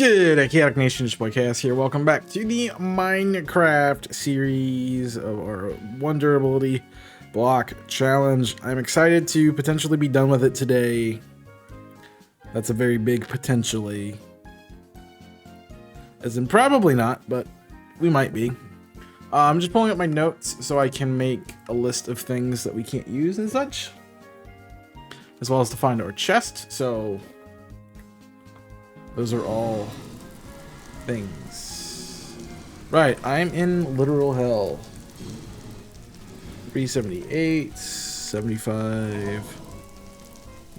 Good, Chaotic Nation, just boy Chaos here. Welcome back to the Minecraft series of our one durability block challenge. I'm excited to potentially be done with it today. That's a very big potentially. As in probably not, but we might be. I'm just pulling up my notes so I can make a list of things that we can't use and such. As well as to find our chest, so those are all things. Right, I'm in literal hell. 378, 75,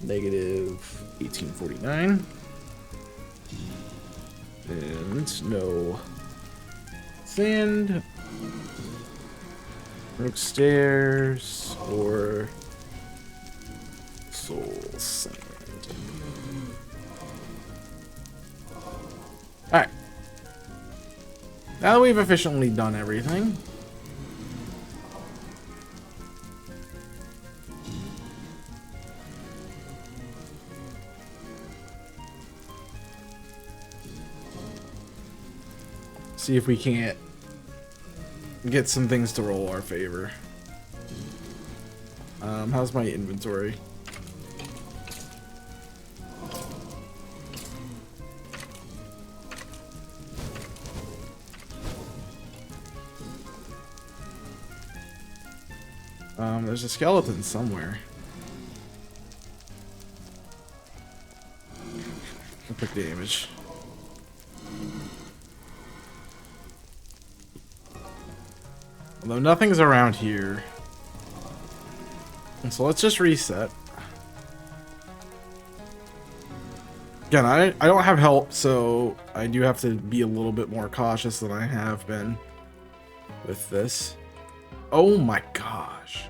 negative 1849. And no sand, upstairs, or soul sand. Alright. Now that we've efficiently done everything, see if we can't get some things to roll our favor. How's my inventory? There's a skeleton somewhere. Quick damage. Although nothing's around here. And so let's just reset. Again, I don't have help, so I do have to be a little bit more cautious than I have been with this. Oh my gosh.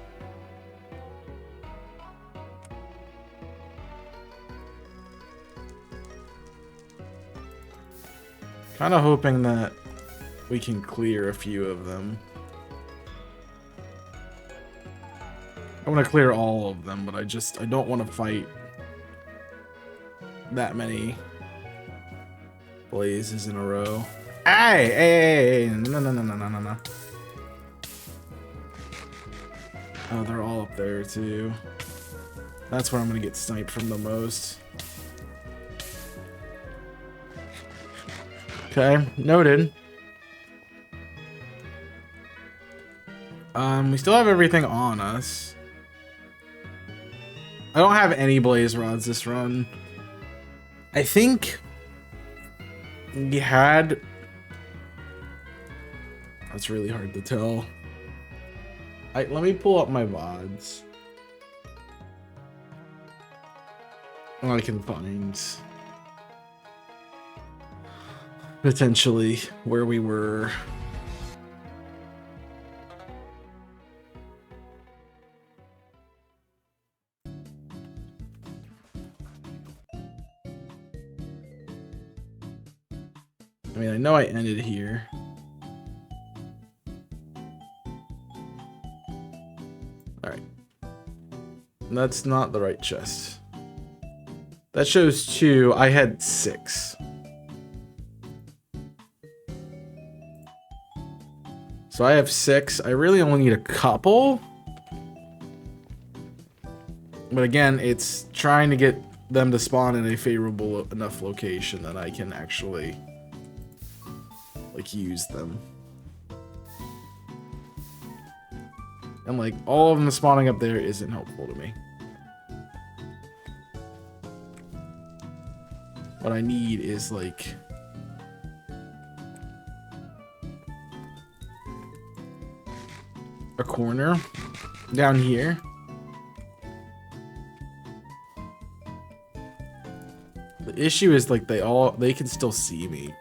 Kind of hoping that we can clear a few of them. I want to clear all of them, but I don't want to fight that many blazes in a row. Hey, no. Oh, they're all up there too. That's where I'm gonna get sniped from the most. Okay, noted. We still have everything on us. I don't have any blaze rods this run. I think we had... That's really hard to tell. Let me pull up my VODs. I can find potentially where we were. I mean, I know I ended here. Alright. That's not the right chest. That shows 2. I had 6. So I have 6. I really only need a couple. But again, it's trying to get them to spawn in a favorable enough location that I can actually use them. And all of them spawning up there isn't helpful to me. What I need is a corner down here. The issue is they can still see me.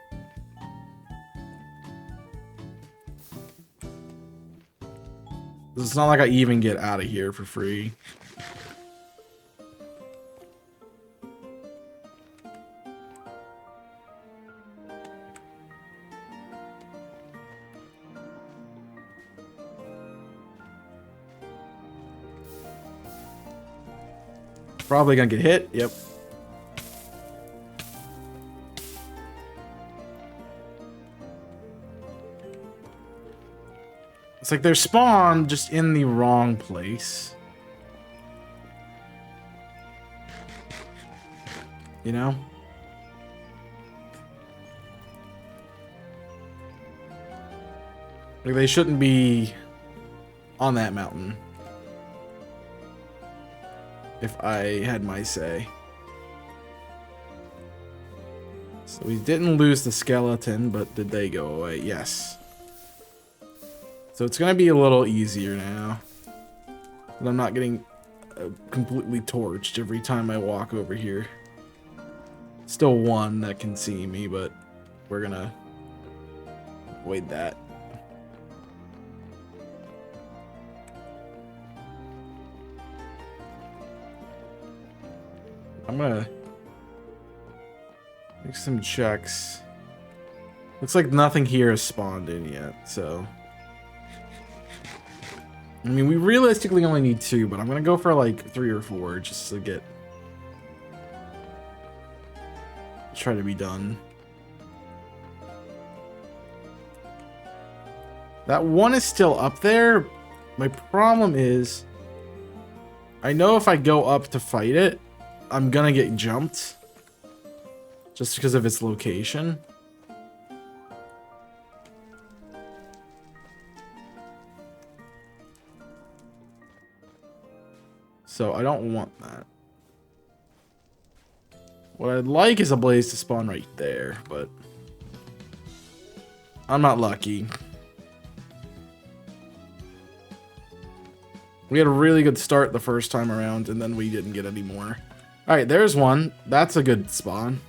It's not like I even get out of here for free. Probably gonna get hit. Yep. It's like they're spawned just in the wrong place. You know? Like they shouldn't be on that mountain. If I had my say. So we didn't lose the skeleton, but did they go away? Yes. So it's gonna be a little easier now. But I'm not getting completely torched every time I walk over here. Still one that can see me, but we're gonna avoid that. I'm gonna make some checks. Looks like nothing here has spawned in yet, so. I mean, we realistically only need 2, but I'm gonna go for like 3 or 4 just to get. Try to be done. That one is still up there. My problem is, I know if I go up to fight it, I'm gonna get jumped. Just because of its location. So I don't want that. What I'd like is a blaze to spawn right there, but I'm not lucky. We had a really good start the first time around, and then we didn't get any more. Alright, there's one. That's a good spawn.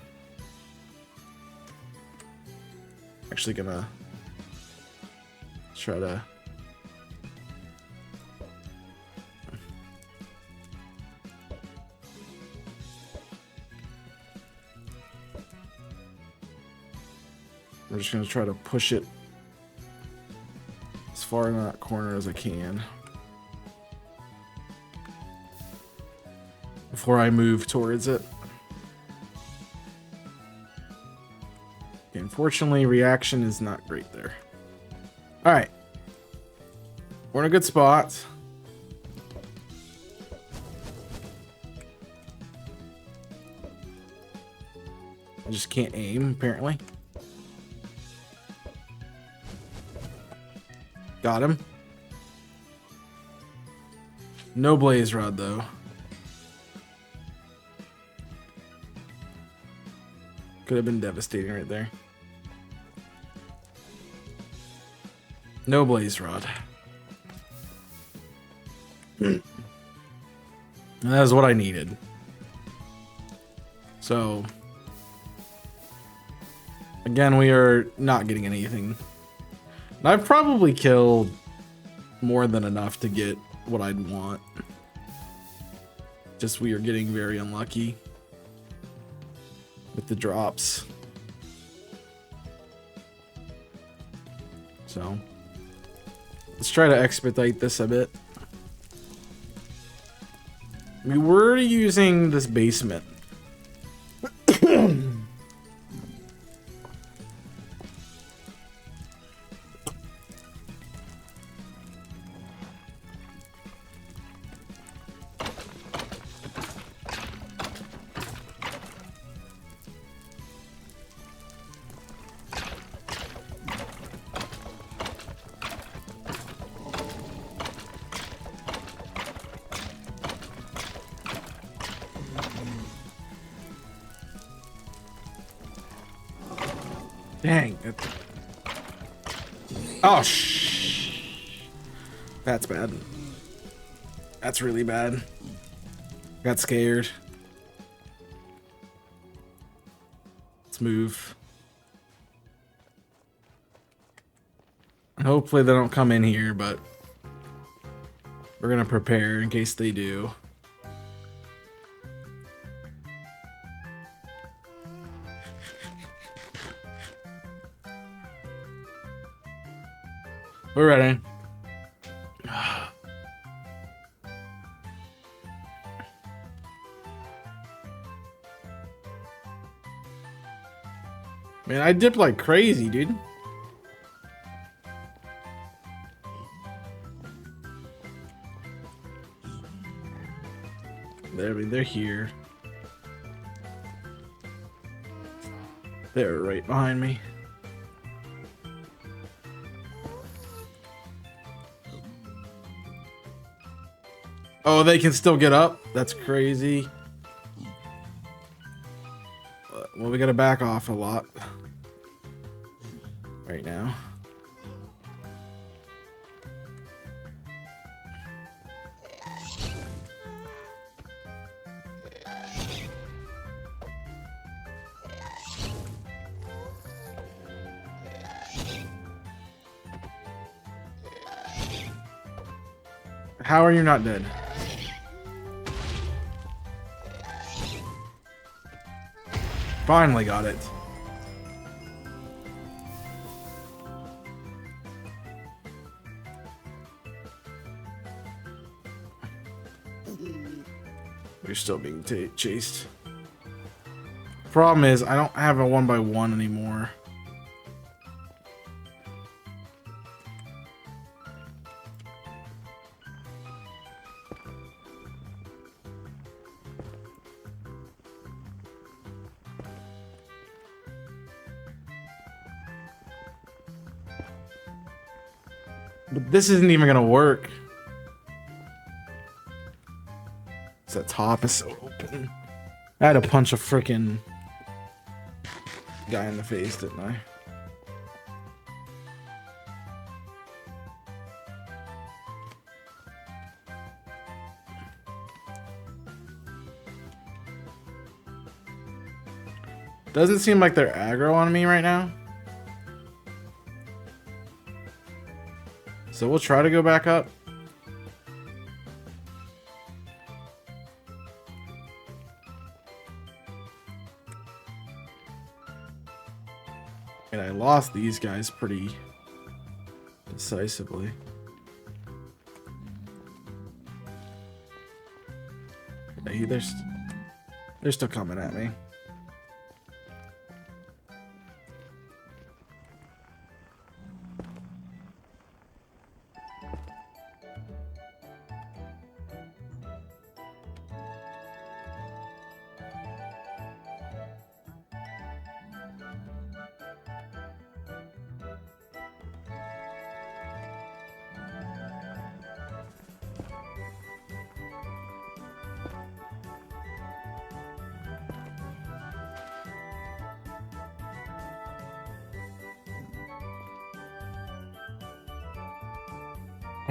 Actually gonna try to... I'm just gonna try to push it as far in that corner as I can before I move towards it. Okay, unfortunately, reaction is not great there. All right, we're in a good spot. I just can't aim, apparently. Got him. No blaze rod, though. Could have been devastating right there. No blaze rod. And that is what I needed. So, again, we are not getting anything. I've probably killed more than enough to get what I'd want. Just we are getting very unlucky with the drops. So let's try to expedite this a bit. We were using this basement. Dang. Oh, that's bad. That's really bad. Got scared. Let's move. Hopefully they don't come in here, but we're gonna prepare in case they do. We're ready. Man, I dipped like crazy, dude. They're here. They're right behind me. Oh, they can still get up? That's crazy. Well, we gotta back off a lot right now. How are you not dead? Finally got it. You're still being chased. Problem is, I don't have a 1x1 anymore. But this isn't even gonna work. The top is so open. I had to punch a freaking guy in the face, didn't I? Doesn't seem like they're aggro on me right now. So we'll try to go back up. And I lost these guys pretty decisively. Hey, they're still coming at me.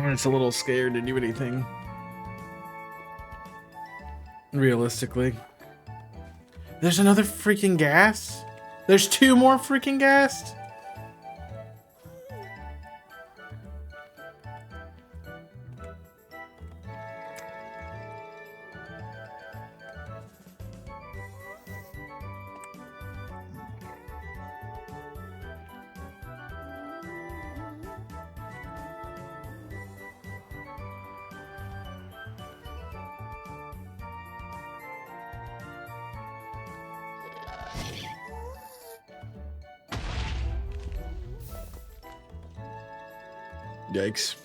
It's a little scared to do anything. Realistically. There's another freaking gas? There's 2 more freaking gas? Yikes.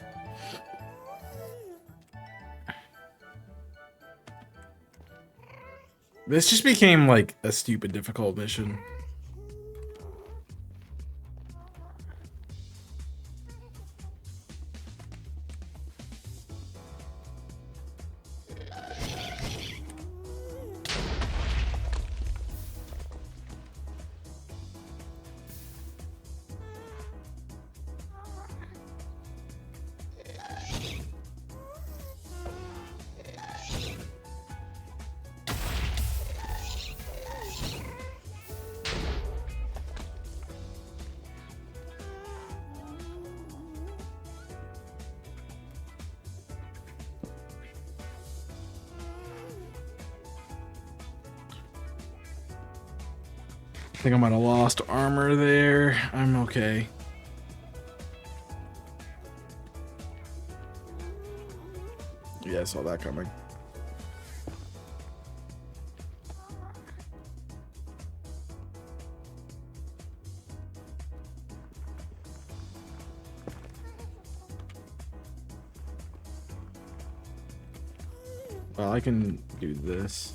This just became like a stupid difficult mission. I think I might have lost armor there. I'm okay. Yeah, I saw that coming. Well, I can do this.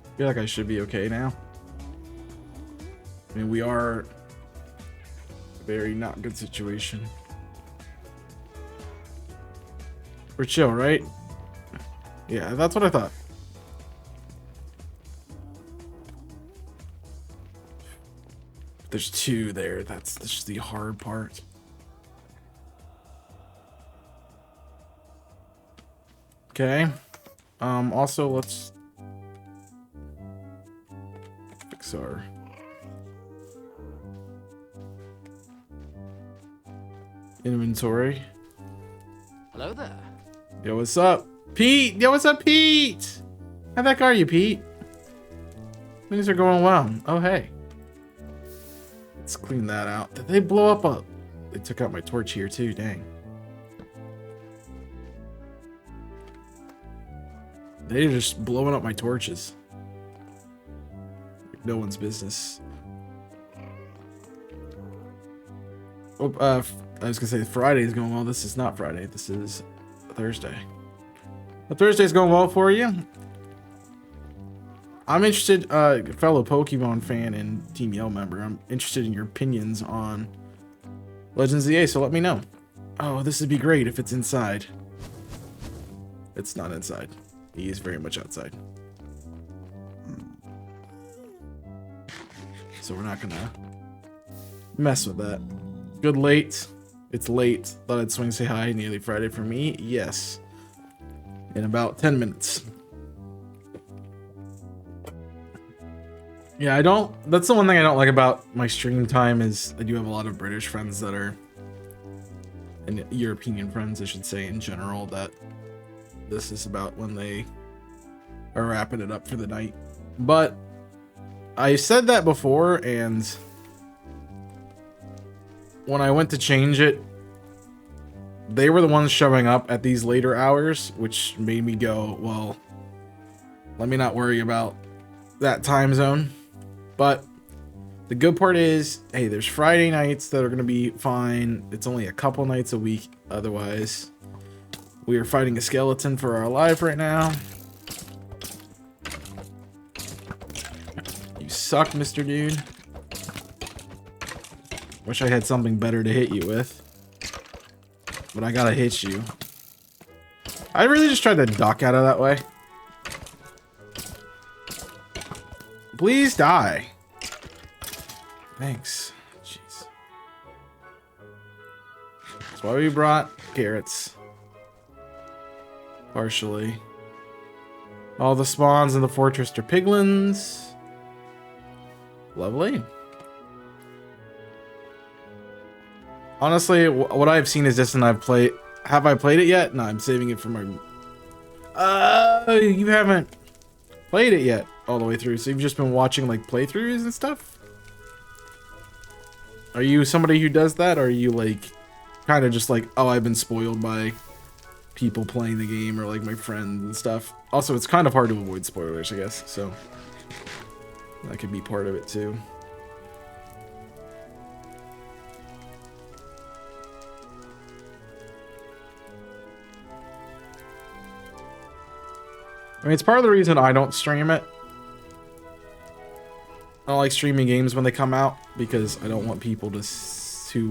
I feel like I should be okay now. I mean, we are a very not good situation. We're chill, right? Yeah, that's what I thought. There's two there. That's just the hard part. Okay. Also, let's fix our inventory. Hello there. Yo, what's up? Pete! Yo, what's up, Pete? How the heck are you, Pete? Things are going well. Oh, hey. Let's clean that out. Did they blow up a... They took out my torch here, too. Dang. They're just blowing up my torches. No one's business. Oh, I was gonna say Friday is going well. This is not Friday. This is Thursday. But Thursday's going well for you. I'm interested, fellow Pokemon fan and Team Yell member. I'm interested in your opinions on Legends of the A, so let me know. Oh, this would be great if it's inside. It's not inside. He is very much outside. So we're not gonna mess with that. Good late. It's late. Thought I'd swing say hi. Nearly Friday for me. Yes. In about 10 minutes. Yeah, I don't... That's the one thing I don't like about my stream time is I do have a lot of British friends that are... And European friends, I should say, in general, that this is about when they are wrapping it up for the night. But I said that before, and when I went to change it, they were the ones showing up at these later hours, which made me go, well, let me not worry about that time zone. But the good part is, hey, there's Friday nights that are going to be fine. It's only a couple nights a week. Otherwise, we are fighting a skeleton for our life right now. You suck, Mr. Dude. Wish I had something better to hit you with. But I gotta hit you. I really just tried to duck out of that way. Please die. Thanks. Jeez. That's why we brought carrots. Partially. All the spawns in the fortress are piglins. Lovely. Honestly, what I've seen is this, and I've played. Have I played it yet? No, I'm saving it for my. You haven't played it yet all the way through, so you've just been watching like playthroughs and stuff. Are you somebody who does that, or are you like kind of just like, oh, I've been spoiled by people playing the game, or like my friends and stuff? Also, it's kind of hard to avoid spoilers, I guess, so that could be part of it too. I mean, it's part of the reason I don't stream it. I don't like streaming games when they come out because I don't want people to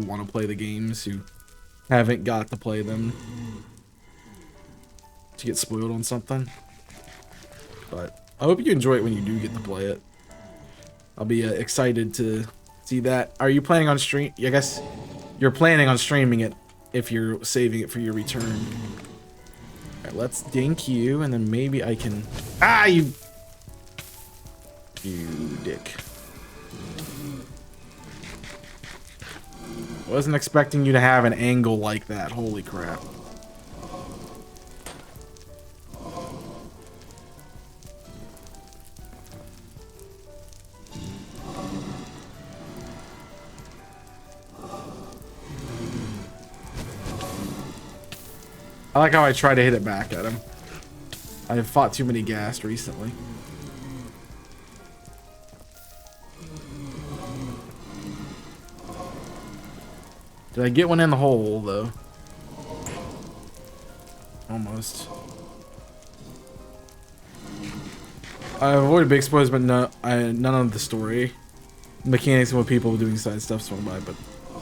want to play the games who haven't got to play them to get spoiled on something. But I hope you enjoy it when you do get to play it. I'll be excited to see that. Are you planning on stream? I guess you're planning on streaming it if you're saving it for your return. Alright, let's dink you, and then maybe I can... Ah, you dick. Wasn't expecting you to have an angle like that. Holy crap. I like how I try to hit it back at him. I've fought too many ghast recently. Did I get one in the hole, though? Almost. I avoided big spoilers, but none of the story mechanics and what people doing side stuff swung by, but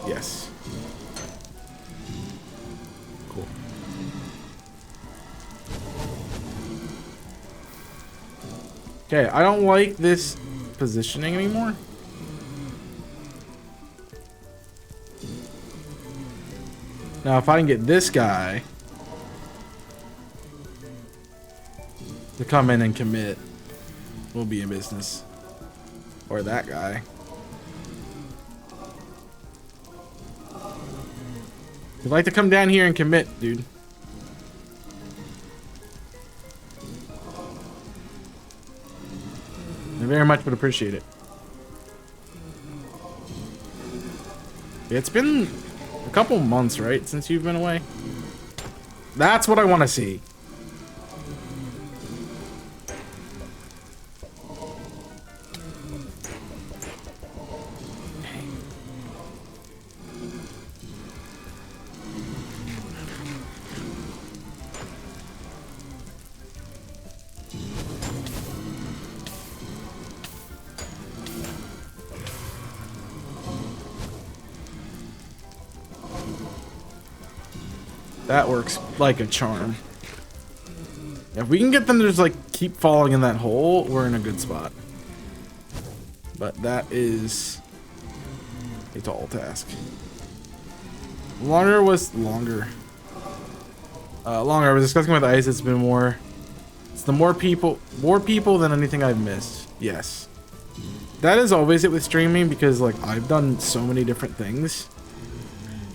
yes. Cool. Okay, I don't like this positioning anymore. Now, if I can get this guy to come in and commit, we'll be in business. Or that guy. You'd like to come down here and commit, dude. I very much would appreciate it. It's been a couple months, right, since you've been away? That's what I want to see. That works like a charm. If we can get them to just like keep falling in that hole, we're in a good spot. But that is a tall task. Longer. I was discussing with Ice. It's been more. It's the more people than anything I've missed. Yes, that is always it with streaming, because like I've done so many different things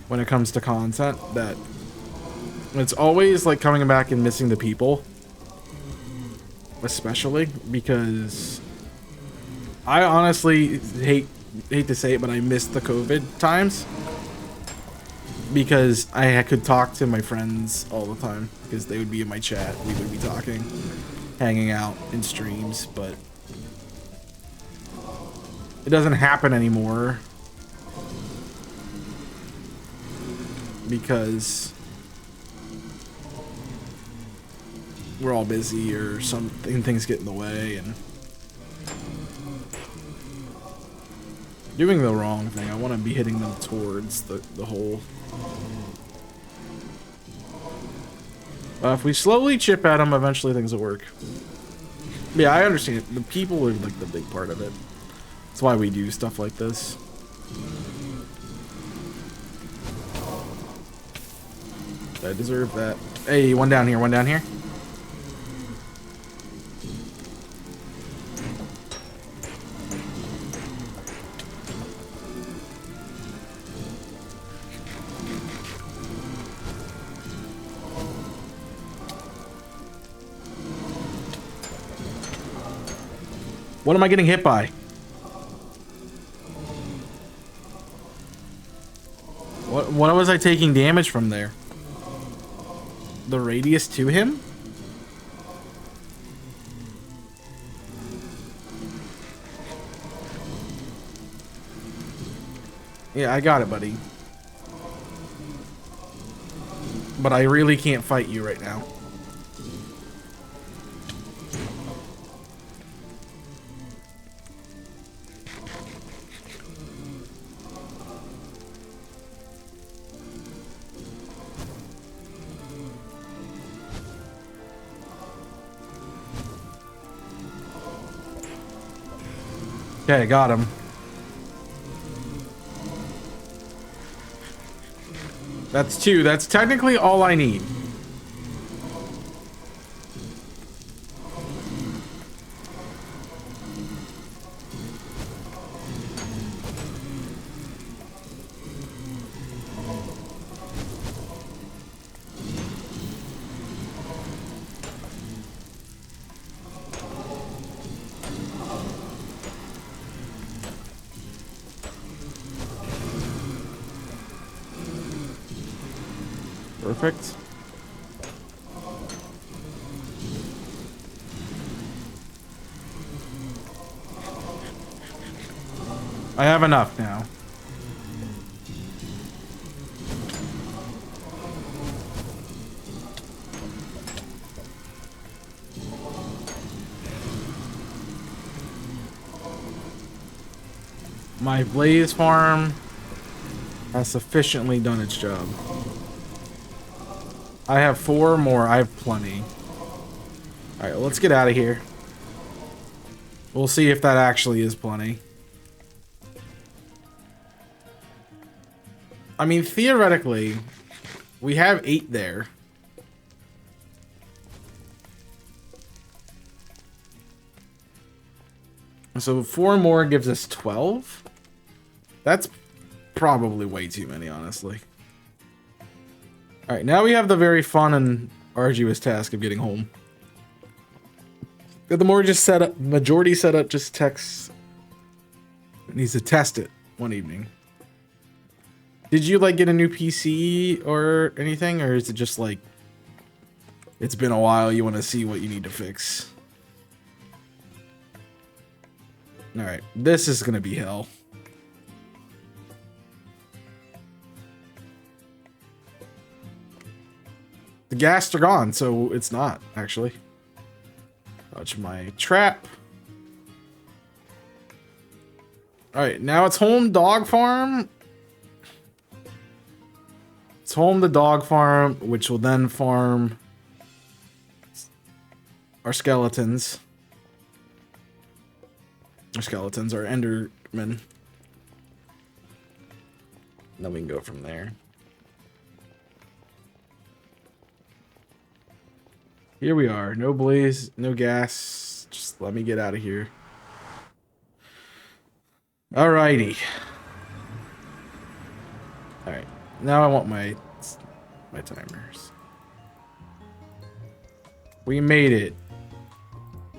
when it comes to content that it's always like coming back and missing the people, especially because I honestly hate to say it, but I missed the COVID times because I could talk to my friends all the time because they would be in my chat. We would be talking, hanging out in streams, but it doesn't happen anymore because we're all busy or something, things get in the way, and doing the wrong thing. I want to be hitting them towards the hole. If we slowly chip at them, eventually things will work. Yeah, I understand. The people are like the big part of it. That's why we do stuff like this. I deserve that. Hey, one down here, one down here. What am I getting hit by? What was I taking damage from there? The radius to him? Yeah, I got it, buddy. But I really can't fight you right now. Okay, got him. That's 2. That's technically all I need. Perfect. I have enough now. My blaze farm has sufficiently done its job. I have 4 more. I have plenty. Alright, well, let's get out of here. We'll see if that actually is plenty. I mean, theoretically, we have 8 there. So 4 more gives us 12. That's probably way too many, honestly. Alright, now we have the very fun and arduous task of getting home. The more just set up, majority setup just texts. Needs to test it one evening. Did you like get a new PC or anything? Or is it just like, it's been a while, you want to see what you need to fix? Alright, this is gonna be hell. The gas are gone, so it's not, actually. Touch my trap. Alright, now it's home dog farm. It's home the dog farm, which will then farm our skeletons. Our skeletons are Endermen. And then we can go from there. Here we are. No blaze, no gas. Just let me get out of here. Alrighty. Alright. Now I want my timers. We made it.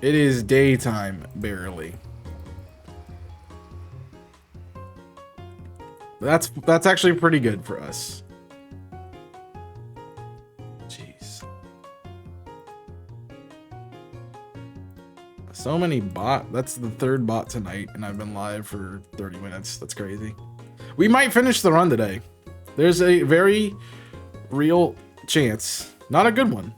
It is daytime, barely. That's actually pretty good for us. Jeez. So many bot. That's the 3rd bot tonight, and I've been live for 30 minutes. That's crazy. We might finish the run today. There's a very real chance, not a good one,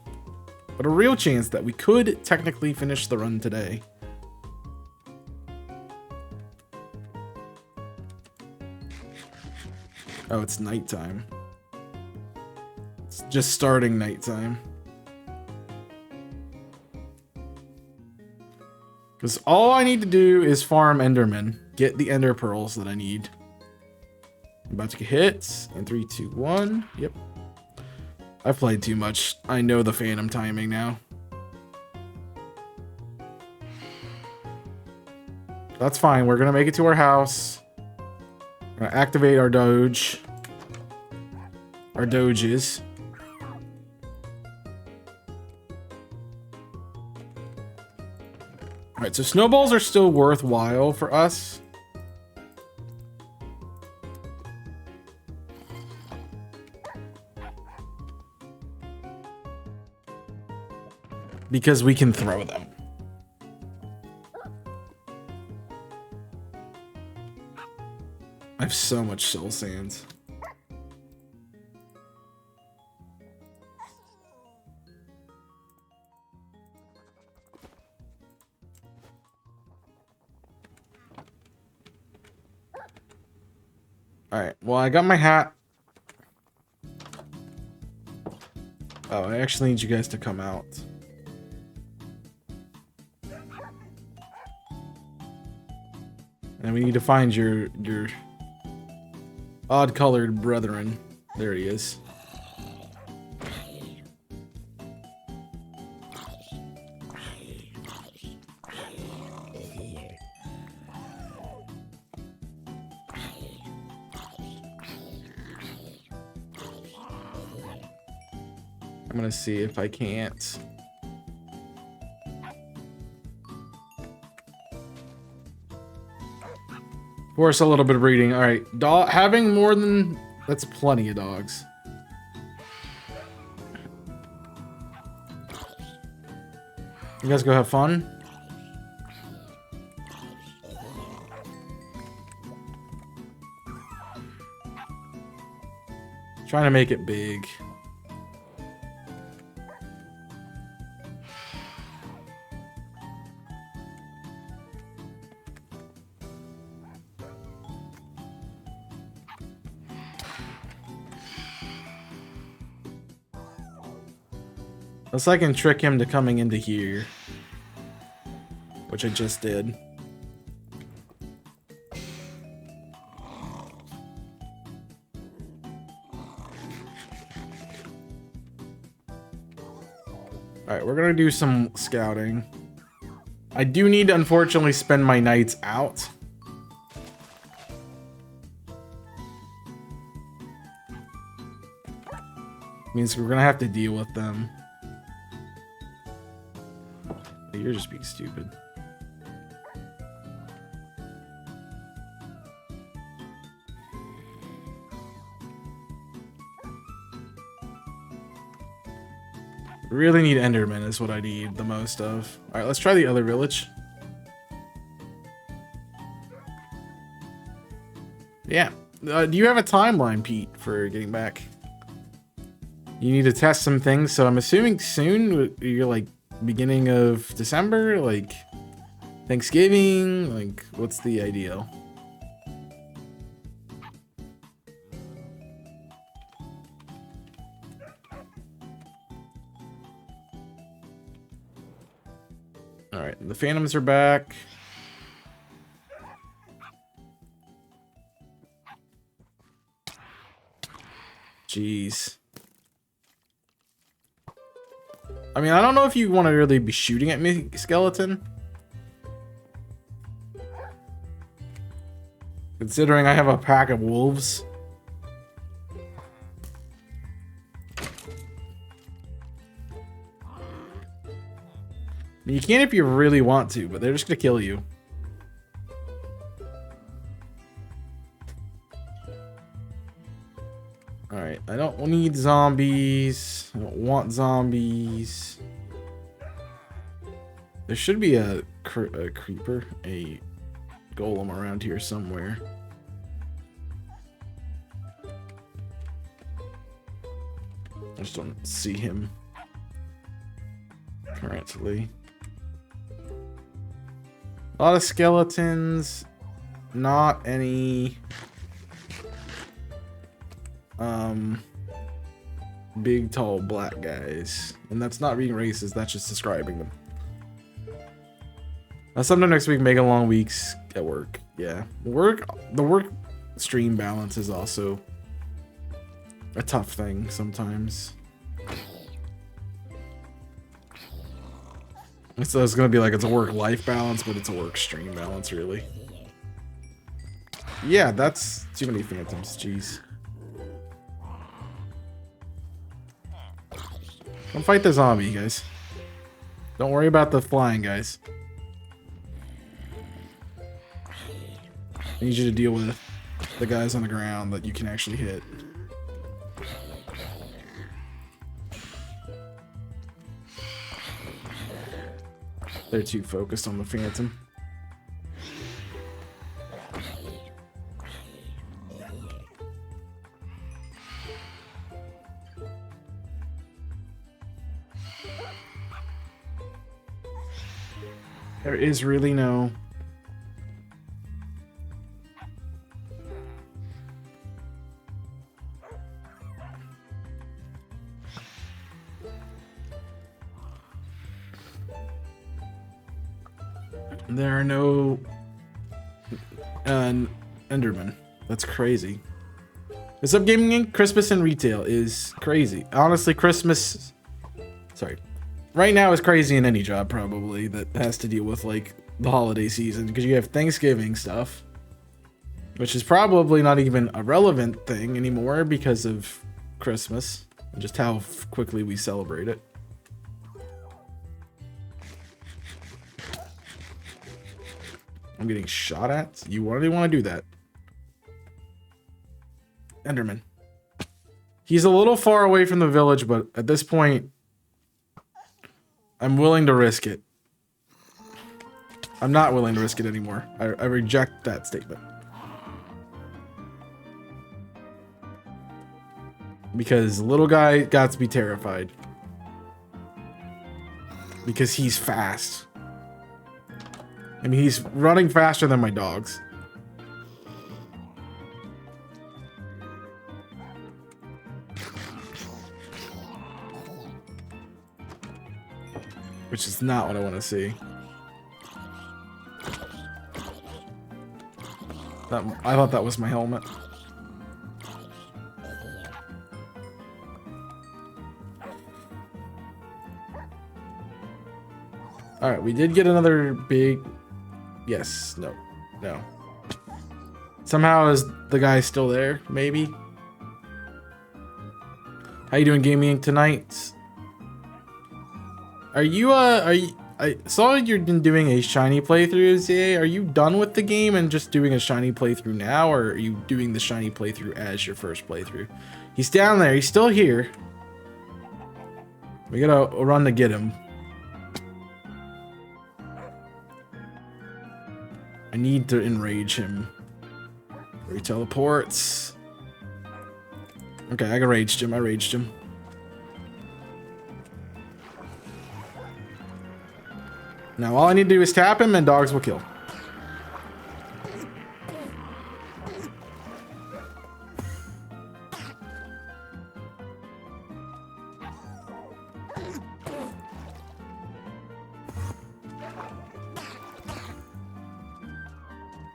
but a real chance that we could technically finish the run today. Oh, it's nighttime. It's just starting nighttime. Because all I need to do is farm Enderman. Get the Ender Pearls that I need. I'm about to get hits. In 3, 2, 1. Yep. I've played too much. I know the Phantom timing now. That's fine. We're going to make it to our house. We're gonna activate our Doge. Our Doges. Alright, so snowballs are still worthwhile for us. Because we can throw them. I have so much soul sands. Alright, well, I got my hat. Oh, I actually need you guys to come out. And we need to find your odd-colored brethren. There he is. I'm gonna see if I can't. Force a little bit of breeding. All right, having more than that's plenty of dogs. You guys go have fun. Trying to make it big. Unless I can trick him to coming into here. Which I just did. Alright, we're gonna do some scouting. I do need to unfortunately spend my nights out. Means we're gonna have to deal with them. You're just being stupid. Really need Enderman is what I need the most of. Alright, let's try the other village. Yeah. Do you have a timeline, Pete, for getting back? You need to test some things, so I'm assuming soon you're like beginning of December, like Thanksgiving, like what's the ideal? All right, the Phantoms are back. Jeez. I mean, I don't know if you want to really be shooting at me, skeleton. Considering I have a pack of wolves. I mean, you can if you really want to, but they're just gonna kill you. Alright, I don't need zombies. I don't want zombies. There should be a creeper, a golem around here somewhere. I just don't see him currently. A lot of skeletons, not any big tall black guys, and that's not being racist, that's just describing them. Sometime next week, mega long weeks at work. Yeah, the work stream balance is also a tough thing sometimes. So it's gonna be like it's a work-life balance, but it's a work stream balance, really. Yeah, that's too many phantoms. Jeez. Don't fight the zombie, guys. Don't worry about the flying guys. I need you to deal with the guys on the ground that you can actually hit. They're too focused on the phantom. There is really no... There are no... Enderman. That's crazy. What's up, Gaming Inc? Christmas in retail is crazy. Honestly, Christmas... Sorry. Right now is crazy in any job, probably, that has to deal with, like, the holiday season. Because you have Thanksgiving stuff. Which is probably not even a relevant thing anymore because of Christmas. And just how quickly we celebrate it. I'm getting shot at? You really want to do that? Enderman. He's a little far away from the village, but at this point... I'm willing to risk it. I'm not willing to risk it anymore. I reject that statement. because little guy got to be terrified. Because he's fast. I mean, he's running faster than my dogs. Which is not what I want to see. I thought that was my helmet. Alright, we did get another big... Yes, no, no. Somehow is the guy still there, maybe? How you doing gaming tonight? Are you, I saw you've been doing a shiny playthrough today. Are you done with the game and just doing a shiny playthrough now, or are you doing the shiny playthrough as your first playthrough? He's down there. He's still here. We gotta run to get him. I need to enrage him. Where he teleports. Okay, I raged him. I raged him. Now all I need to do is tap him and dogs will kill.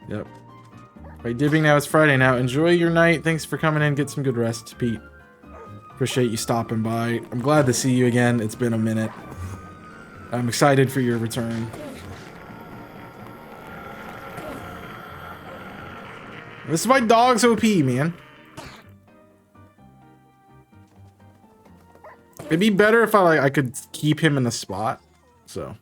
Yep. Right, dipping now. It's Friday now. Enjoy your night. Thanks for coming in. Get some good rest, Pete. Appreciate you stopping by. I'm glad to see you again. It's been a minute. I'm excited for your return. This is my dog's OP, man. It'd be better if I could keep him in the spot. So.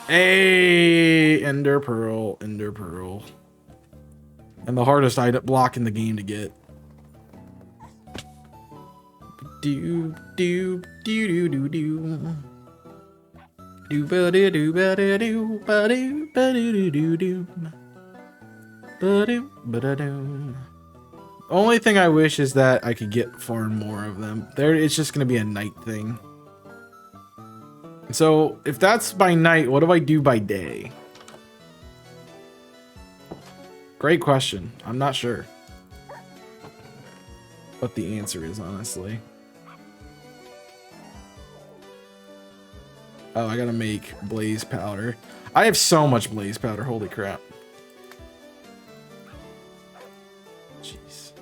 Hey, Ender Pearl, Ender Pearl. And the hardest item block in the game to get. Do do do do do do. Do ba do do ba do do ba do ba do do do ba do ba da do. Only thing I wish is that I could get farm more of them. There, it's just gonna be a night thing. So if that's by night, what do I do by day? Great question. I'm not sure what the answer is, honestly. Oh, I gotta make blaze powder. I have so much blaze powder. Holy crap. Jeez.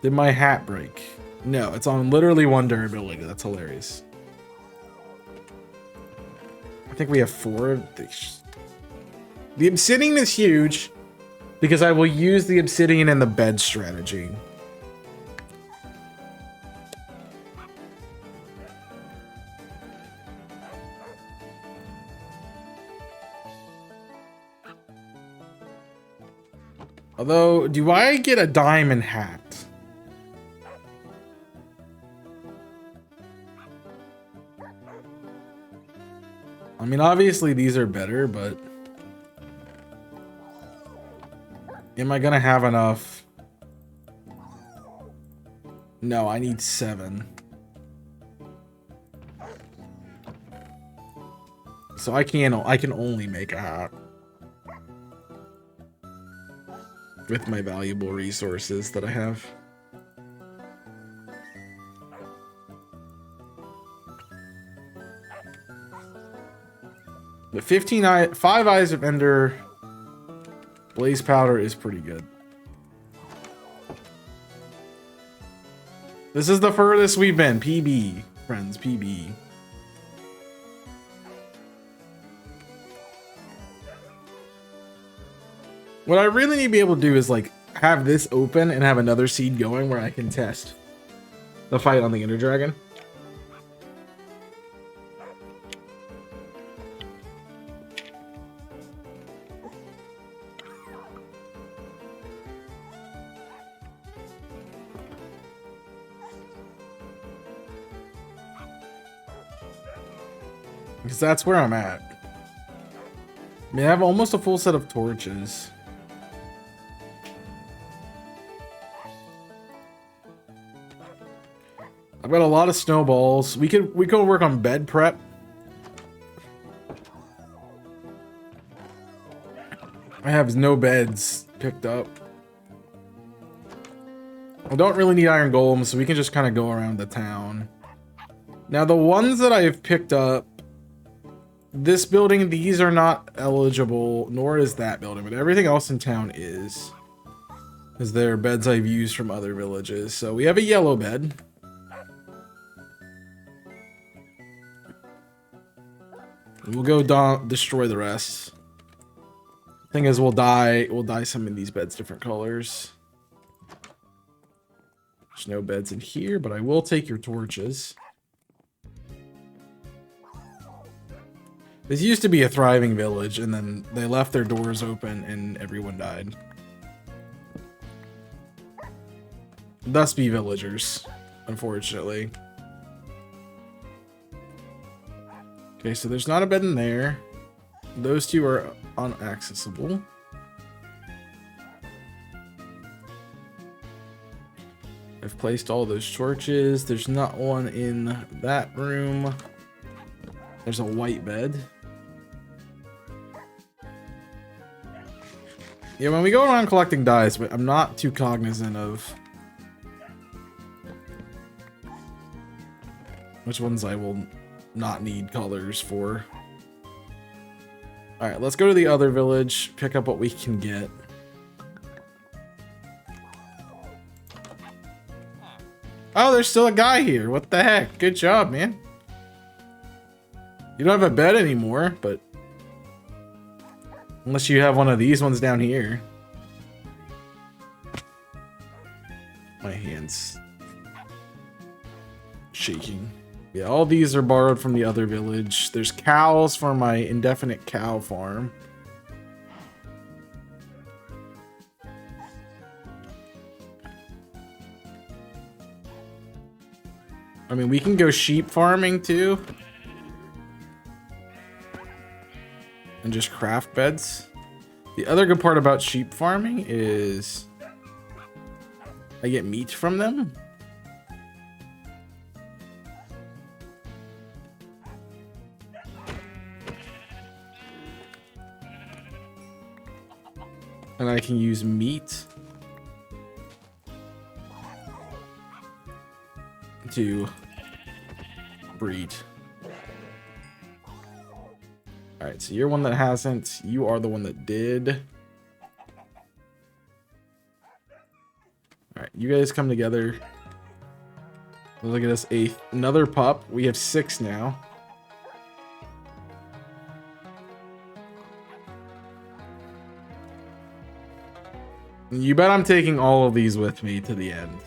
Did my hat break? No, it's on literally one durability. That's hilarious. I think we have 4 of these. The obsidian is huge because I will use the obsidian in the bed strategy. Although, do I get a diamond hat? I mean, obviously these are better, but am I gonna have enough? No, I need 7. So I can only make a hat with my valuable resources that I have. The 5 Eyes of Ender blaze powder is pretty good. This is the furthest we've been. PB, friends, PB. What I really need to be able to do is like have this open and have another seed going where I can test the fight on the Ender Dragon. Because that's where I'm at. I mean, I have almost a full set of torches. I've got a lot of snowballs. We could work on bed prep. I have no beds picked up. I don't really need iron golems, so we can just kind of go around the town. Now, the ones that I've picked up, this building, these are not eligible, nor is that building, but everything else in town is. Because they're beds I've used from other villages. So we have a yellow bed. We'll go destroy the rest. Thing is, we'll dye some of these beds different colors. There's no beds in here, but I will take your torches. This used to be a thriving village, and then they left their doors open and everyone died. Thus be villagers, unfortunately. Okay, so there's not a bed in there. Those two are unaccessible. I've placed all those torches. There's not one in that room. There's a white bed. Yeah, when we go around collecting dyes, but I'm not too cognizant of which ones I will not need colors for. Alright, let's go to the other village, pick up what we can get. Oh, there's still a guy here. What the heck? Good job, man. You don't have a bed anymore, but unless you have one of these ones down here. My hand's shaking. Yeah, all these are borrowed from the other village. There's cows for my indefinite cow farm. I mean, we can go sheep farming too. And just craft beds. The other good part about sheep farming is I get meat from them. And I can use meat to breed. Alright, so you're one that hasn't. You are the one that did. Alright, you guys come together. Look at us, another pup. We have 6 now. You bet I'm taking all of these with me to the end.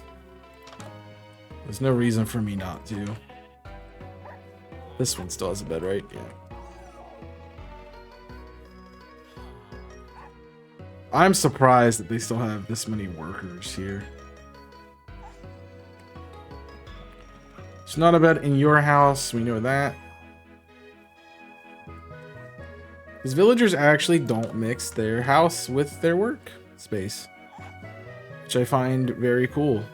There's no reason for me not to. This one still has a bed, right? Yeah. I'm surprised that they still have this many workers here. It's not a bed in your house, we know that. Because villagers actually don't mix their house with their work space, which I find very cool.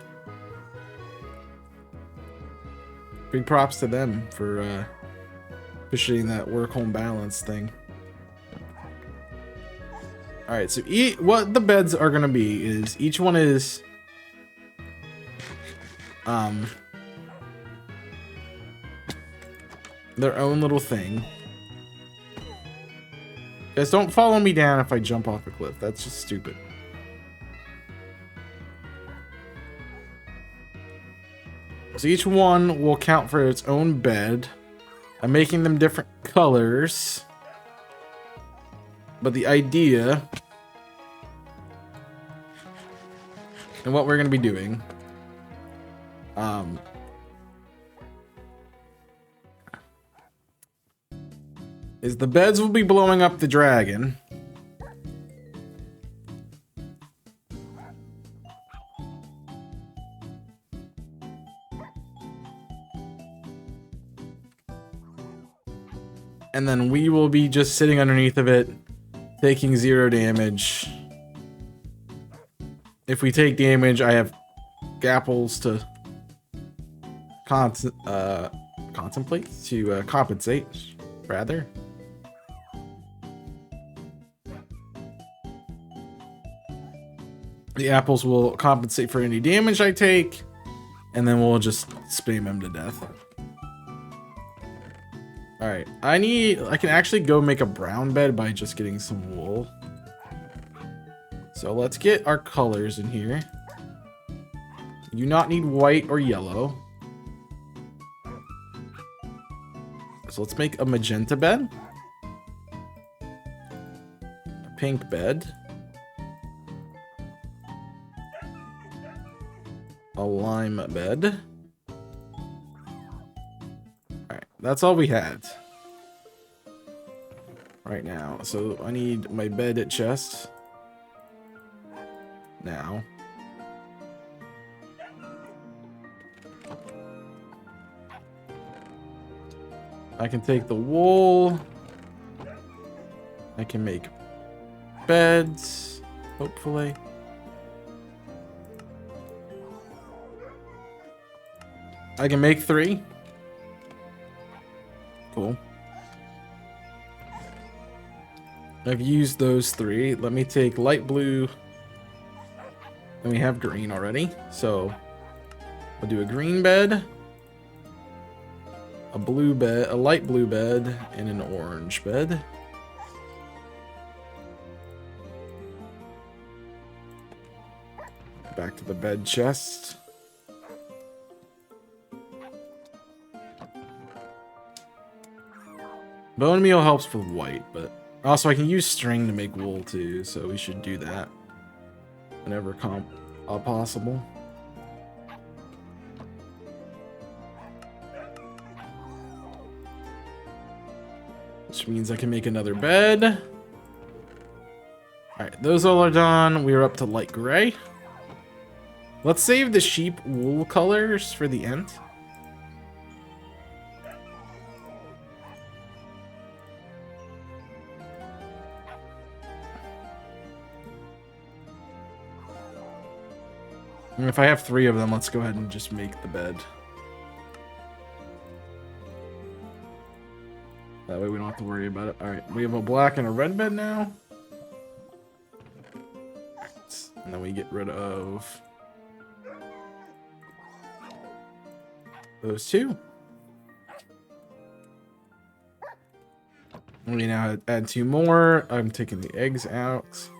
Big props to them for pushing that work-home balance thing. Alright, so what the beds are going to be is each one is their own little thing. Guys, don't follow me down if I jump off a cliff. That's just stupid. So each one will count for its own bed. I'm making them different colors. But the idea and what we're going to be doing is the beds will be blowing up the dragon. And then we will be just sitting underneath of it, taking 0 damage. If we take damage, I have gapples to contemplate, to compensate, rather. The apples will compensate for any damage I take, and then we'll just spam him to death. All right, I can actually go make a brown bed by just getting some wool. So let's get our colors in here. You do not need white or yellow. So let's make a magenta bed. A pink bed. A lime bed. Alright, that's all we had right now. So I need my bed at chest now. I can take the wool. I can make beds, hopefully. I can make 3. Cool. I've used those 3. Let me take light blue. And we have green already. So we'll do a green bed, a blue bed, a light blue bed, and an orange bed. Back to the bed chest. Bone meal helps with white, but also I can use string to make wool too, so we should do that whenever possible. Which means I can make another bed. Alright, those all are done. We are up to light gray. Let's save the sheep wool colors for the end. And if I have 3 of them, let's go ahead and just make the bed. That way we don't have to worry about it. Alright, we have a black and a red bed now. And then we get rid of those 2. We now add 2 more. I'm taking the eggs out.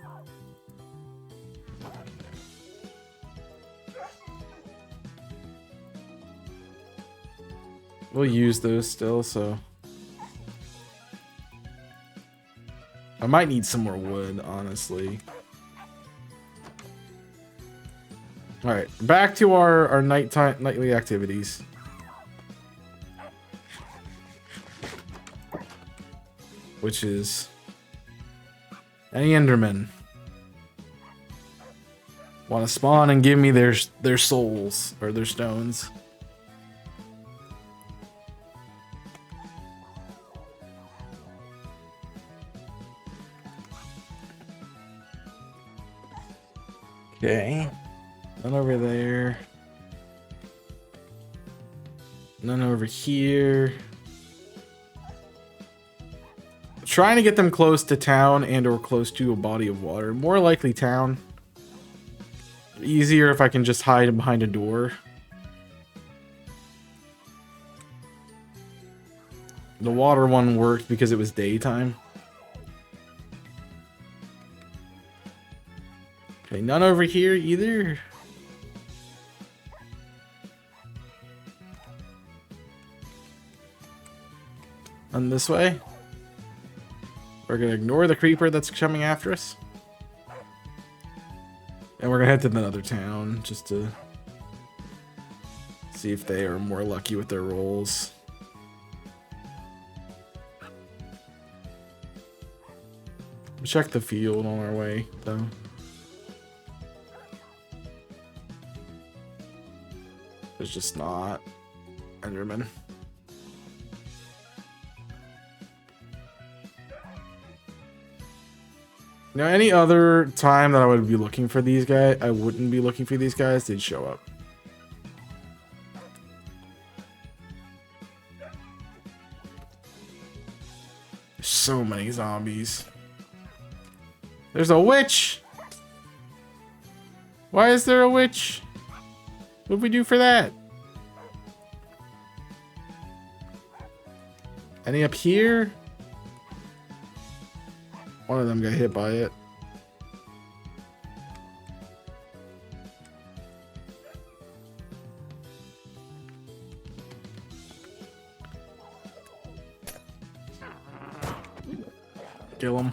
We'll use those still, so I might need some more wood, honestly. All right, back to our nightly activities. Which is any Enderman want to spawn and give me their souls or their stones. Okay, none over there. None over here. Trying to get them close to town and or close to a body of water. More likely town. Easier if I can just hide behind a door. The water one worked because it was daytime. Okay, none over here either. And this way. We're gonna ignore the creeper that's coming after us. And we're gonna head to another town just to see if they are more lucky with their rolls. Check the field on our way, though. There's just not Enderman. Now, any other time that I would be looking for these guys, I wouldn't be looking for these guys, they'd show up. So many zombies. There's a witch! Why is there a witch? What did we do for that? Any up here? One of them got hit by it. Kill him.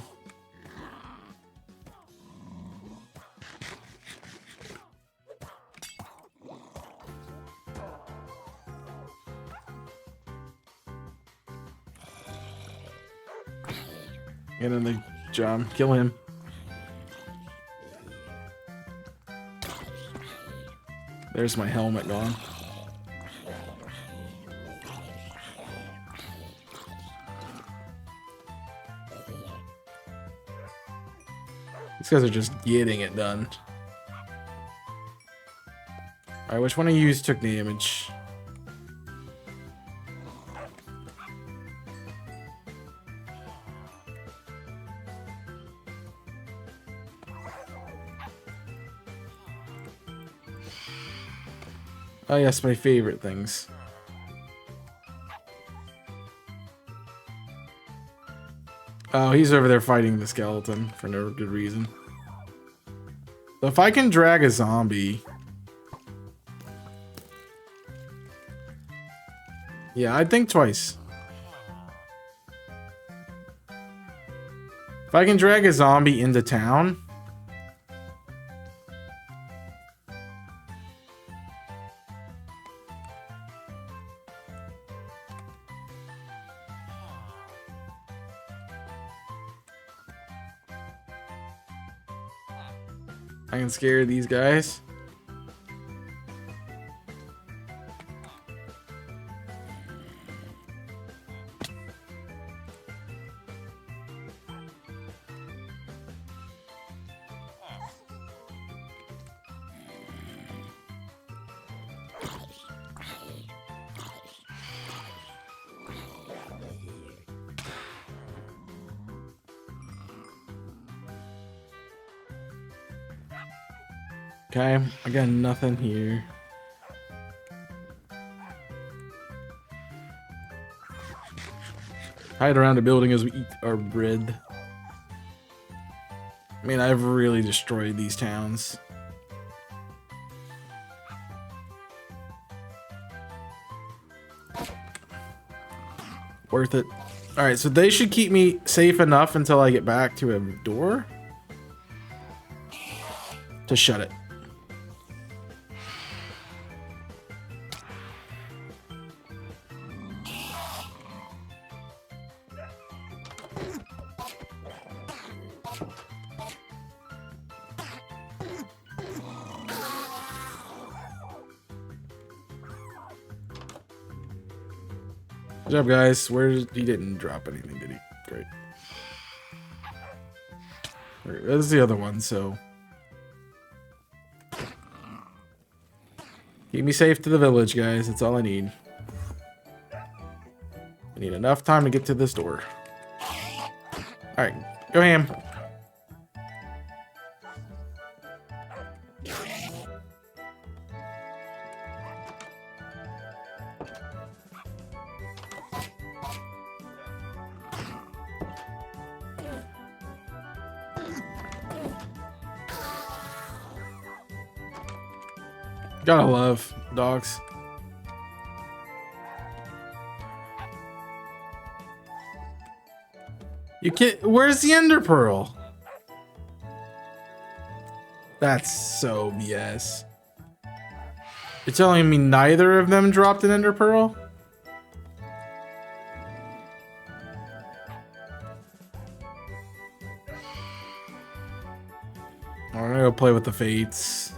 Get in the jump. Kill him. There's my helmet gone. These guys are just getting it done. Alright, which one of you took damage? Oh yes, my favorite things. Oh, he's over there fighting the skeleton for no good reason. So if I can drag a zombie... Yeah, I'd think twice. If I can drag a zombie into town... I can scare these guys. Okay, I got nothing here. Hide around the building as we eat our bread. I mean, I've really destroyed these towns. Worth it. Alright, so they should keep me safe enough until I get back to a door to shut it. Good job, guys. He didn't drop anything, did he? Great. Alright, this is the other one, so keep me safe to the village, guys. That's all I need. I need enough time to get to this door. Alright, go ham. Gotta love dogs. You can't. Where's the Ender Pearl? That's so BS. You're telling me neither of them dropped an Ender Pearl? I'm gonna go play with the fates.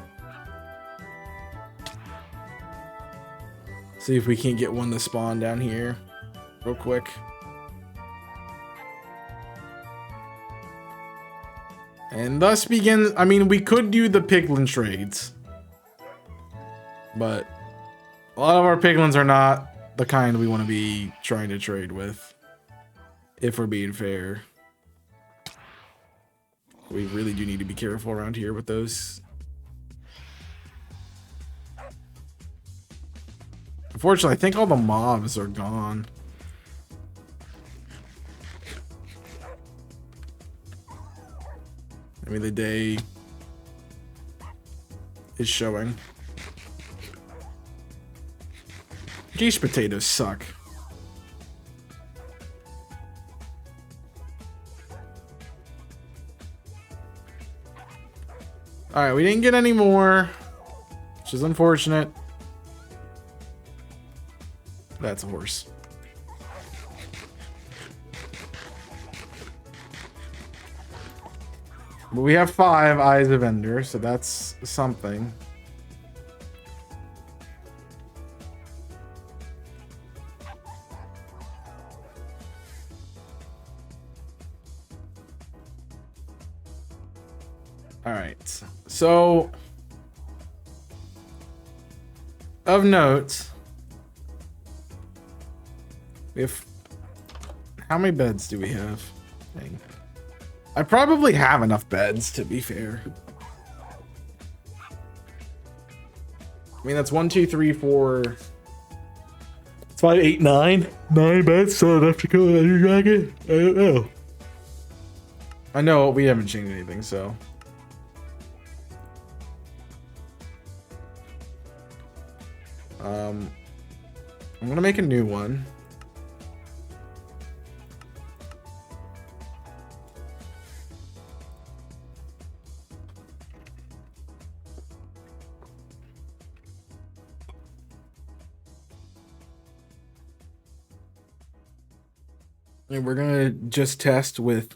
See if we can't get one to spawn down here real quick. And thus begins, I mean, we could do the piglin trades, but a lot of our piglins are not the kind we want to be trying to trade with. if we're being fair. We really do need to be careful around here with those. Unfortunately, I think all the mobs are gone. I mean, the day is showing. These potatoes suck. Alright, we didn't get any more, which is unfortunate. That's a horse. But we have 5 Eyes of Ender, so that's something. Alright, so of note, we have, how many beds do we have? Dang. I probably have enough beds, to be fair. I mean, that's 1, 2, 3, 4. It's 5, 8, 9. 9 beds, so enough to kill an Ender Dragon? I don't know. I know we haven't changed anything, so. I'm gonna make a new one. And we're gonna just test with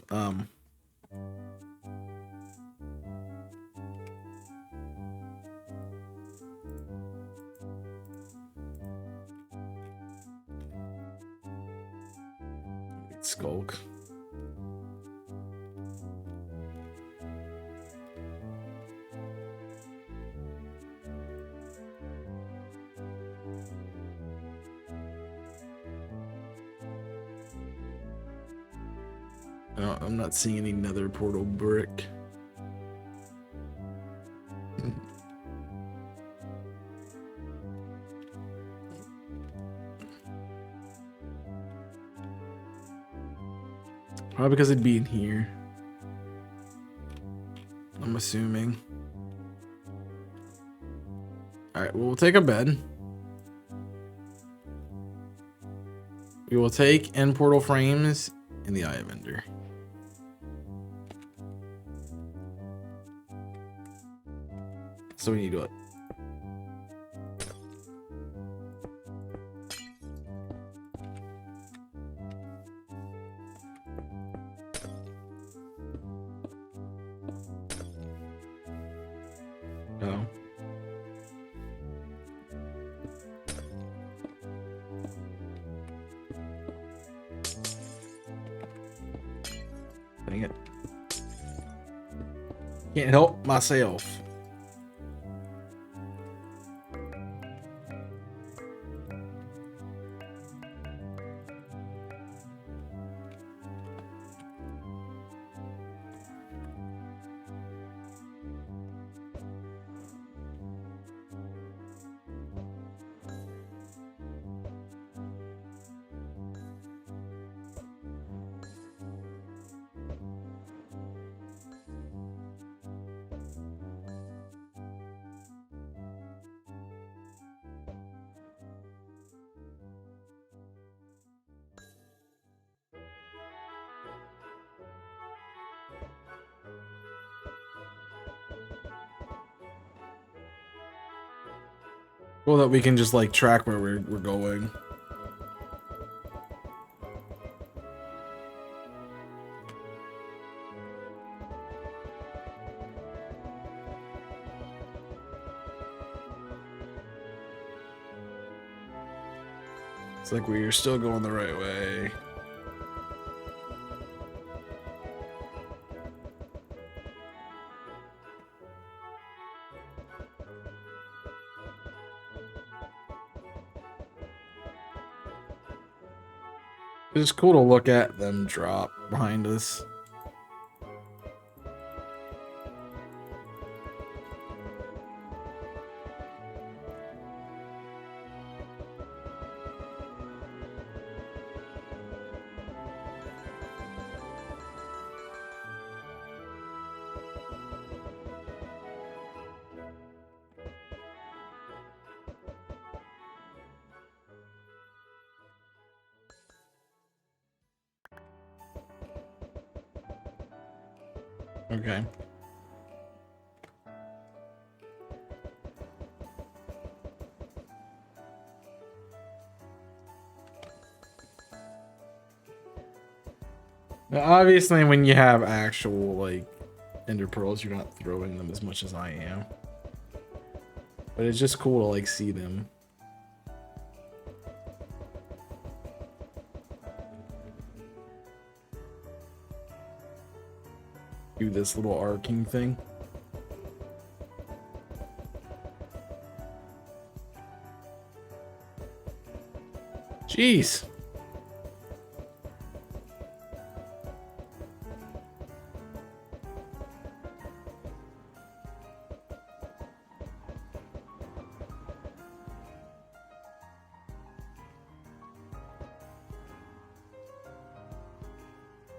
Skulk. No, I'm not seeing any nether portal brick. Probably because it'd be in here. I'm assuming. Alright, well, we'll take a bed. We will take end portal frames in the Eye of Ender. So we need what? Oh. Dang it. Can't help myself. Well, that we can just like track where we're going. It's like we're still going the right way. It's cool to look at them drop behind us. Okay. Now, obviously, when you have actual, like, ender pearls, you're not throwing them as much as I am. But it's just cool to, like, see them. Do this little arcing thing. Jeez.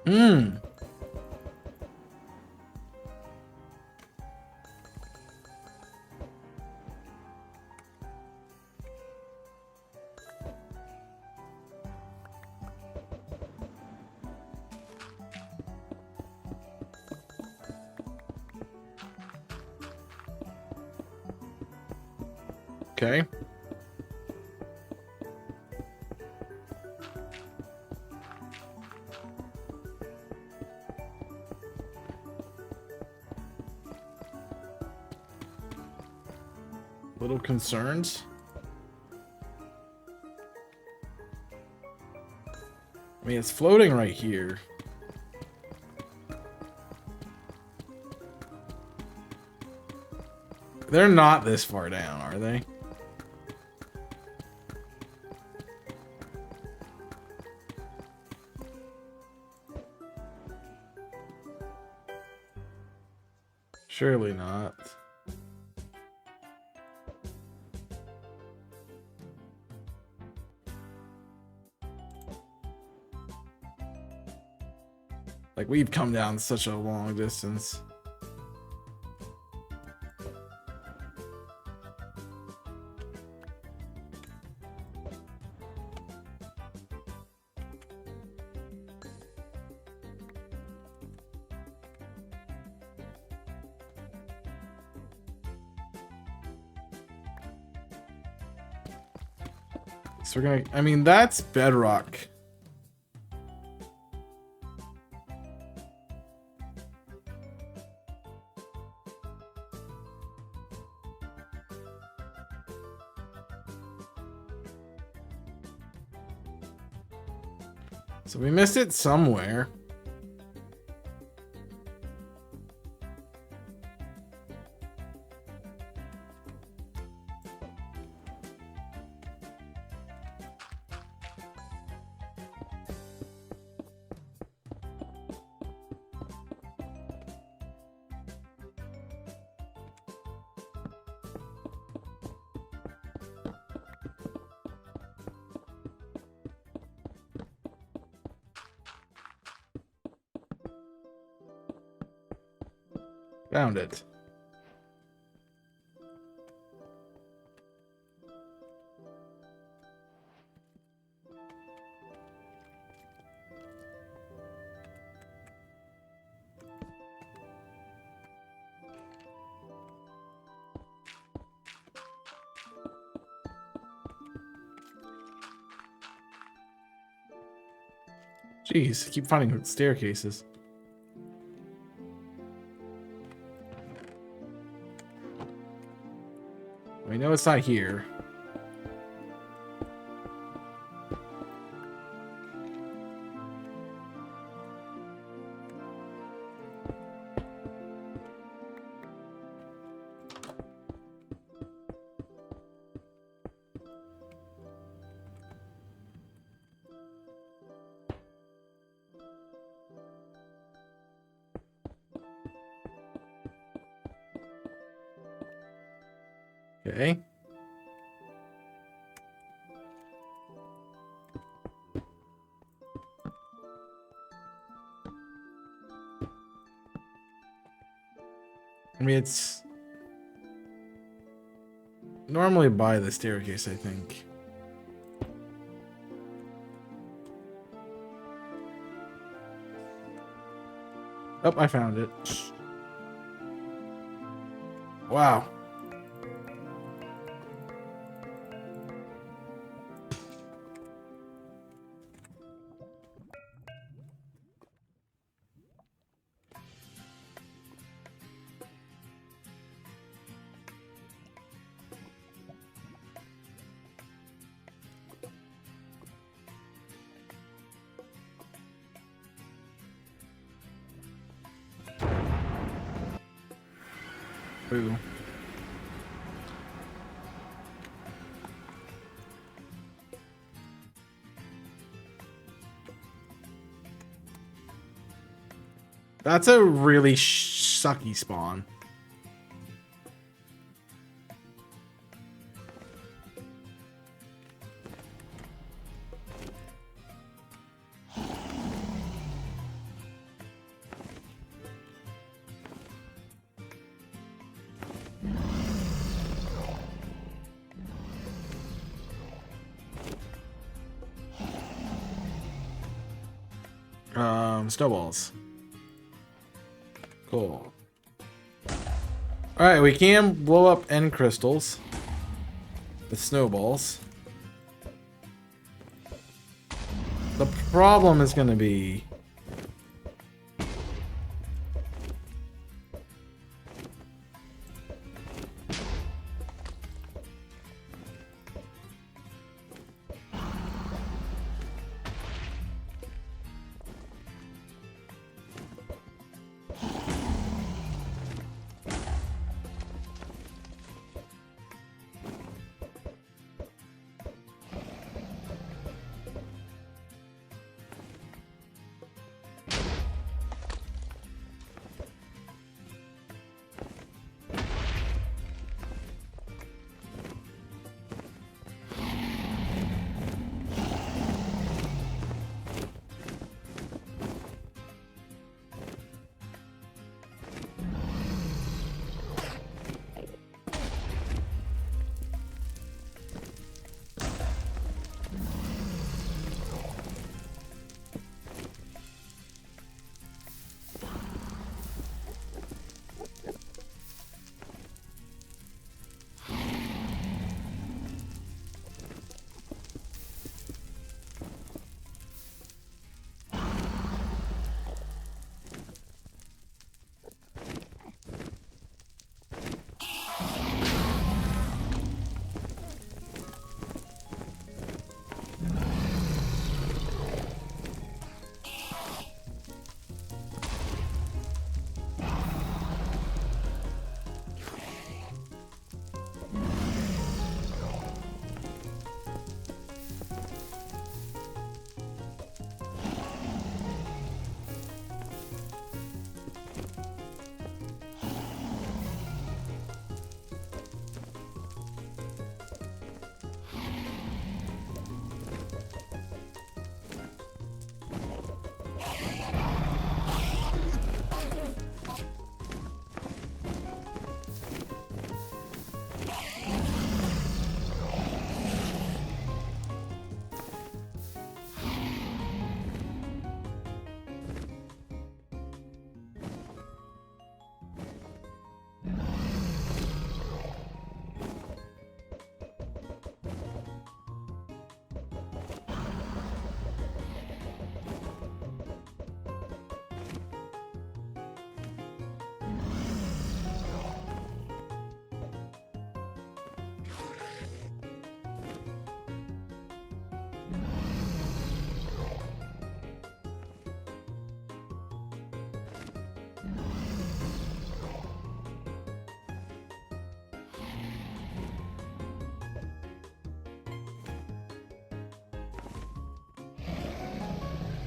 Hmm. Okay. Little concerns. I mean, it's floating right here. They're not this far down, are they? Surely not. Like, we've come down such a long distance. So we're gonna, I mean, that's bedrock. So we missed it somewhere. Found it. Jeez, I keep finding staircases. We know it's not here. Okay. I mean, it's normally by the staircase, I think. Oh, I found it. Wow. Ooh. That's a really sucky spawn. Snowballs. Cool. Alright, we can blow up end crystals with snowballs. The problem is going to be...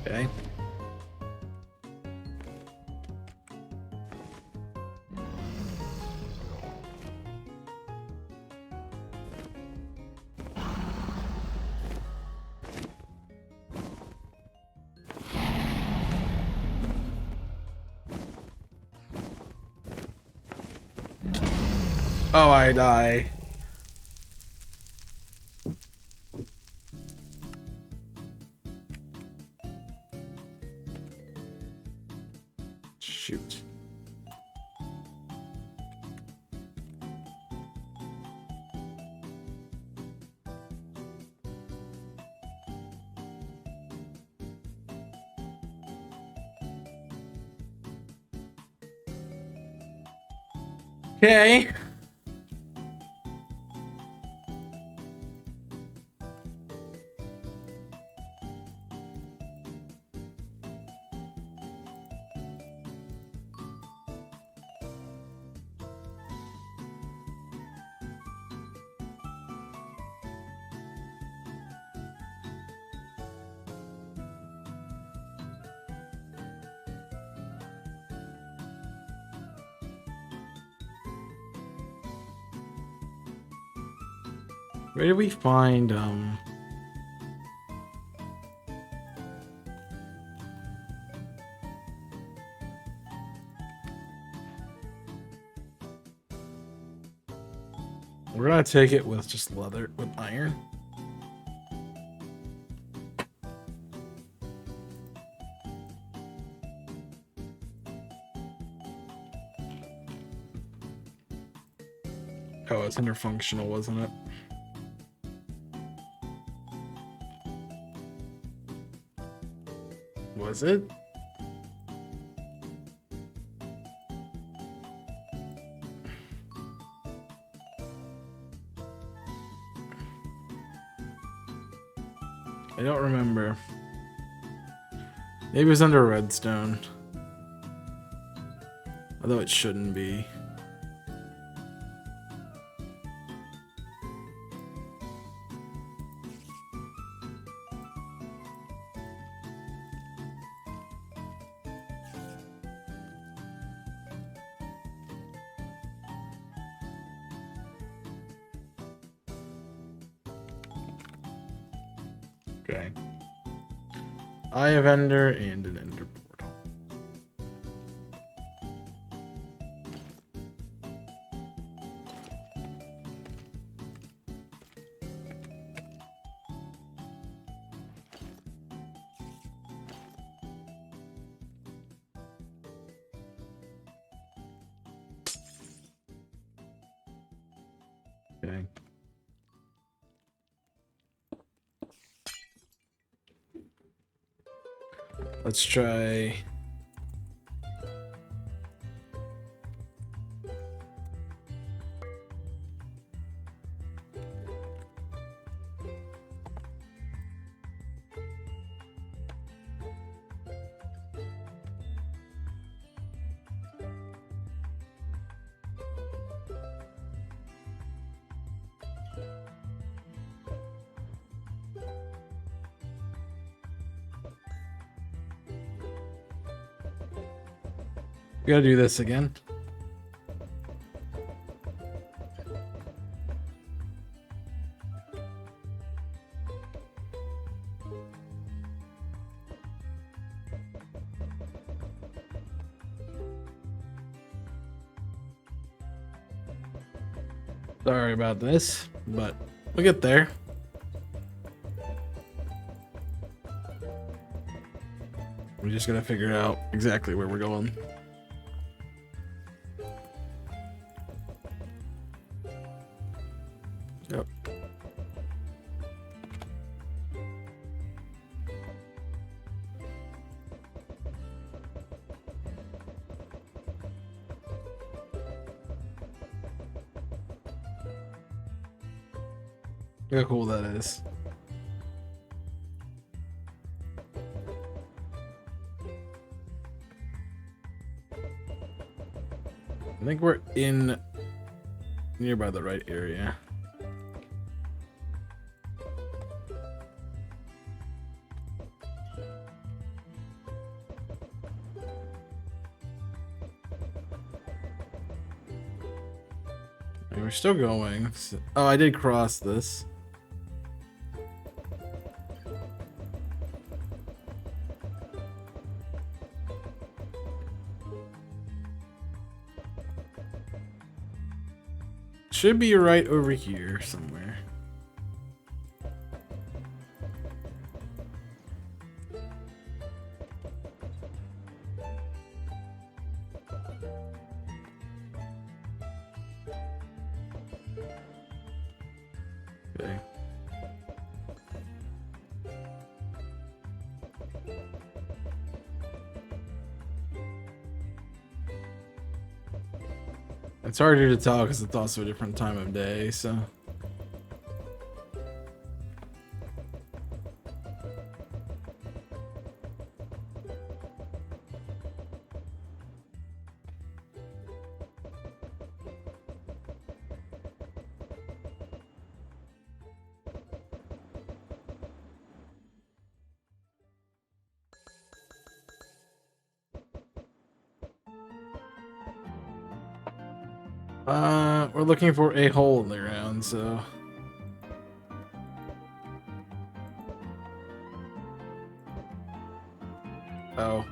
Okay. Oh, I die. Shoot. Okay. Where did we find, we're gonna take it with just leather, with iron. Oh, it's interfunctional, wasn't it? Was it? I don't remember. Maybe it was under redstone. Although it shouldn't be. Okay. Eye of Ender and an Ender portal. Okay. Let's try. We gotta do this again. Sorry about this, but we'll get there. We just gotta figure out exactly where we're going. Yep. Look how cool that is. I think we're in nearby the right area. Okay, we're still going. Oh, I did cross this. Should be right over here somewhere. Okay. It's harder to tell because it's also a different time of day, so. We're looking for a hole in the ground, so. Oh.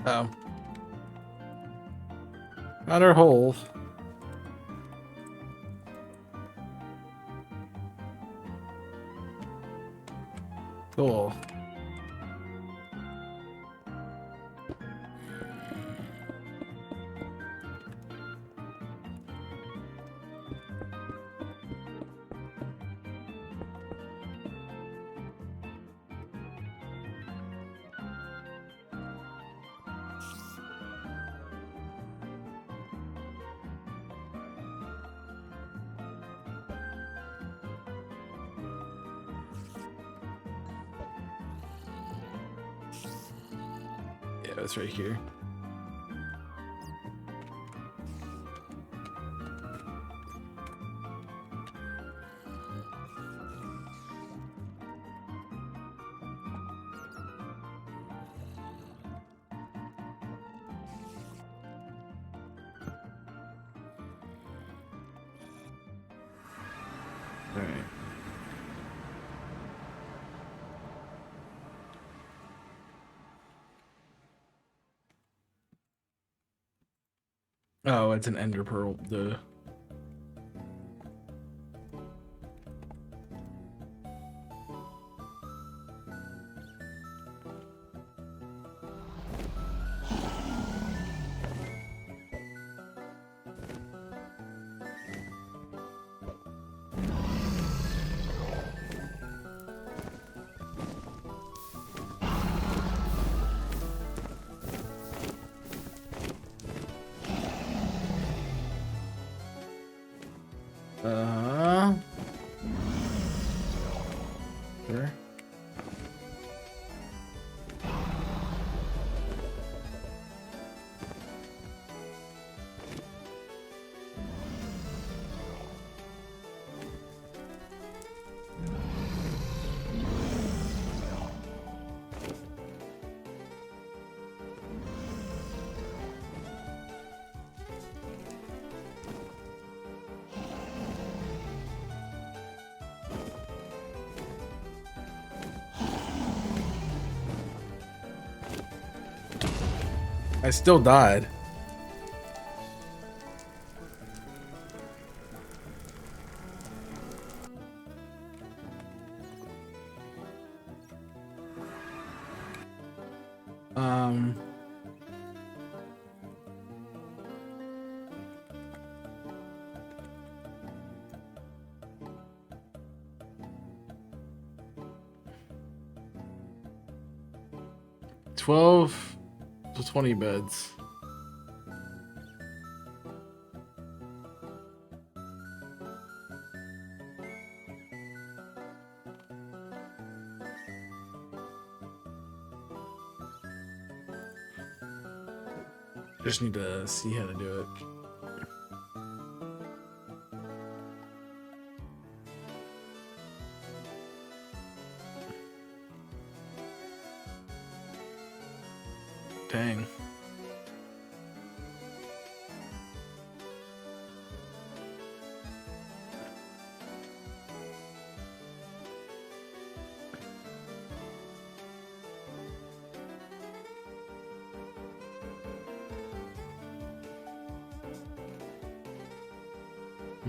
Oh. Found our hole. Cool. Yeah, it's right here. All right. Oh, it's an ender pearl. Duh. Sure. I still died. Um. 12 to 20 beds. Just need to see how to do it. Dang.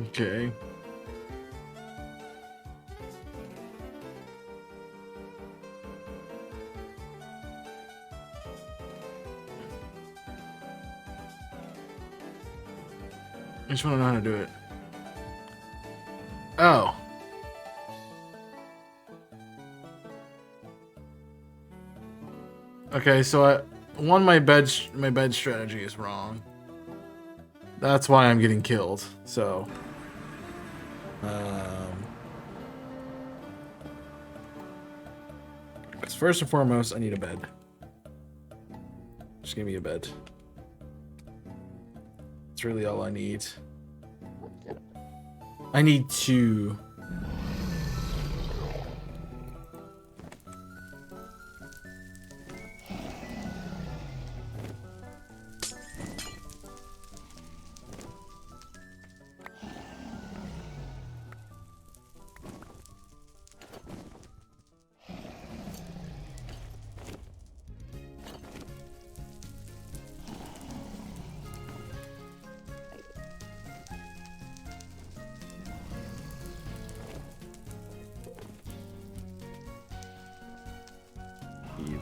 Okay. I just want to know how to do it. Oh. Okay, so my bed strategy is wrong. That's why I'm getting killed. So, first and foremost, I need a bed. Just give me a bed. That's really all I need. I need two.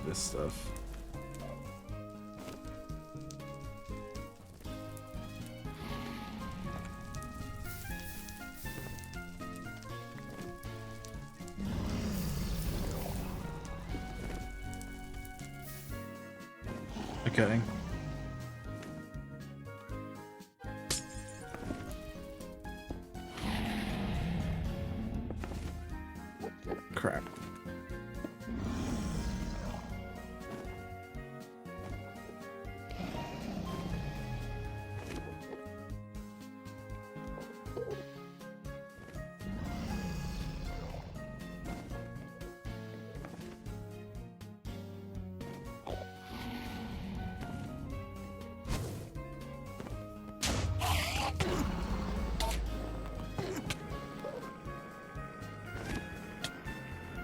This stuff. Okay. Crap.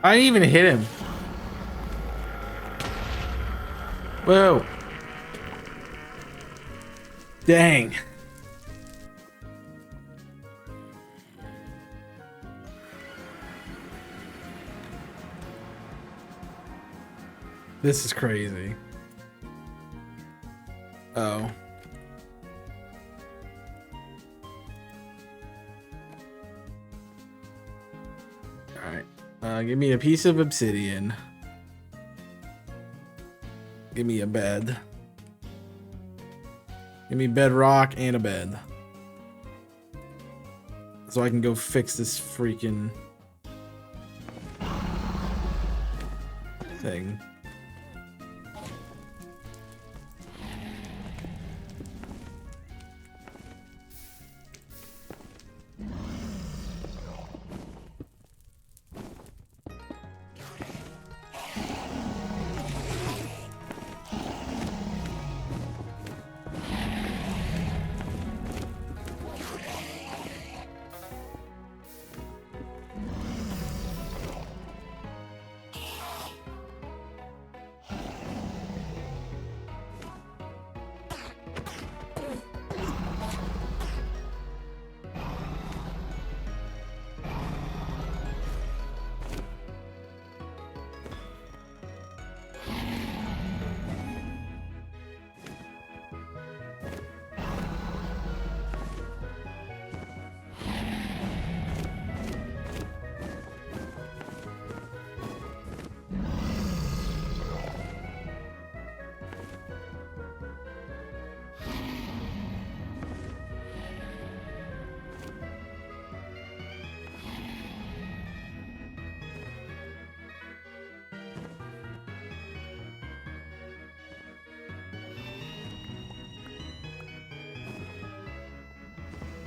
I didn't even hit him. Whoa. Dang. This is crazy. Oh. Give me a piece of obsidian. Give me a bed. Give me bedrock and a bed. So I can go fix this freaking thing.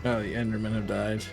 Oh, the Endermen have died.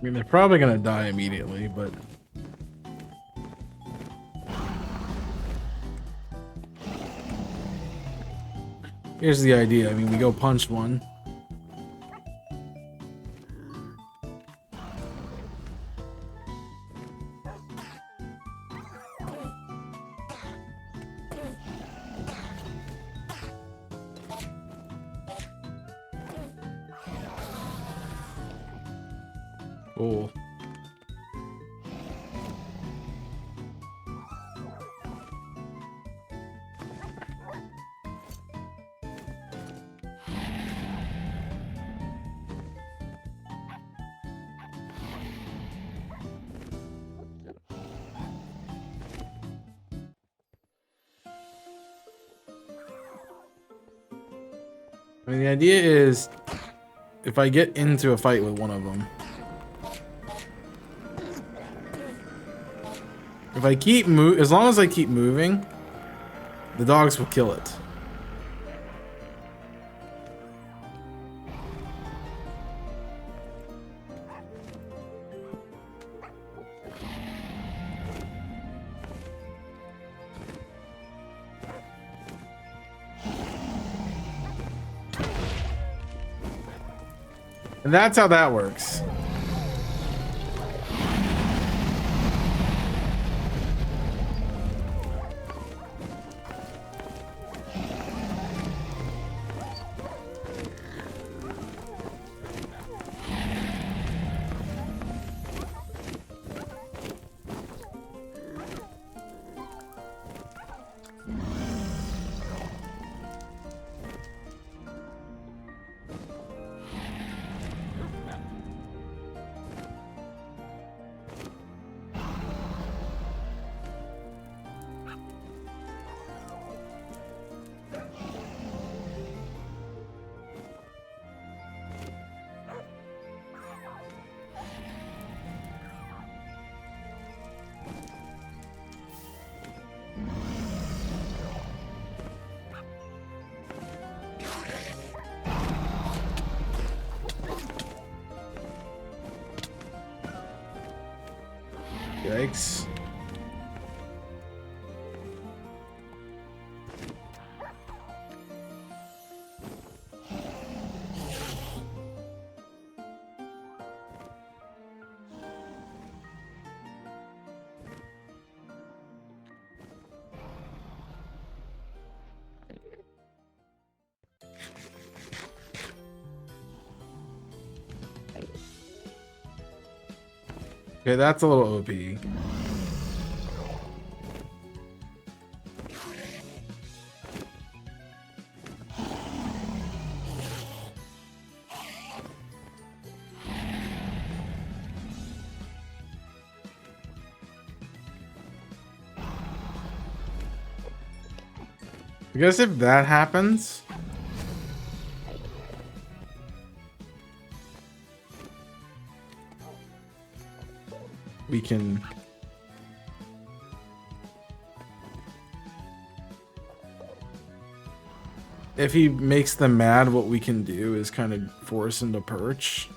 I mean, they're probably gonna die immediately, but here's the idea. I mean, we go punch one. Cool. I mean, the idea is if I get into a fight with one of them, if I keep as long as I keep moving, the dogs will kill it. And that's how that works. Yikes. Okay, that's a little OP. I guess if that happens, we can if he makes them mad, what we can do is kind of force him to perch.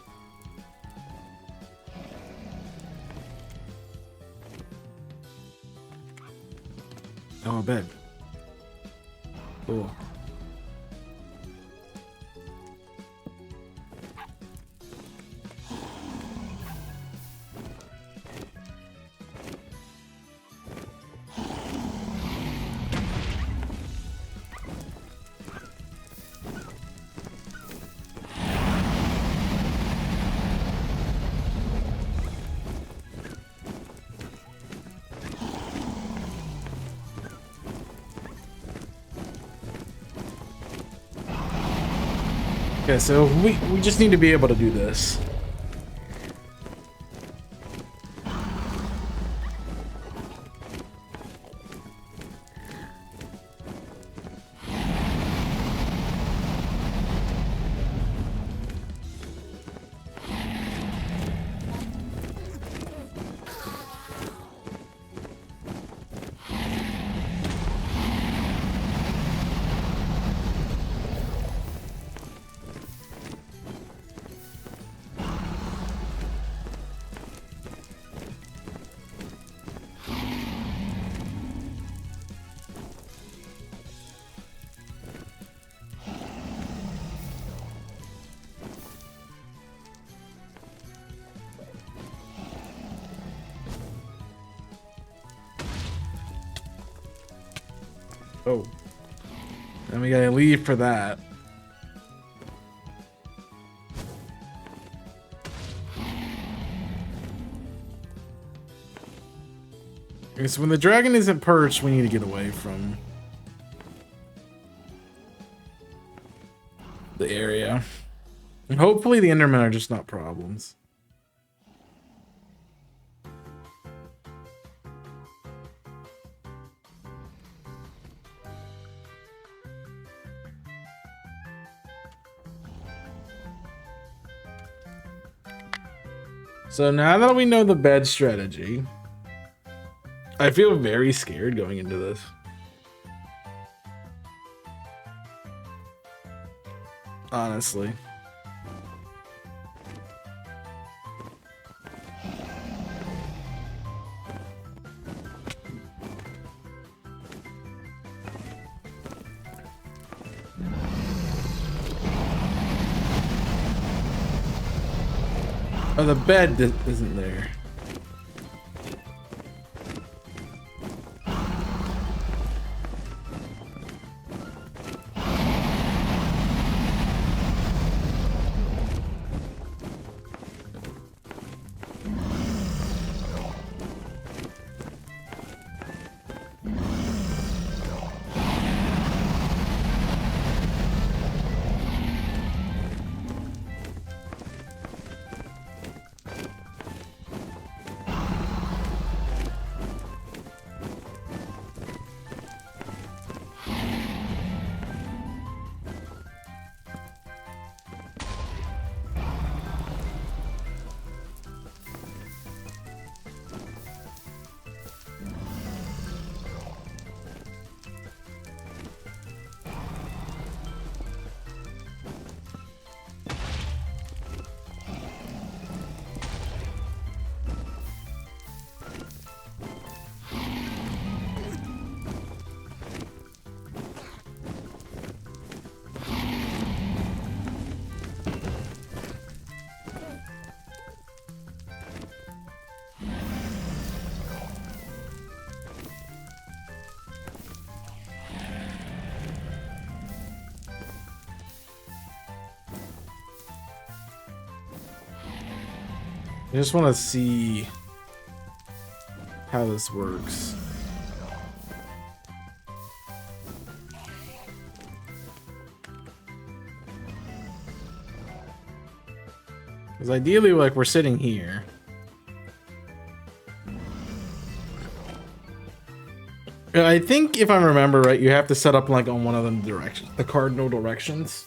Oh, a bed. Cool. Okay, so we just need to be able to do this. Oh. Then we gotta leave for that. Okay, so when the dragon isn't perched, we need to get away from the area. And hopefully the Endermen are just not problems. So now that we know the bed strategy, I feel very scared going into this. Honestly. Oh, the bed isn't there. I just want to see how this works. Because ideally, like, we're sitting here. And I think if I remember right, you have to set up like on one of them directions, the cardinal directions.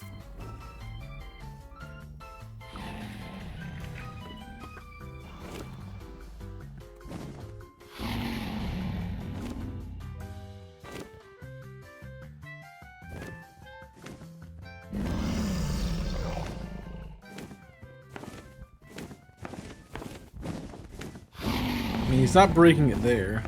I mean, he's not breaking it there.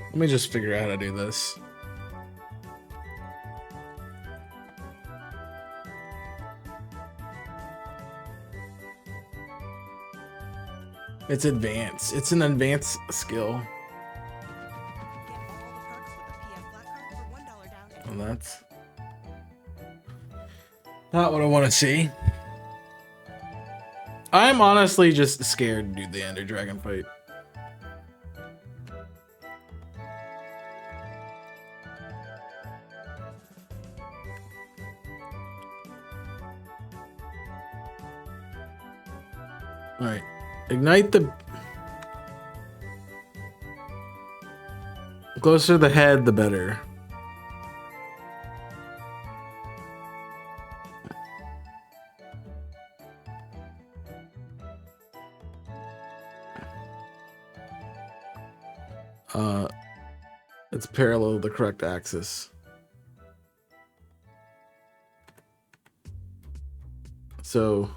Let me just figure out how to do this. It's advanced. It's an advanced skill. And Not what I want to see. I'm honestly just scared to do the Ender Dragon fight. Alright. Ignite the... closer to the head, the better. It's parallel to the correct axis. So...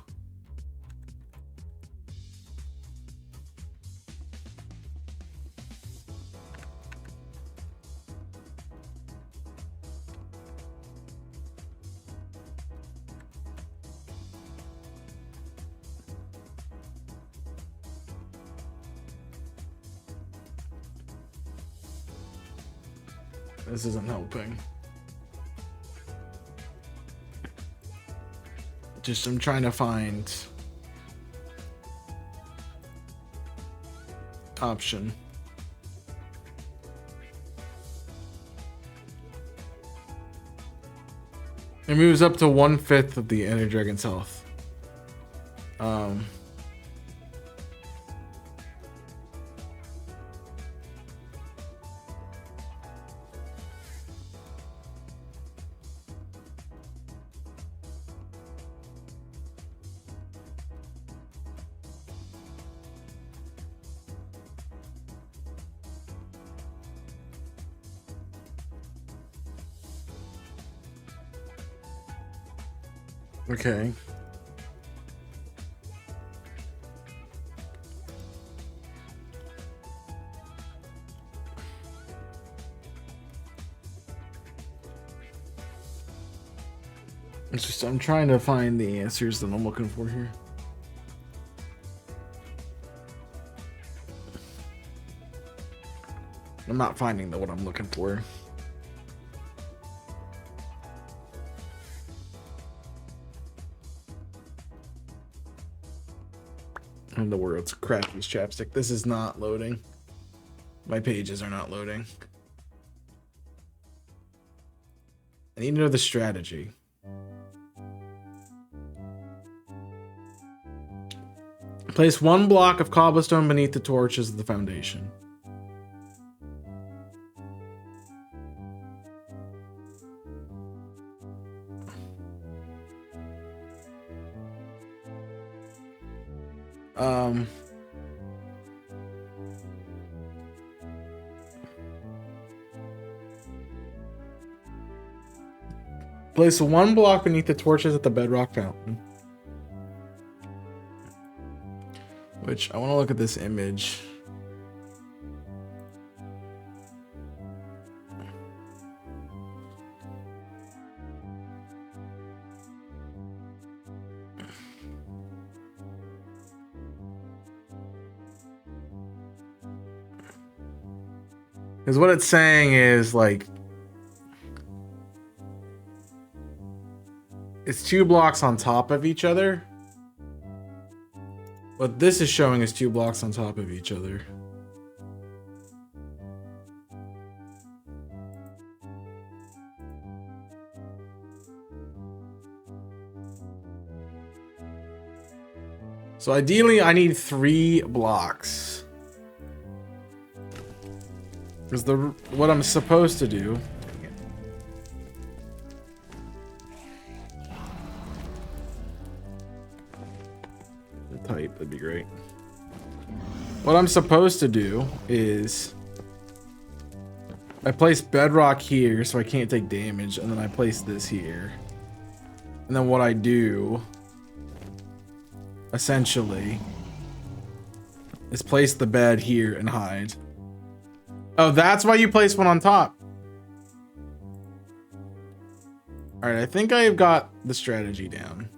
this isn't helping. Just, I'm trying to find option. It moves up to 1/5 of the Ender Dragon's health. Okay. It's just, I'm trying to find the answers that I'm looking for here. I'm not finding what I'm looking for. In the world's crappiest chapstick. This is not loading. My pages are not loading. I need to know the strategy. Place one block of cobblestone beneath the torches of the foundation. Place one block beneath the torches at the bedrock fountain. Which, I want to look at this image. Because what it's saying is, like, it's 2 blocks on top of each other. What this is showing is 2 blocks on top of each other. So ideally, I need 3 blocks. Because what I'm supposed to do... Type, that'd be great. What I'm supposed to do is... I place bedrock here so I can't take damage, and then I place this here. And then what I do... essentially... is place the bed here and hide. Oh, that's why you place one on top. Alright, I think I have got the strategy down.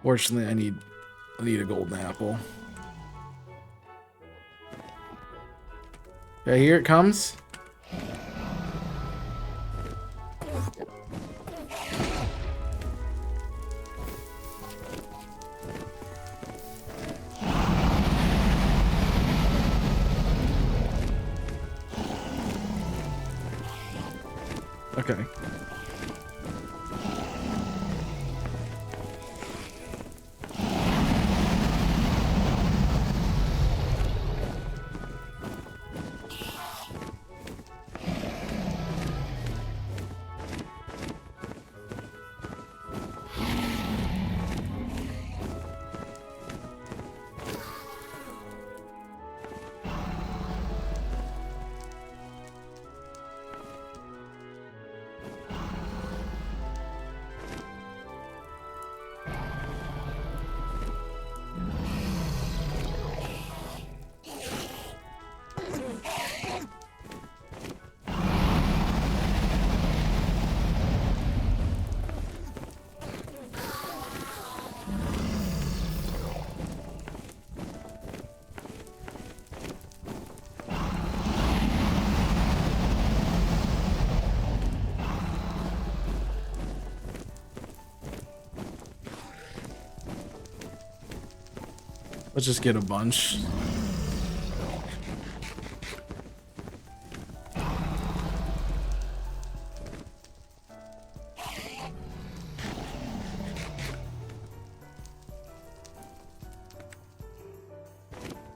Fortunately, I need I need a golden apple. Okay, here it comes. Okay. Let's just get a bunch.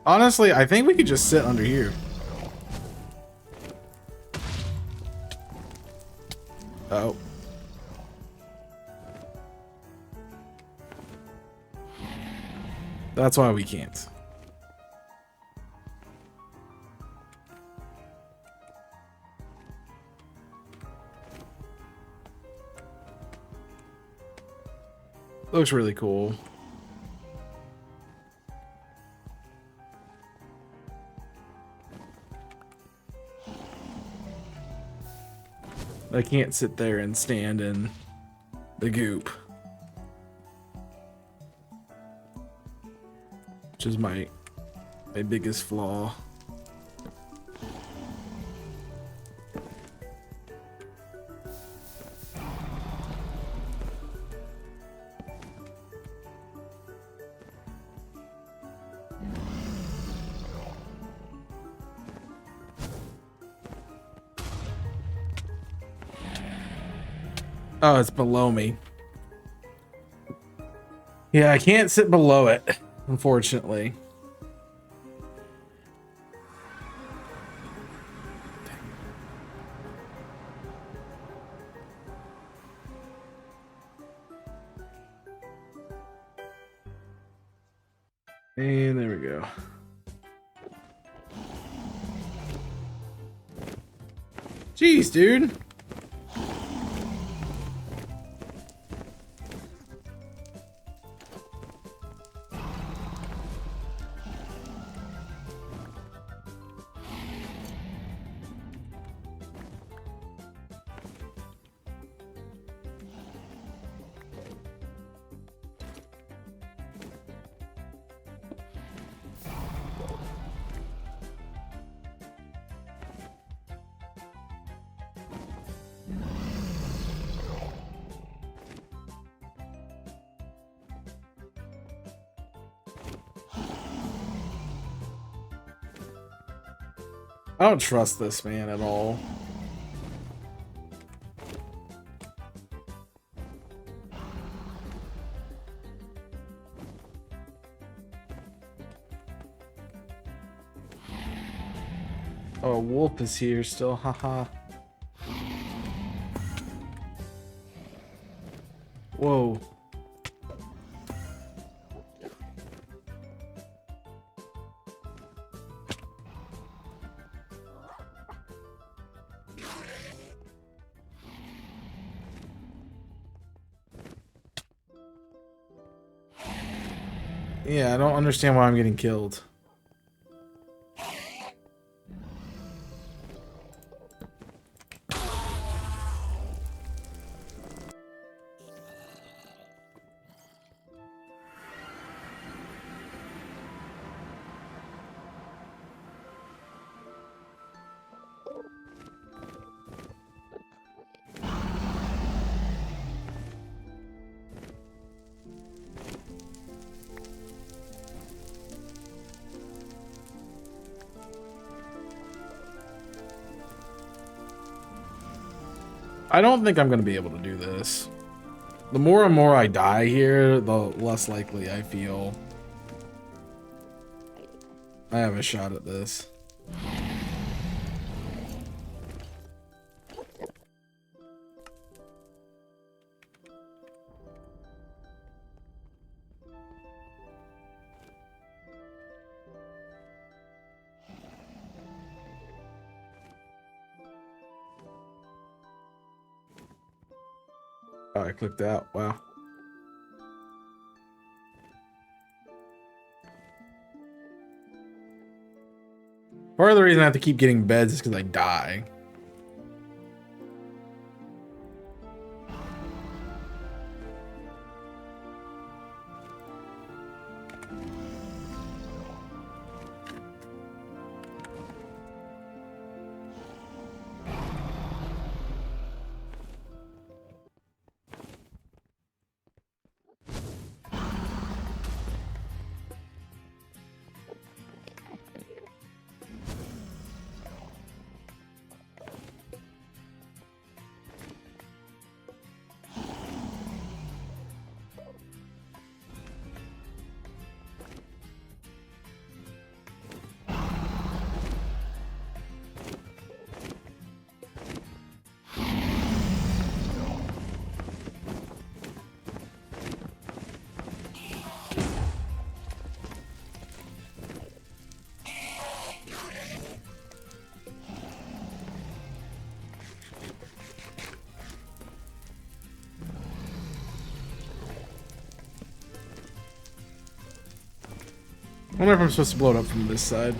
Honestly, I think we could just sit under here. Oh. That's why we can't. Looks really cool. I can't sit there and stand in the goop. Which is my biggest flaw. Oh, it's below me. Yeah, I can't sit below it, unfortunately. And there we go. Jeez, dude. I don't trust this man at all. Oh, a wolf is here still, haha. Whoa. Yeah, I don't understand why I'm getting killed. I don't think I'm gonna be able to do this. The more and more I die here, the less likely I feel I have a shot at this. Oh, I clicked out. Wow. Part of the reason I have to keep getting beds is because I die. I wonder if I'm supposed to blow it up from this side.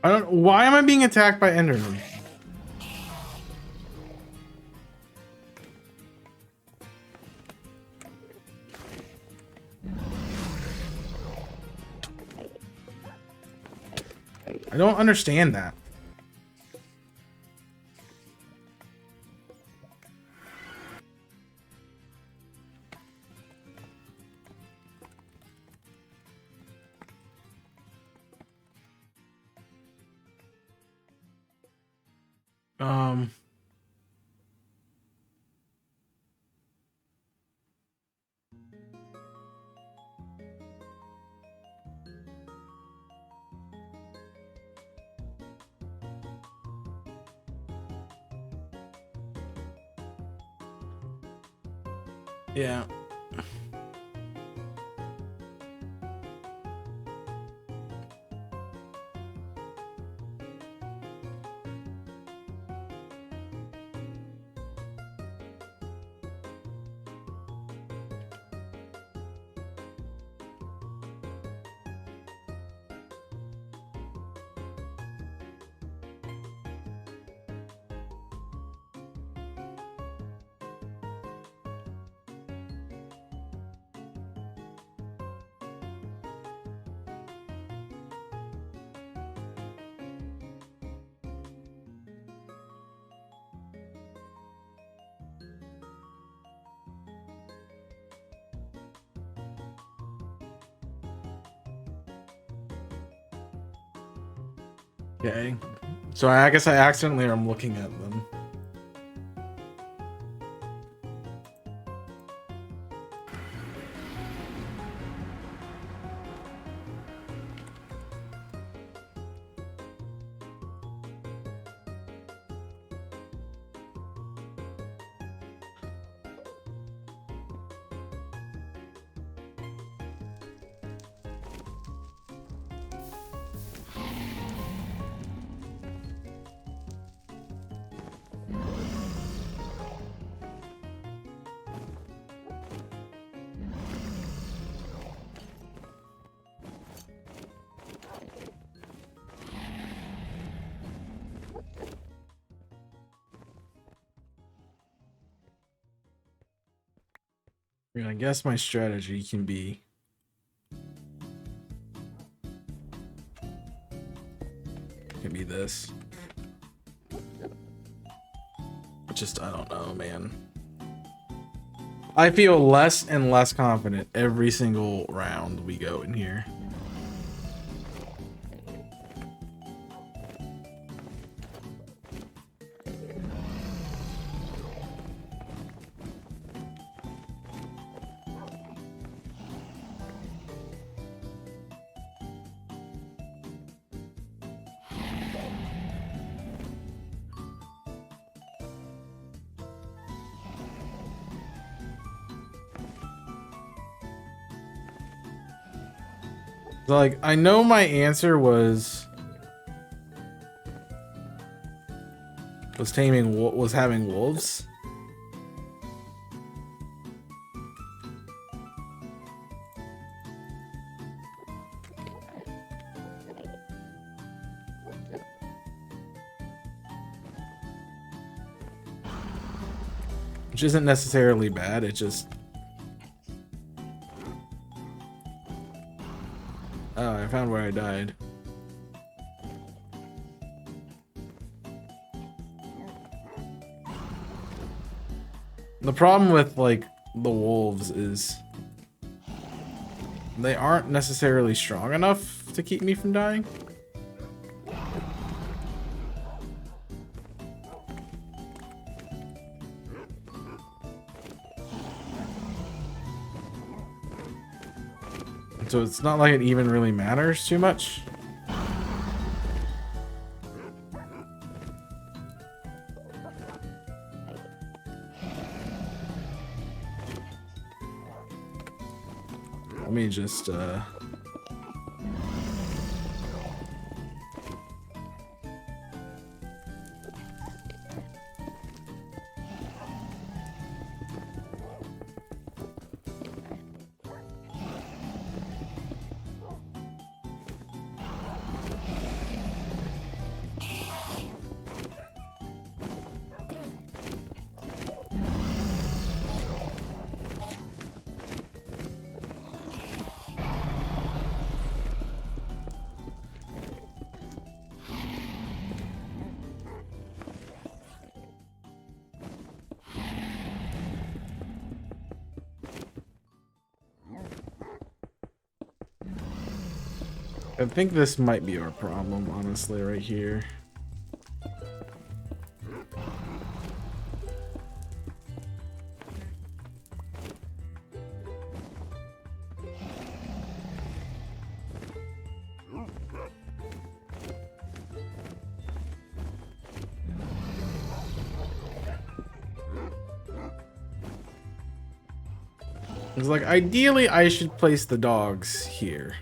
I don't. Why am I being attacked by Enderman? I don't understand that. Um. Yeah. Okay. So I guess I accidentally am looking at them. I guess my strategy can be this. Just, I don't know, man. I feel less and less confident every single round we go in here. Like, I know my answer was having wolves. Which isn't necessarily bad, it just... Oh, I found where I died. The problem with, like, the wolves is they aren't necessarily strong enough to keep me from dying. So it's not like it even really matters too much. Let me just I think this might be our problem, honestly, right here. It's like, ideally, I should place the dogs here.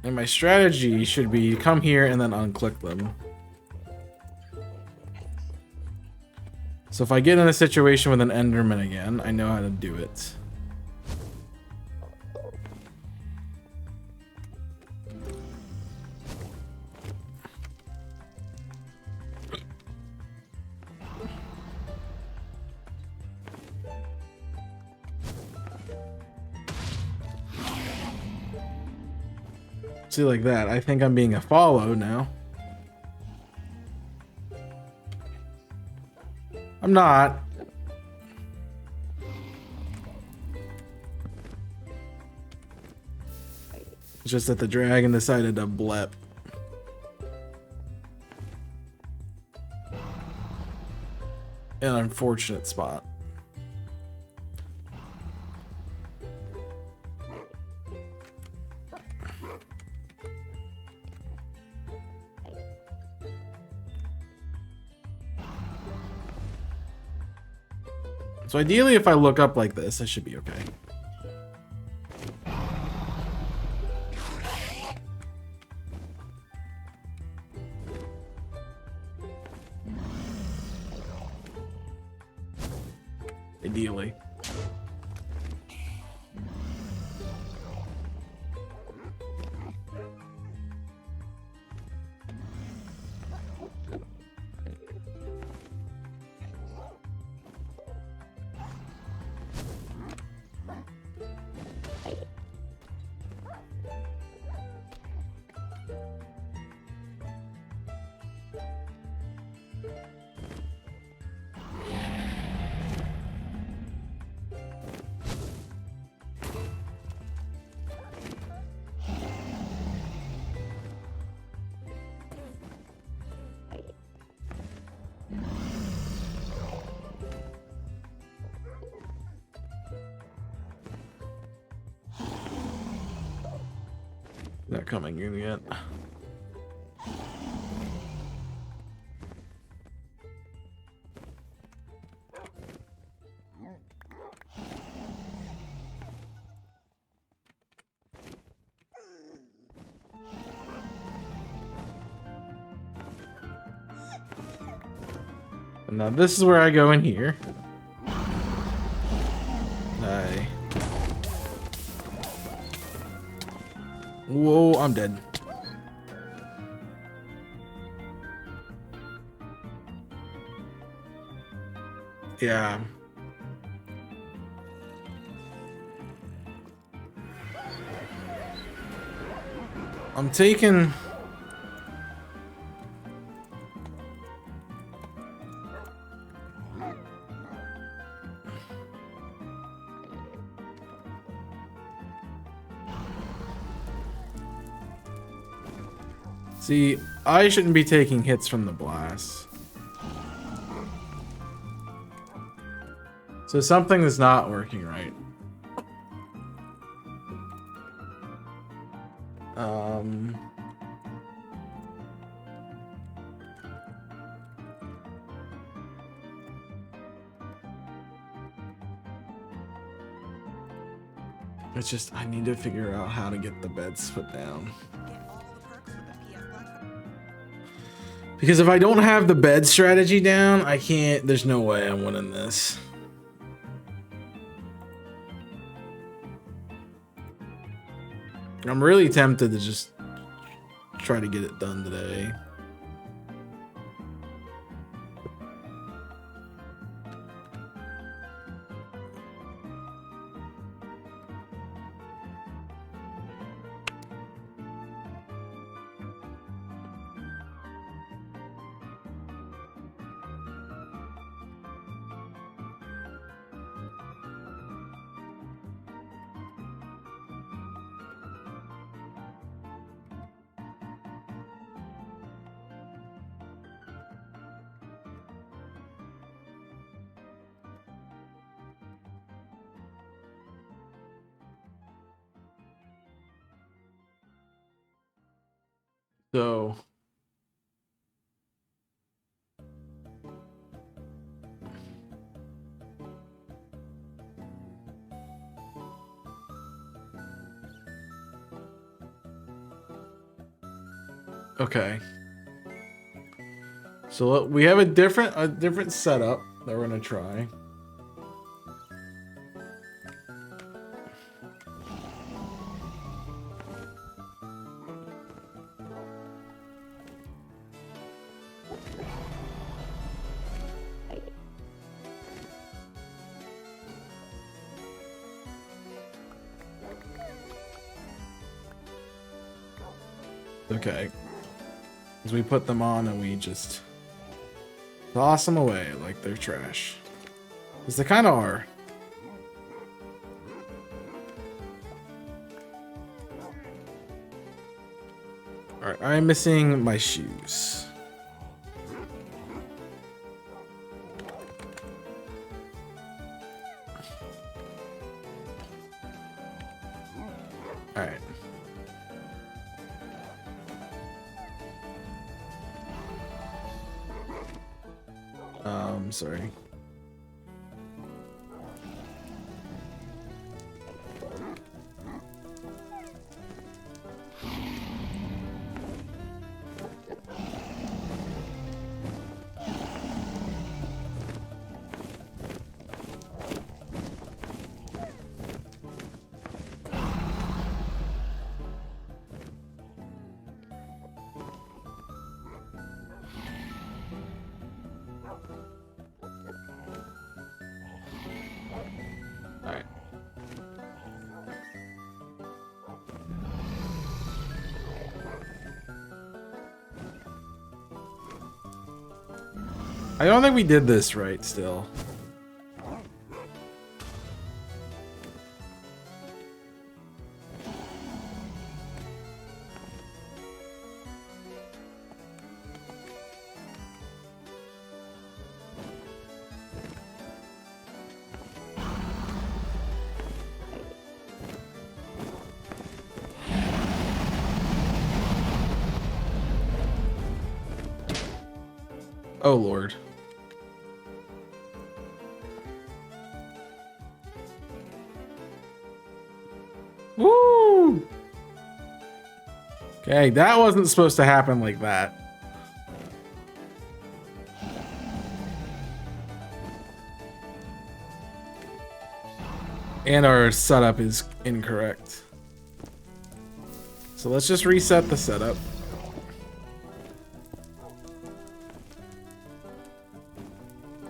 And my strategy should be come here and then unclick them. So if I get in a situation with an Enderman again, I know how to do it. See, like that. I think I'm being a follow now. I'm not. It's just that the dragon decided to blep. An unfortunate spot. So ideally, if I look up like this, I should be okay. Ideally. not coming in yet. And now this is where I go in here. Hi. Whoa, I'm dead. Yeah. I'm taking... See, I shouldn't be taking hits from the blast. So something is not working right. It's just, I need to figure out how to get the beds put down. Because if I don't have the bed strategy down, I can't, there's no way I'm winning this. I'm really tempted to just try to get it done today. So okay. So we have a different setup that we're gonna try. Okay. As we put them on and we just toss them away like they're trash. Because they kind of are. Alright, I'm missing my shoes. Alright. Sorry. I don't think we did this right still. Oh, Lord. Woo! Okay, that wasn't supposed to happen like that. And our setup is incorrect. So let's just reset the setup.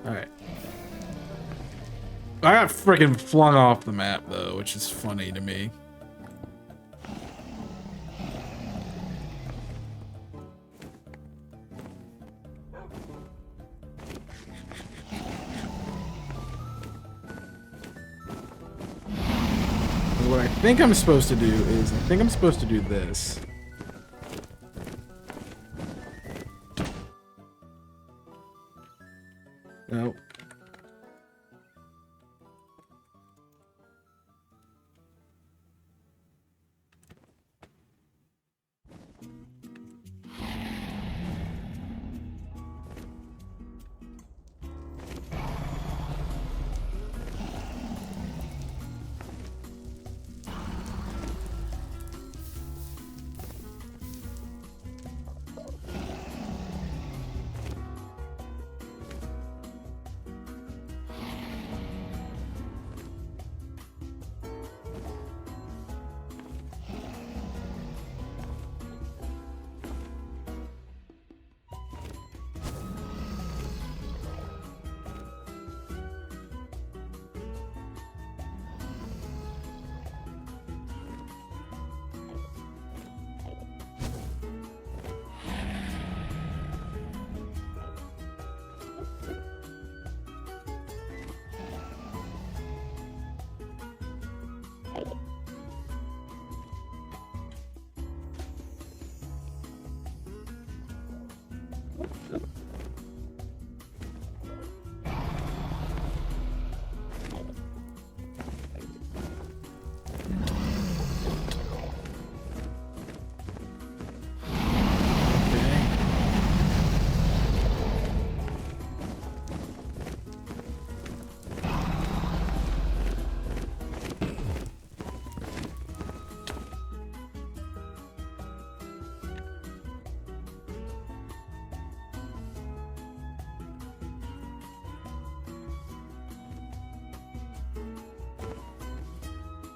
Alright. I got freaking flung off the map, though, which is funny to me. What I think I'm supposed to do is, I think I'm supposed to do this. Nope.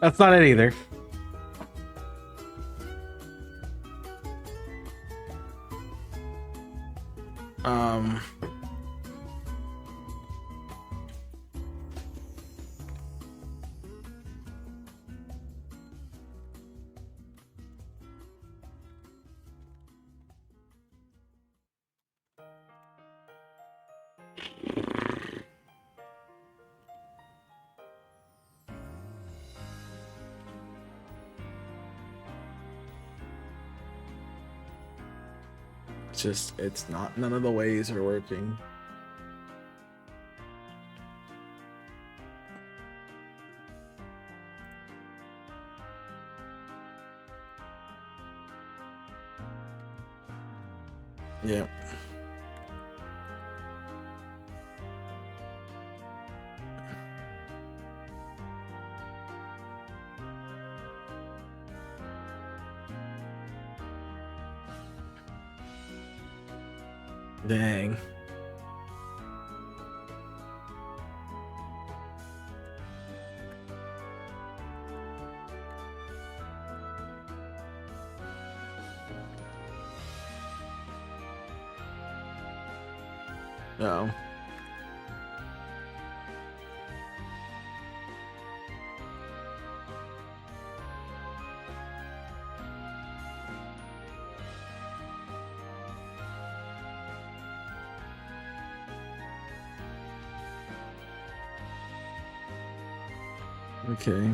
That's not it either. Um. Just, it's not, none of the ways are working. Yeah. Dang. No. Okay.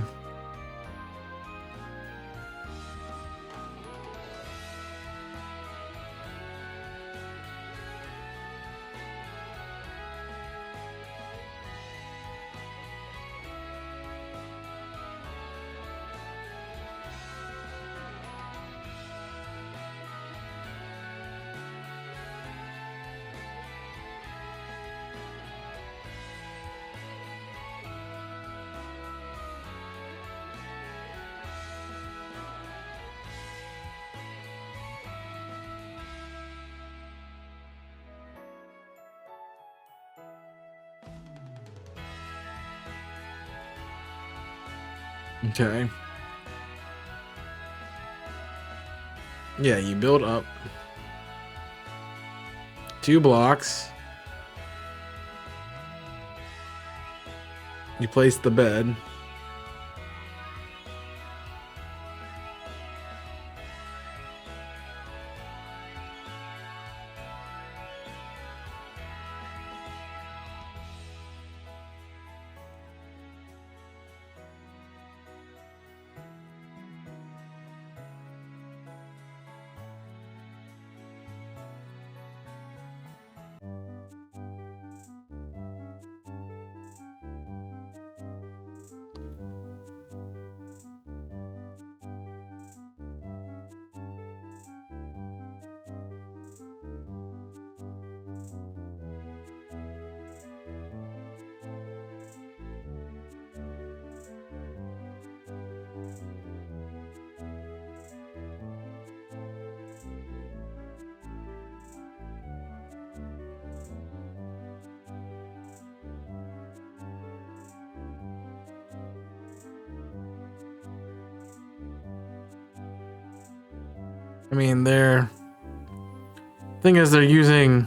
Okay. Yeah, you build up 2 blocks. You place the bed. I mean, they're using.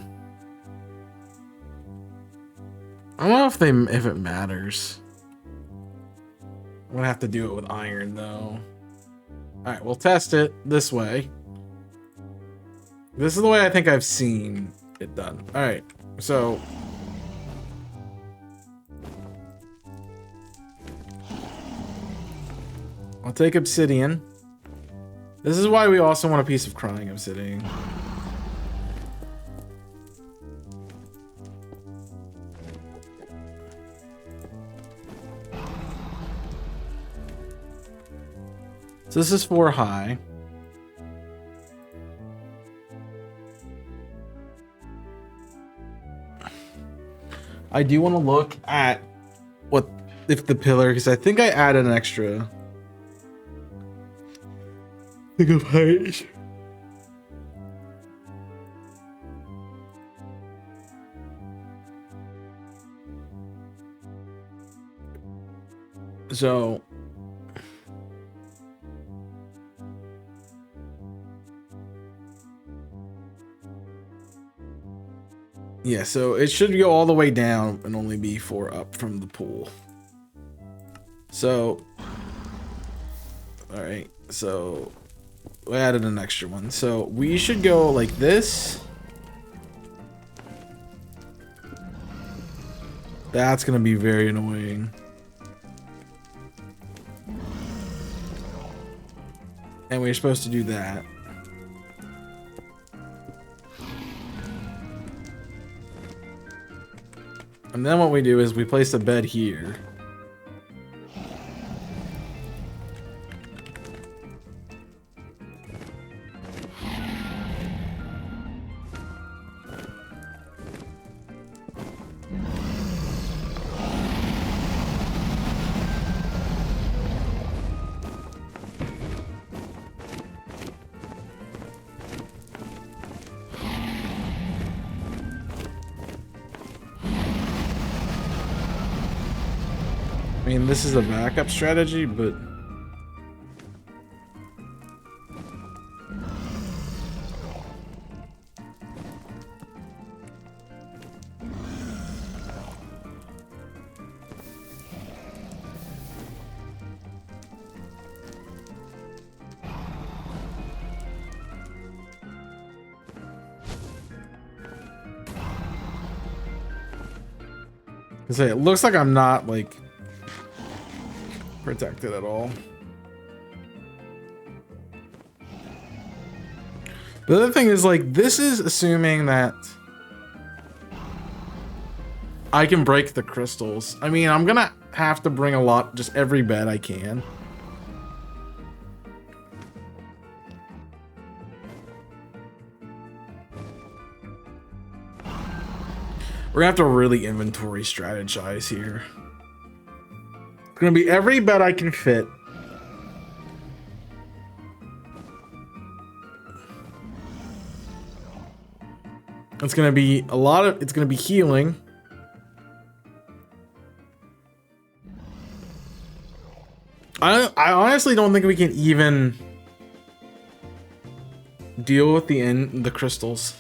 I don't know if it matters. I'm gonna have to do it with iron though. All right, we'll test it this way. This is the way I think I've seen it done. All right, so I'll take obsidian. This is why we also want a piece of crying obsidian. So this is 4 high. I do want to look at if the pillar, because I think I added an extra thing of height. So yeah, so it should go all the way down and only be 4 up from the pool. So, all right, so I added an extra one. So we should go like this. That's gonna be very annoying. And we're supposed to do that. And then what we do is we place a bed here. I mean, this is a backup strategy, but it looks like I'm not like protected at all. The other thing is, like, this is assuming that I can break the crystals. I mean, I'm gonna have to bring a lot, just every bed I can. We're gonna have to really inventory strategize here. It's gonna be every bed I can fit. It's gonna be a lot of, it's gonna be healing. I I honestly don't think we can even deal with the crystals.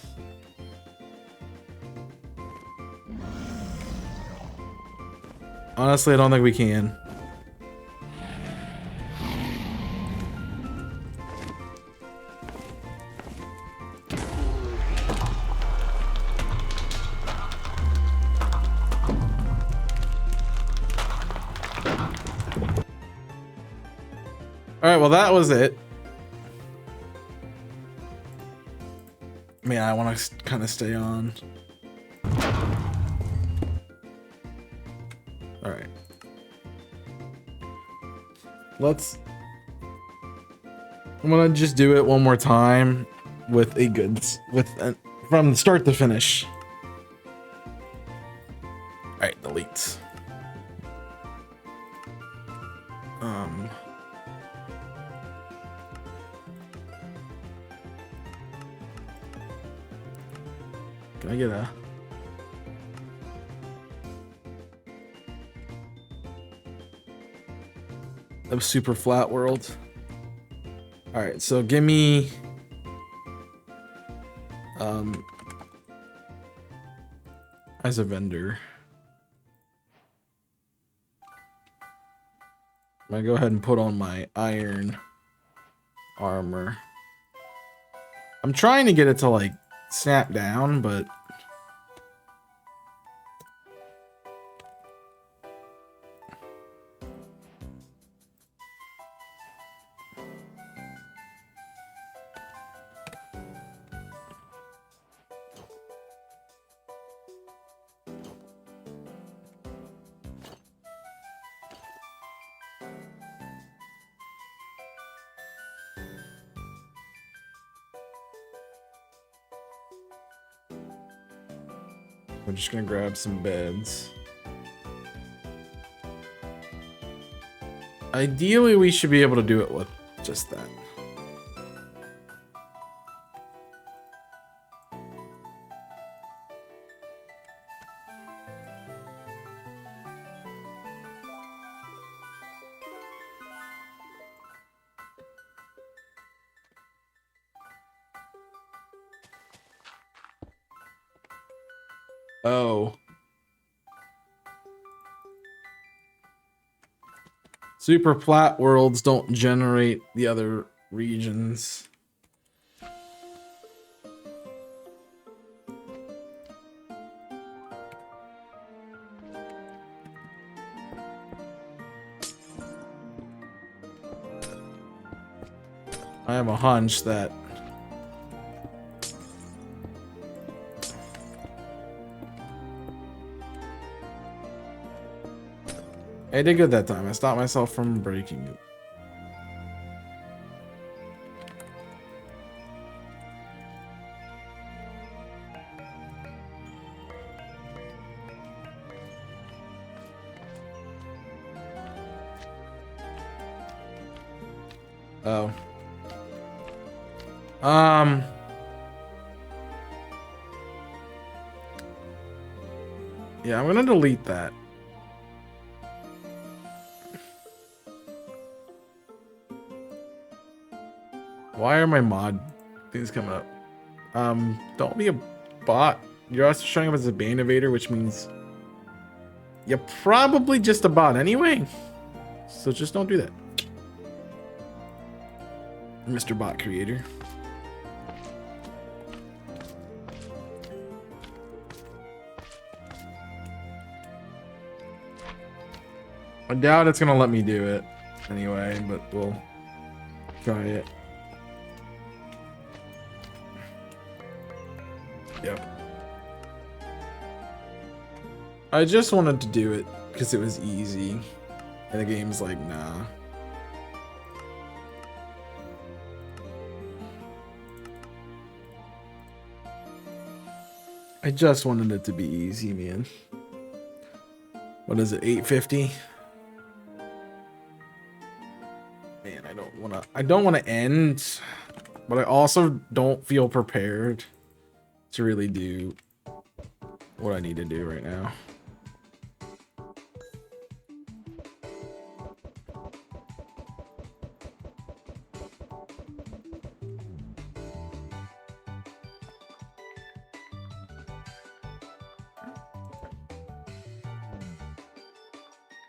Honestly, I don't think we can. All right, well, that was it. Man, I want to kind of stay on. All right. I'm gonna just do it one more time with from start to finish. All right, delete. Can I get a super flat world? All right, so give me as a vendor. I'm gonna go ahead and put on my iron armor. I'm trying to get it to like snap down, but we're just gonna grab some beds. Ideally, we should be able to do it with just that. Oh. Super flat worlds don't generate the other regions. I have a hunch that I did good that time. I stopped myself from breaking it. Oh. Yeah, I'm gonna delete that. Why are my mod things coming up? Don't be a bot. You're also showing up as a band invader, which means you're probably just a bot anyway. So just don't do that. Mr. Bot Creator. I doubt it's gonna let me do it anyway, but we'll try it. Yep. I just wanted to do it because it was easy. And the game's like, nah. I just wanted it to be easy, man. What is it, 850? Man, I don't wanna end, but I also don't feel prepared to really do what I need to do right now.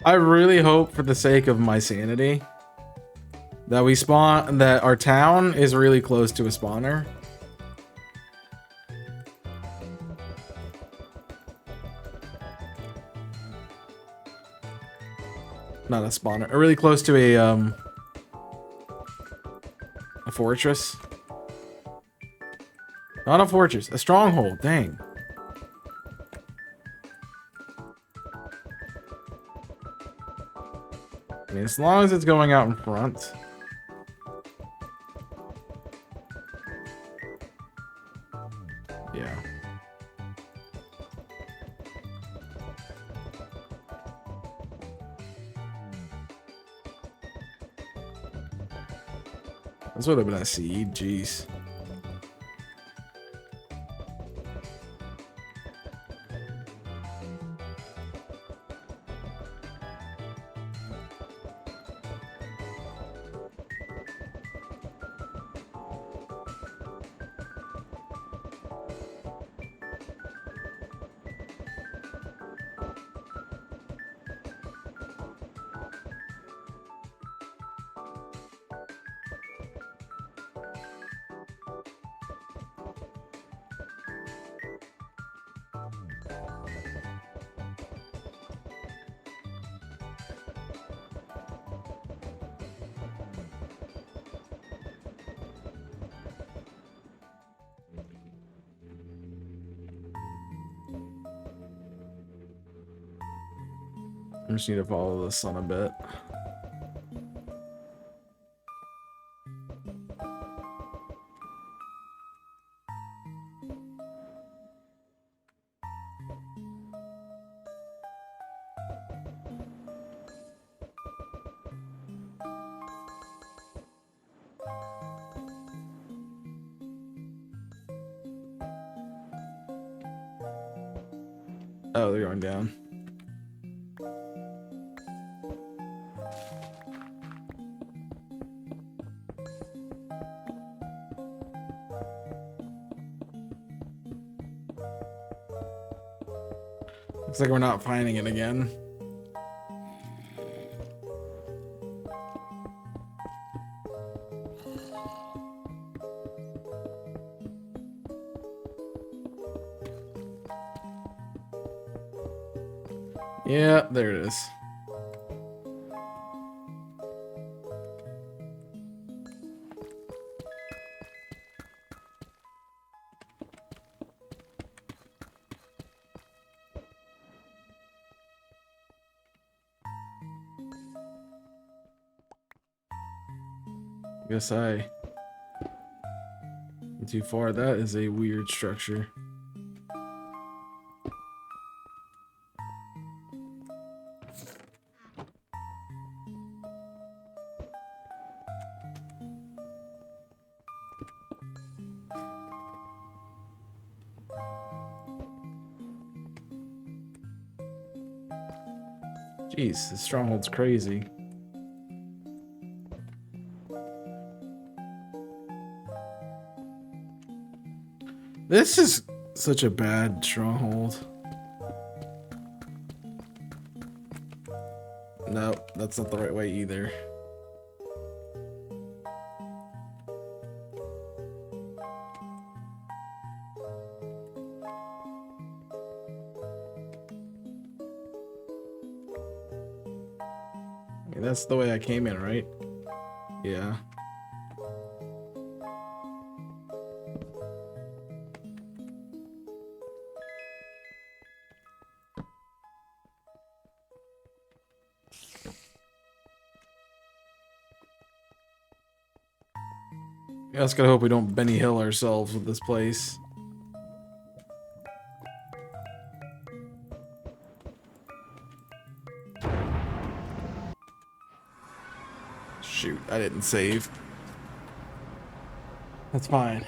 I really hope for the sake of my sanity that our town is really close to a spawner. Not a spawner, really close to a fortress. Not a fortress, a stronghold, dang. I mean, as long as it's going out in front. Yeah. This would have been a seed, jeez. I just need to follow the sun a bit. Oh, they're going down. Looks like we're not finding it again. Yeah, there it is. Guess I went too far. That is a weird structure. Jeez, this stronghold's crazy. This is such a bad stronghold. No, that's not the right way either. Okay, that's the way I came in, right? Yeah. I just gotta hope we don't Benny Hill ourselves with this place. Shoot, I didn't save. That's fine.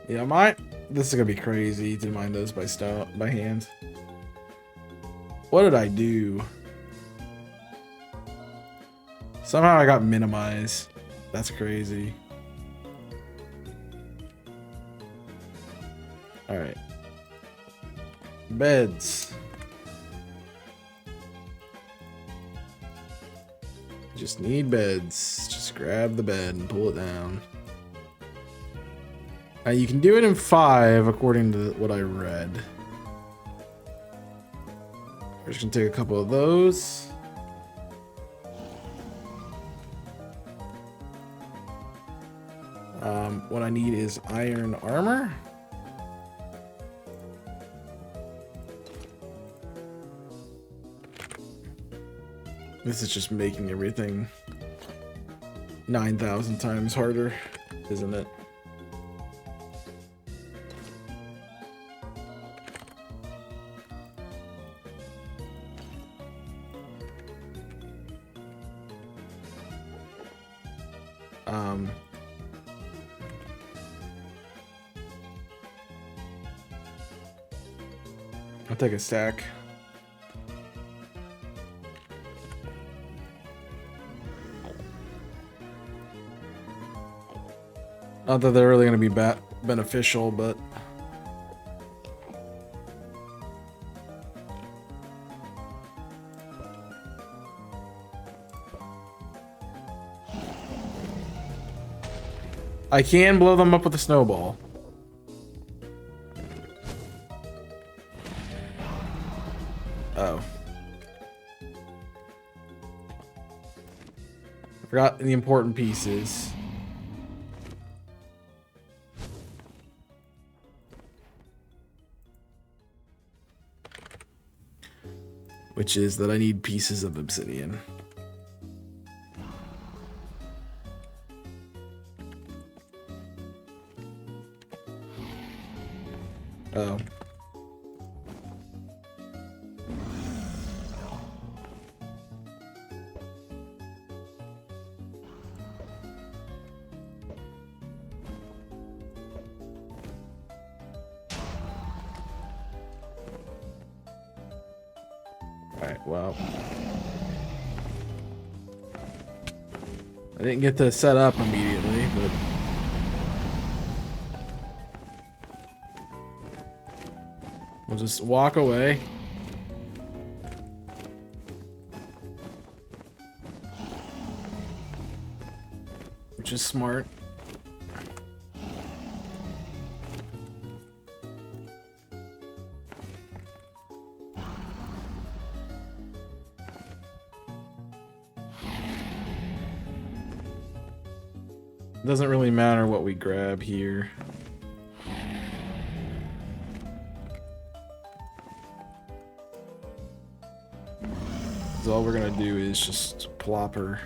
Yeah, this is gonna be crazy to mine those by hand. What did I do? Somehow I got minimized. That's crazy. All right. Beds. Just need beds. Just grab the bed and pull it down. Now you can do it in 5 according to what I read. We're just gonna take a couple of those. What I need is iron armor. This is just making everything 9,000 times harder, isn't it? I'll take a stack. Not that they're really going to be beneficial, but... I can blow them up with a snowball. Oh. I forgot the important pieces. Which is that I need pieces of obsidian. Oh. Alright, well. I didn't get to set up immediately, but... we'll just walk away. Which is smart. It doesn't really matter what we grab here. So all we're gonna do is just plop her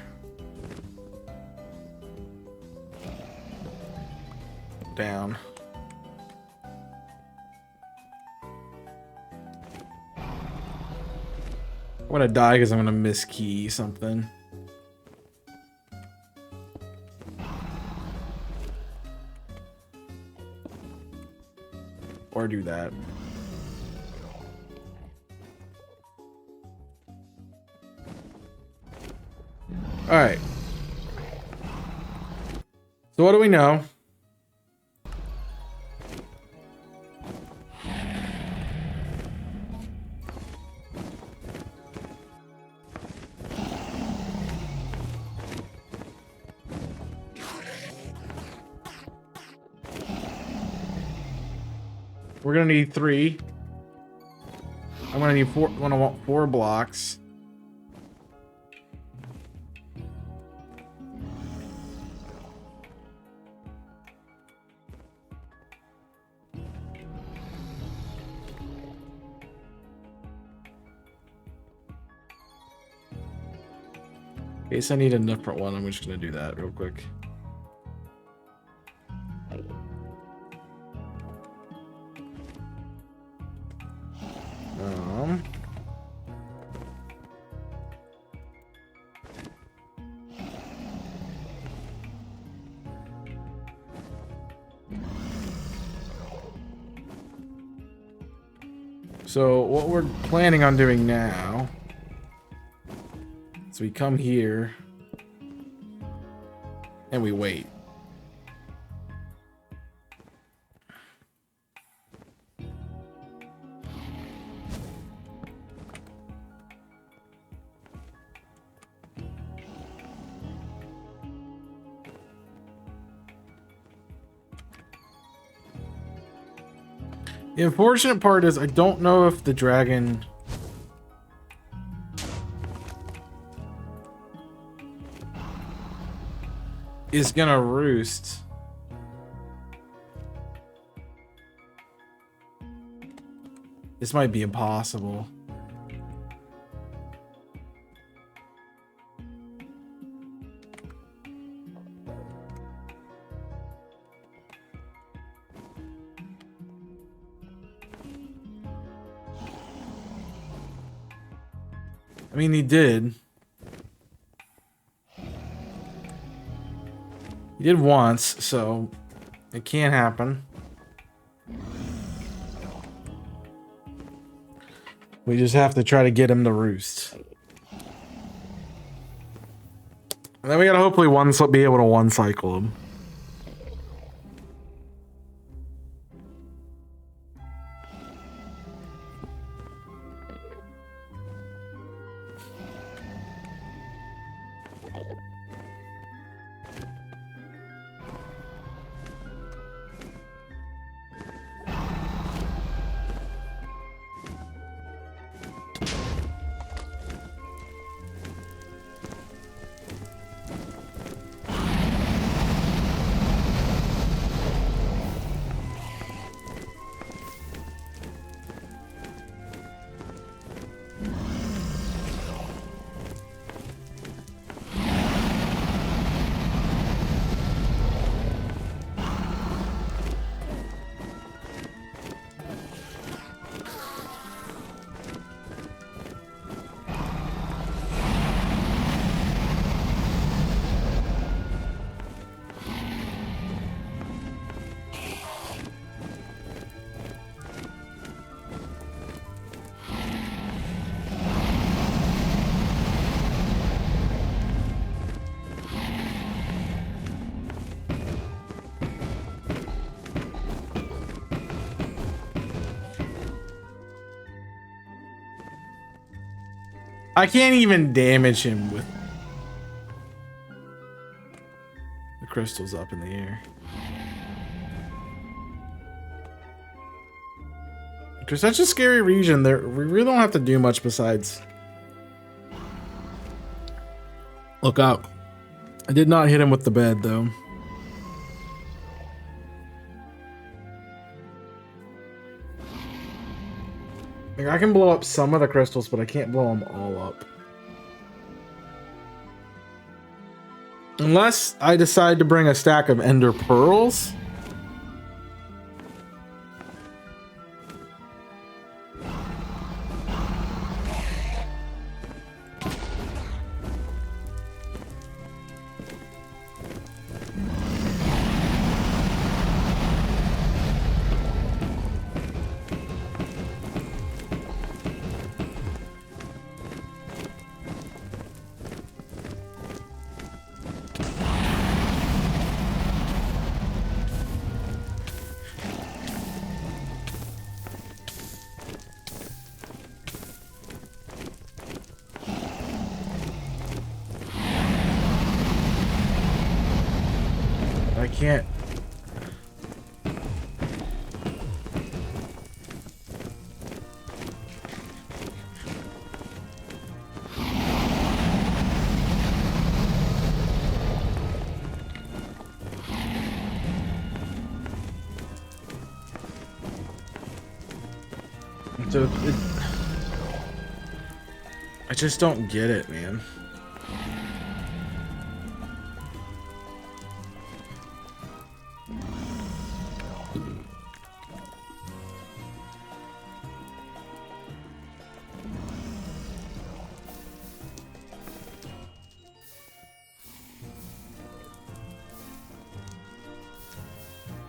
down. I'm gonna die because I'm gonna miskey something. Or do that. Alright. So what do we know? We're gonna need 3. I'm gonna need 4. I'm gonna want 4 blocks. In case I need a different one, I'm just gonna do that real quick. So what we're planning on doing now is we come here and we wait. The unfortunate part is I don't know if the dragon is gonna roost. This might be impossible. I mean, he did. He did once, so it can't happen. We just have to try to get him to roost. And then we gotta hopefully be able to one cycle him. I can't even damage him with the crystals up in the air. It's such a scary region. There, we really don't have to do much besides look out. I did not hit him with the bed though. Like, I can blow up some of the crystals, but I can't blow them all up. Unless I decide to bring a stack of ender pearls. I can't. So I just don't get it, man.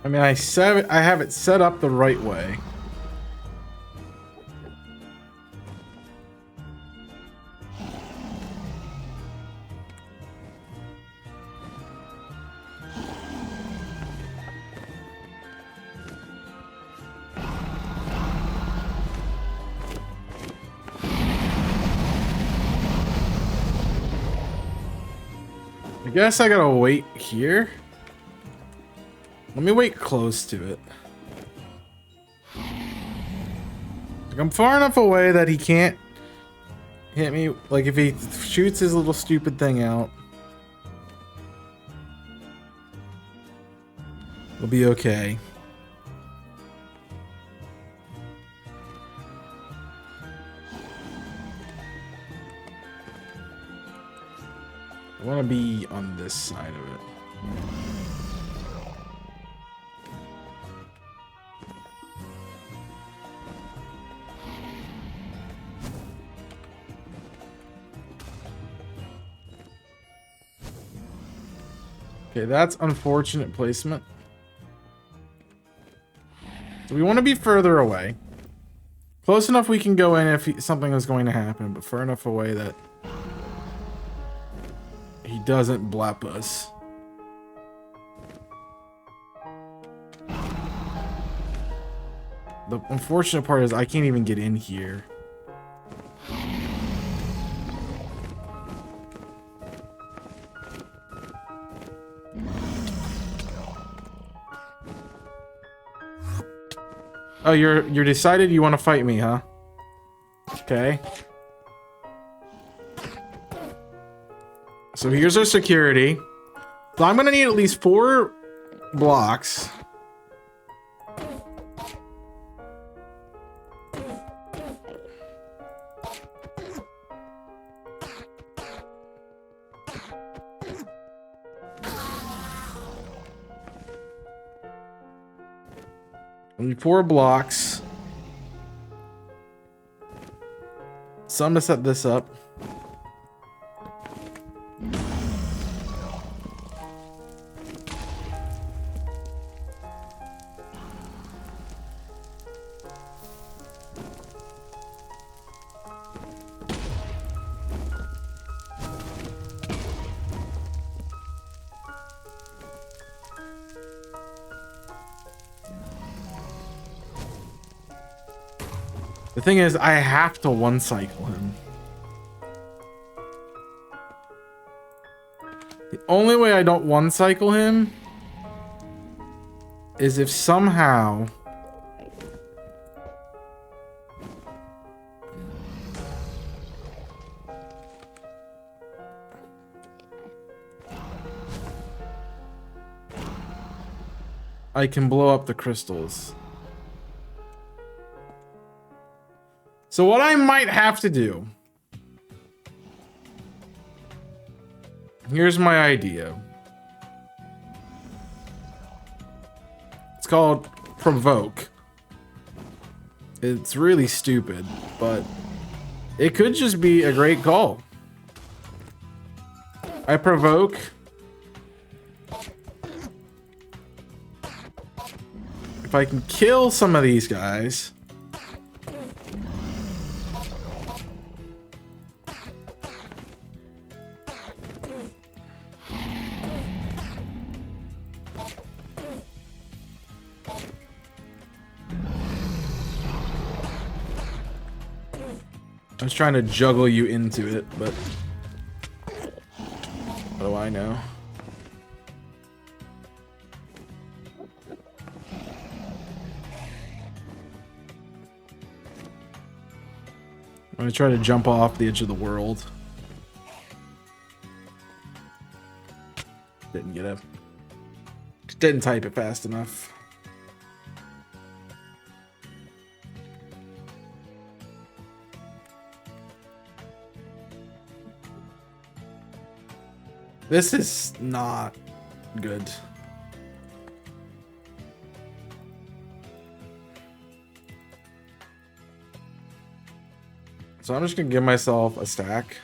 I mean, I have it set up the right way. I guess I gotta wait here. Let me wait close to it. Like, I'm far enough away that he can't hit me. Like, if he shoots his little stupid thing out, we'll be okay. I want to be on this side of it. Okay, that's unfortunate placement. So we want to be further away. Close enough we can go in if something is going to happen, but far enough away that he doesn't blap us. The unfortunate part is I can't even get in here. Oh, you're decided you want to fight me, huh? Okay. So here's our security. So I'm gonna need at least 4 blocks. Only 4 blocks. Some to set this up. The thing is, I have to one-cycle him. The only way I don't one-cycle him is if somehow I can blow up the crystals. So what I might have to do, here's my idea. It's called Provoke. It's really stupid, but it could just be a great call. I provoke. If I can kill some of these guys, I was trying to juggle you into it, but what do I know? I'm gonna try to jump off the edge of the world. Didn't get up. Didn't type it fast enough. This is not good. So I'm just gonna give myself a stack.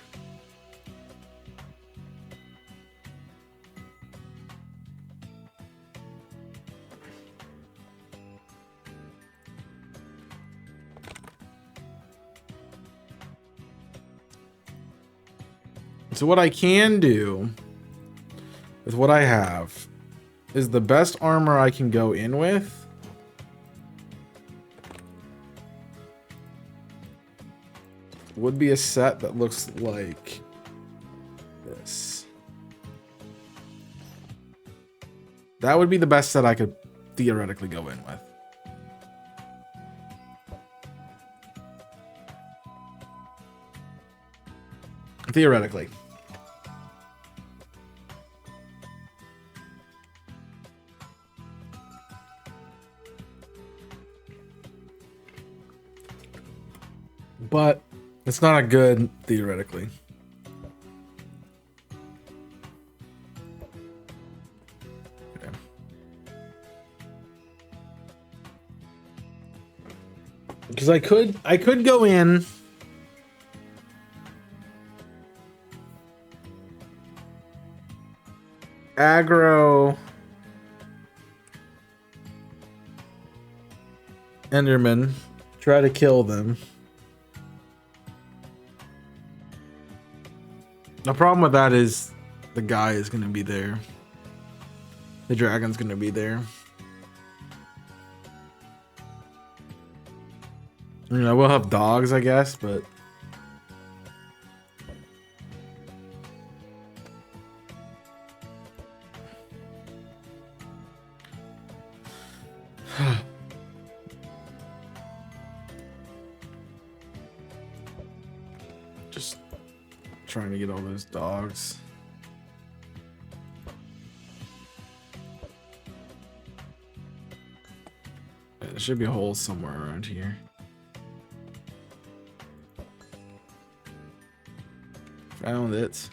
So what I can do with what I have is the best armor I can go in with. Would be a set that looks like this. That would be the best set I could theoretically go in with. Theoretically. But it's not a good theoretically. Okay. Because I could go in aggro Enderman, try to kill them. The problem with that is the guy is going to be there. The dragon's going to be there. I mean, I will have dogs, I guess, but... Just trying to get all those dogs. There should be a hole somewhere around here. Found it.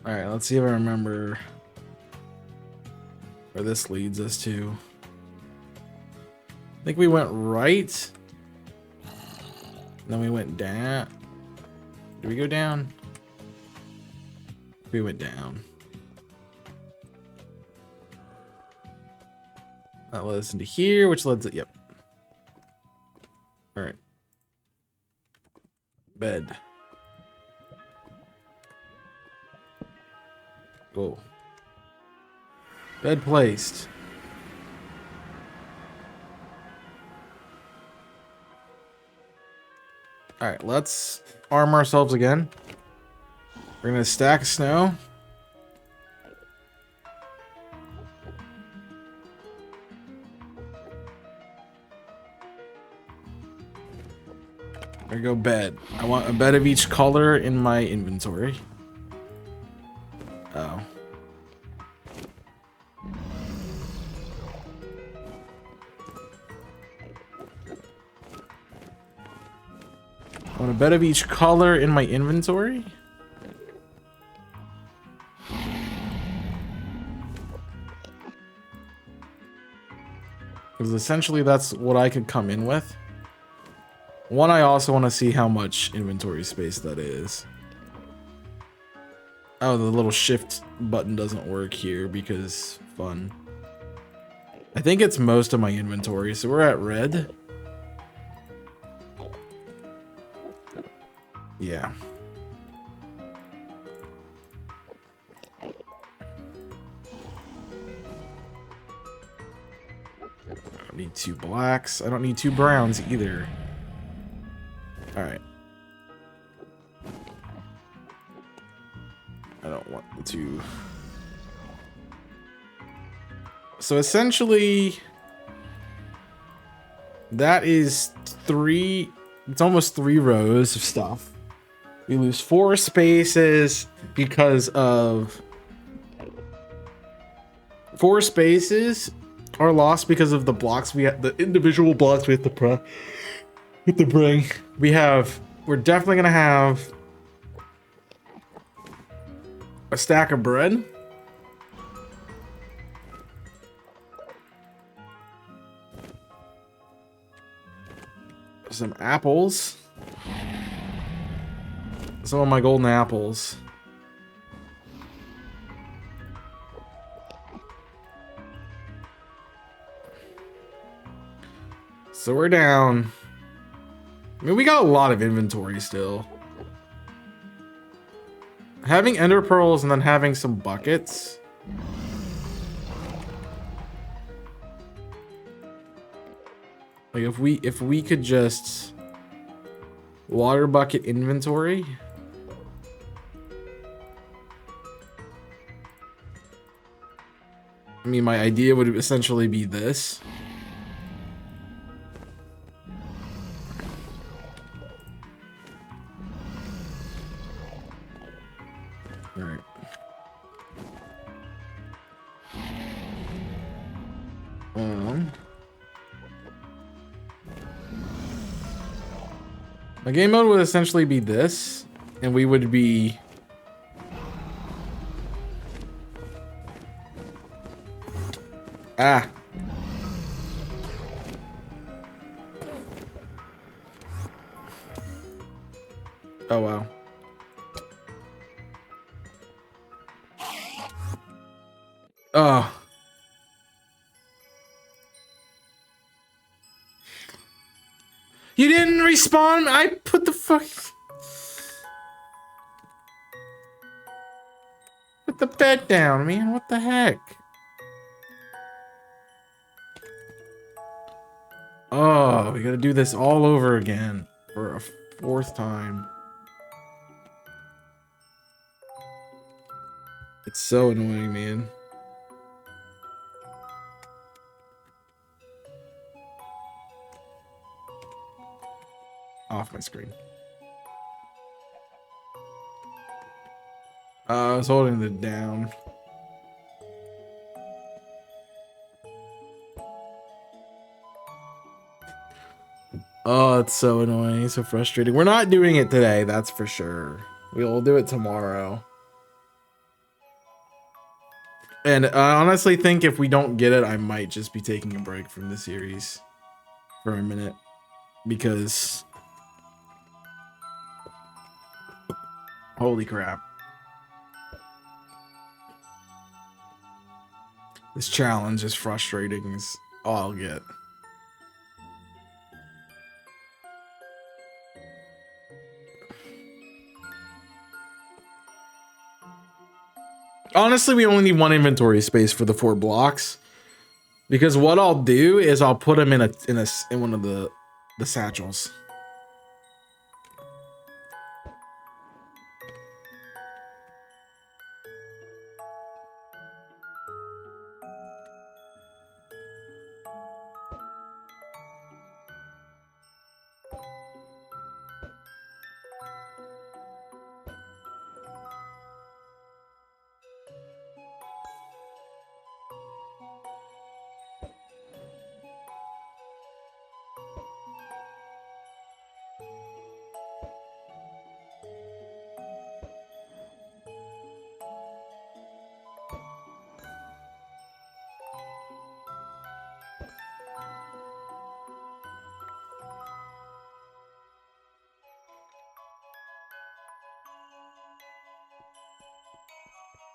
Alright, let's see if I remember where this leads us to. I think we went right. Then we went down. Did we go down? We went down. That led us into here, which led to, yep. All right. Bed. Whoa. Bed placed. All right, let's arm ourselves again. We're gonna stack snow. There we go, bed. I want a bed of each color in my inventory. Oh. I want a bed of each color in my inventory? Because essentially that's what I could come in with. One, I also want to see how much inventory space that is. Oh, the little shift button doesn't work here because fun. I think it's most of my inventory, so we're at red. Yeah. I don't need 2 blacks. I don't need 2 browns either. All right. I don't want the 2. So essentially, that is 3. It's almost 3 rows of stuff. We lose 4 spaces because of 4 spaces are lost because of the blocks we have, the individual blocks we have to bring. We're definitely gonna have a stack of bread. Some apples. Some of my golden apples. So we're down. I mean, we got a lot of inventory still. Having ender pearls and then having some buckets. Like if we could just water bucket inventory. I mean, my idea would essentially be this. All right. My game mode would essentially be this, and we would be ah. Oh wow. Oh. You didn't respawn? I put the fuck... Put the bed down, man. What the heck? Oh, we gotta do this all over again for a fourth time. It's so annoying, man. Off my screen. I was holding it down. Oh, it's so annoying, so frustrating. We're not doing it today, that's for sure. We'll do it tomorrow. And I honestly think if we don't get it, I might just be taking a break from the series for a minute. Because... holy crap. This challenge is frustrating is all I'll get. Honestly, we only need one inventory space for the 4 blocks. Because what I'll do is I'll put them in one of the satchels.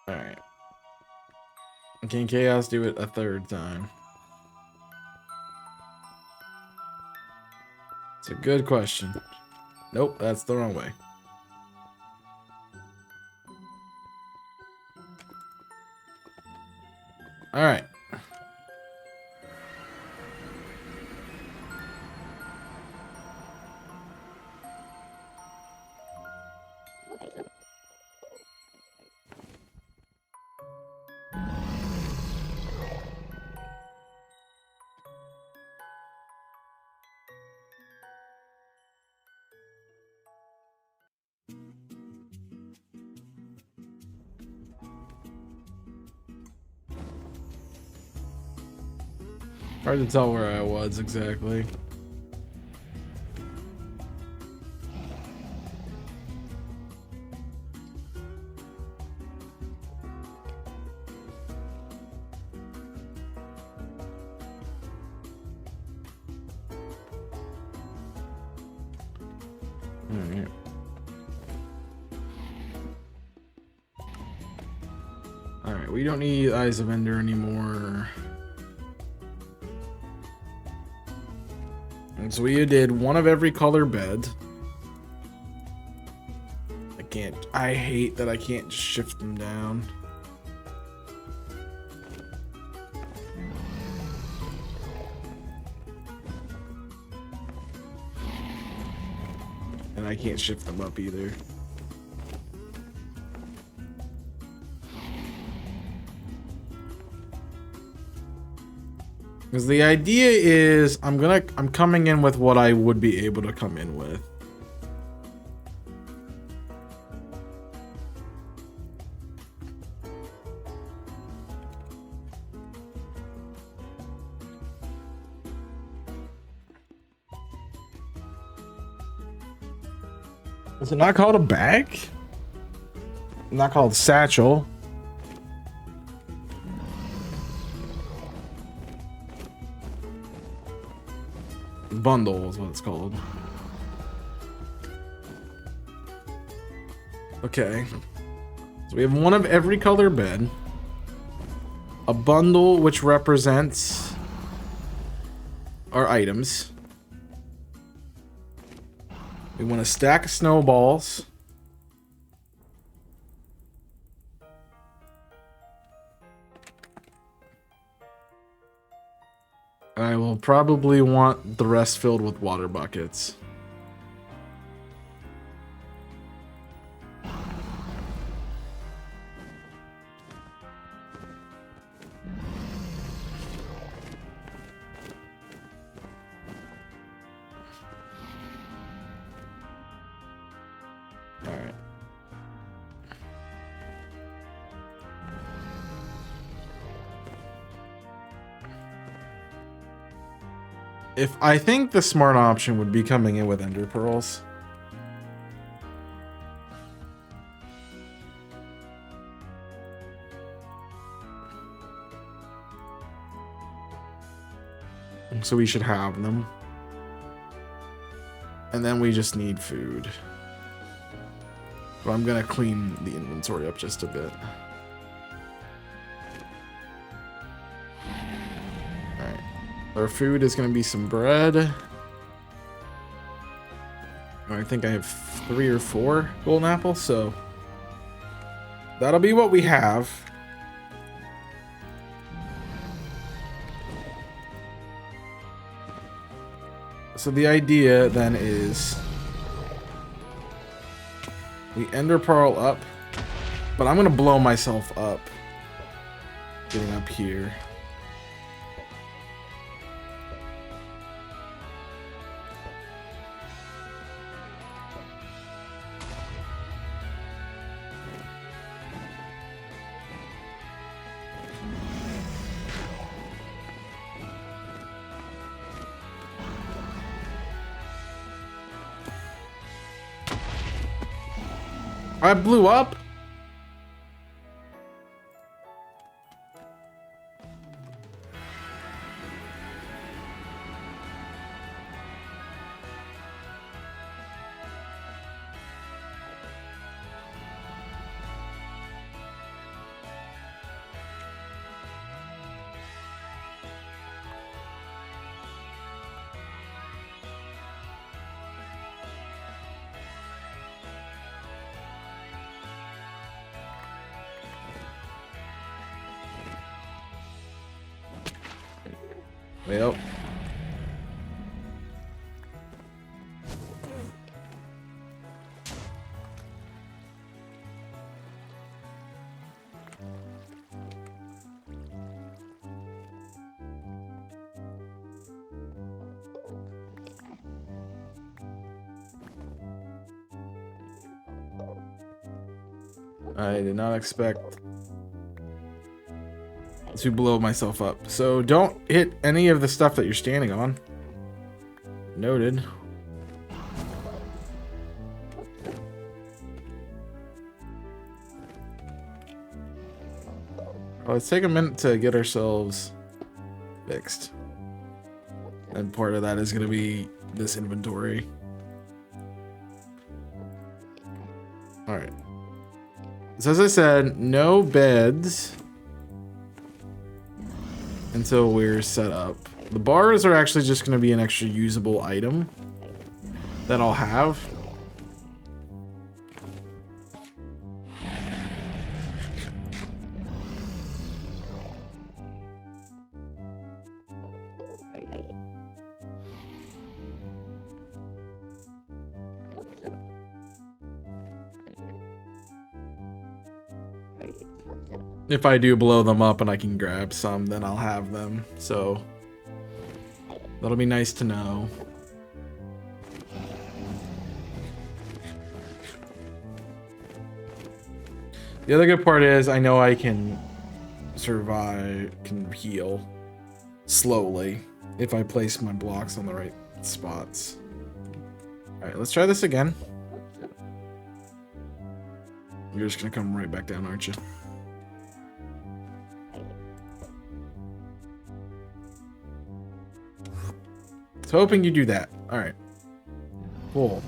Alright. Can Chaos do it a third time? It's a good question. Nope, that's the wrong way. Alright. Hard to tell where I was exactly. Alright. Alright, we don't need Eyes of Ender anymore. And so we did one of every color bed. I hate that I can't just shift them down. And I can't shift them up either. Because the idea is I'm coming in with what I would be able to come in with. Is it not called a bag? Not called satchel. Bundle is what it's called. Okay. So we have one of every color bed. A bundle which represents our items. We want a stack of snowballs. I will probably want the rest filled with water buckets. Alright. If I think the smart option would be coming in with ender pearls. So we should have them. And then we just need food. But I'm gonna clean the inventory up just a bit. Alright. Our food is gonna be some bread. I think I have 3 or 4 golden apples, so that'll be what we have. So the idea then is we ender pearl up, but I'm gonna blow myself up getting up here. I blew up? Yep. I did not expect to blow myself up. So don't hit any of the stuff that you're standing on. Noted. Well, let's take a minute to get ourselves fixed. And part of that is going to be this inventory. Alright. So as I said, no beds until we're set up. The bars are actually just going to be an extra usable item that I'll have. If I do blow them up and I can grab some, then I'll have them. So that'll be nice to know. The other good part is I know I can survive, can heal slowly if I place my blocks on the right spots. All right, let's try this again. You're just gonna come right back down, aren't you? I was hoping you do that. Alright. Cool.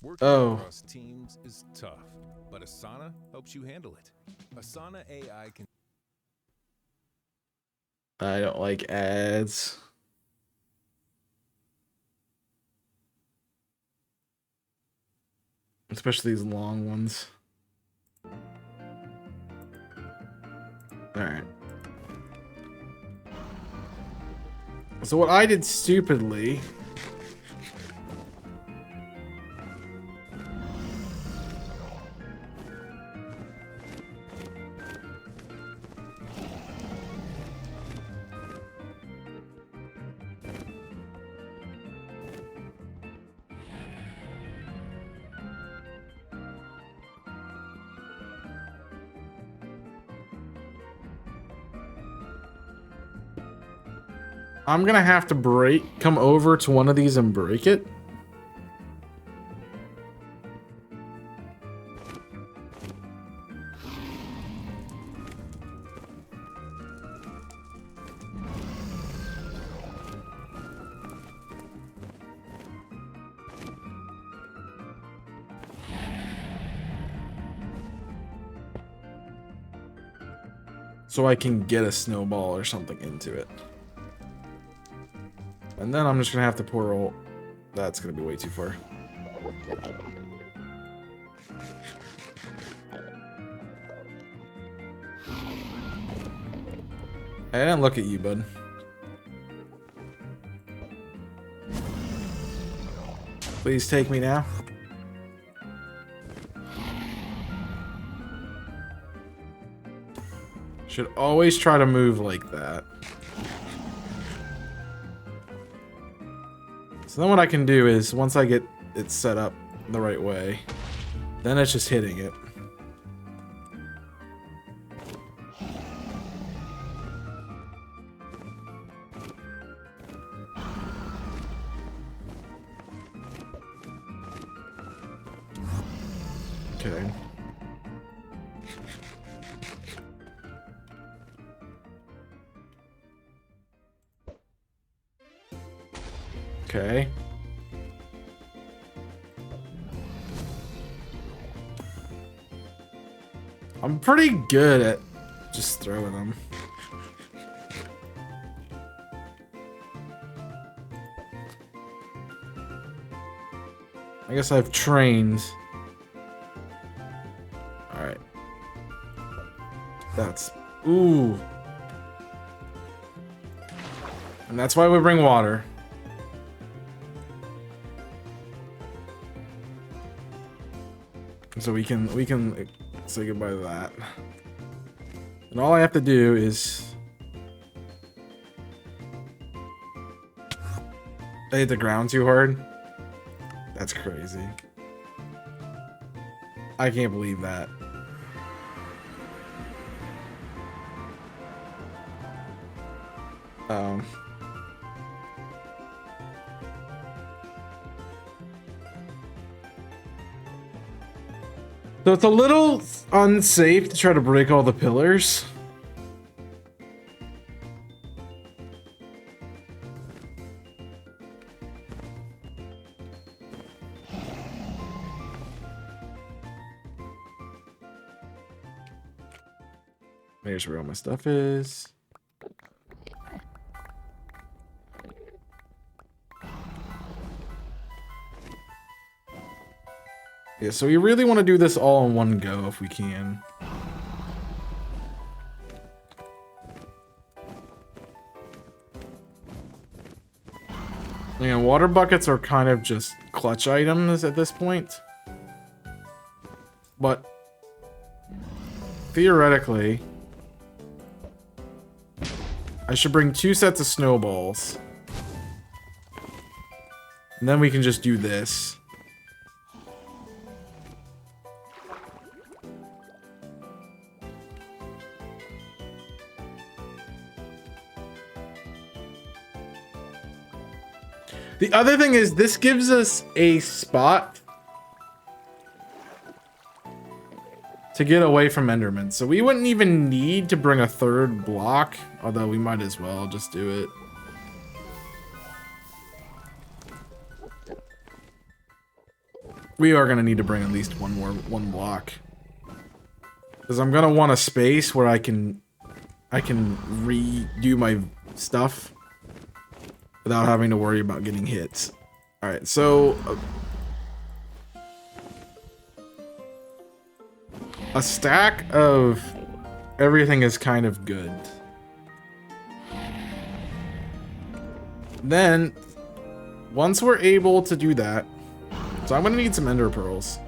Working across teams is tough, but Asana helps you handle it. Asana AI can... I don't like ads. Especially these long ones. Alright. So what I did stupidly... I'm gonna have to come over to one of these and break it. So I can get a snowball or something into it. And then I'm just gonna have to pour all... That's gonna be way too far. I didn't look at you, bud. Please take me now. Should always try to move like that. So then what I can do is, once I get it set up the right way, then it's just hitting it. Okay. Okay. I'm pretty good at just throwing them. I guess I've trained. Alright. That's... Ooh. And that's why we bring water. So we can say goodbye to that. And all I have to do is... I hit the ground too hard. That's crazy. I can't believe that. So it's a little unsafe to try to break all the pillars. There's where all my stuff is. Yeah, so we really want to do this all in one go if we can. And water buckets are kind of just clutch items at this point. But theoretically, I should bring 2 sets of snowballs. And then we can just do this. The other thing is this gives us a spot to get away from Enderman. So we wouldn't even need to bring a third block, although we might as well just do it. We are going to need to bring at least one block. Because I'm going to want a space where I can redo my stuff without having to worry about getting hits. All right, so a stack of everything is kind of good. Then once we're able to do that, so I'm gonna need some ender pearls.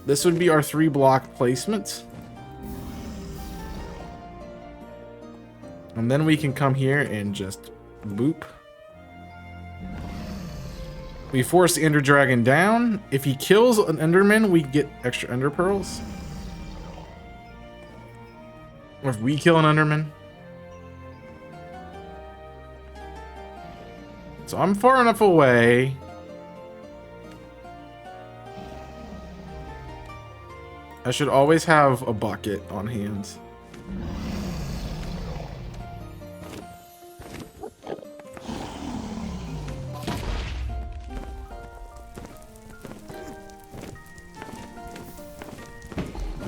This would be our 3-block placement. And then we can come here and just boop. We force the ender dragon down. If he kills an enderman, we get extra ender pearls. Or if we kill an enderman. So I'm far enough away. I should always have a bucket on hand.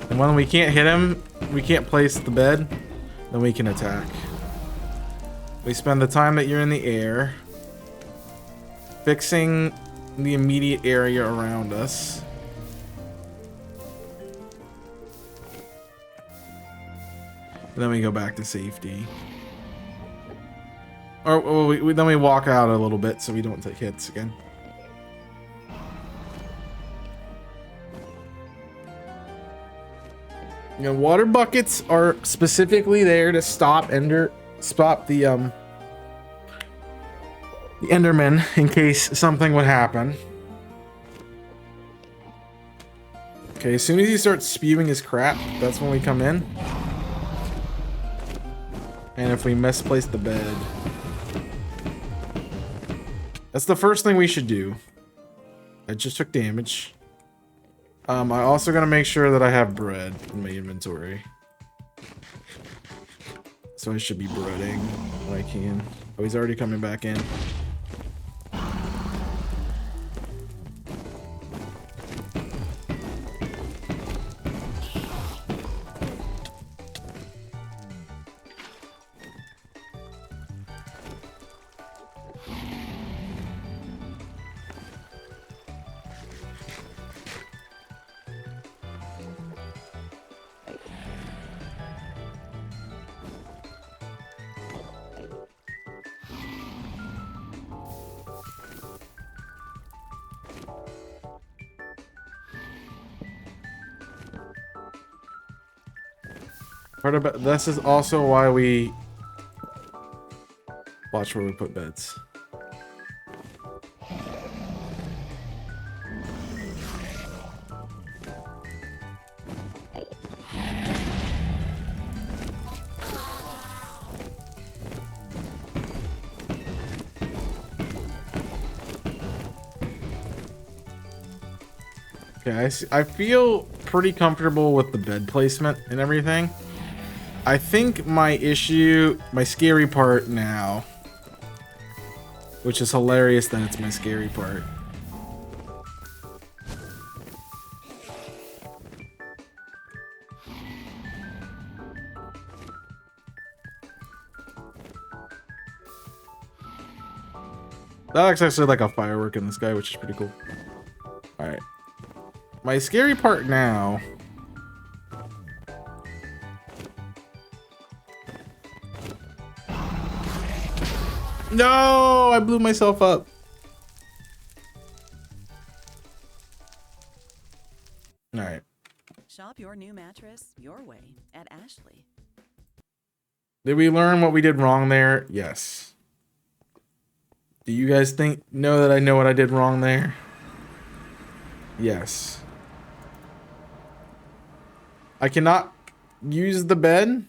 And when we can't hit him, we can't place the bed, then we can attack. We spend the time that you're in the air fixing the immediate area around us. And then we go back to safety. Or then we walk out a little bit so we don't take hits again. You know, water buckets are specifically there to stop the Enderman in case something would happen. Okay, as soon as he starts spewing his crap, that's when we come in. And if we misplace the bed, that's the first thing we should do. I just took damage. I also gotta make sure that I have bread in my inventory. So I should be breading when I can. Oh, he's already coming back in. Part of this is also why we watch where we put beds. Okay, I feel pretty comfortable with the bed placement and everything. I think my scary part now, which is hilarious that it's my scary part. That looks actually like a firework in the sky, which is pretty cool. Alright. My scary part now... No! I blew myself up. Alright. Shop your new mattress your way at Ashley. Did we learn what we did wrong there? Yes. Do you guys know that I know what I did wrong there? Yes. I cannot use the bed.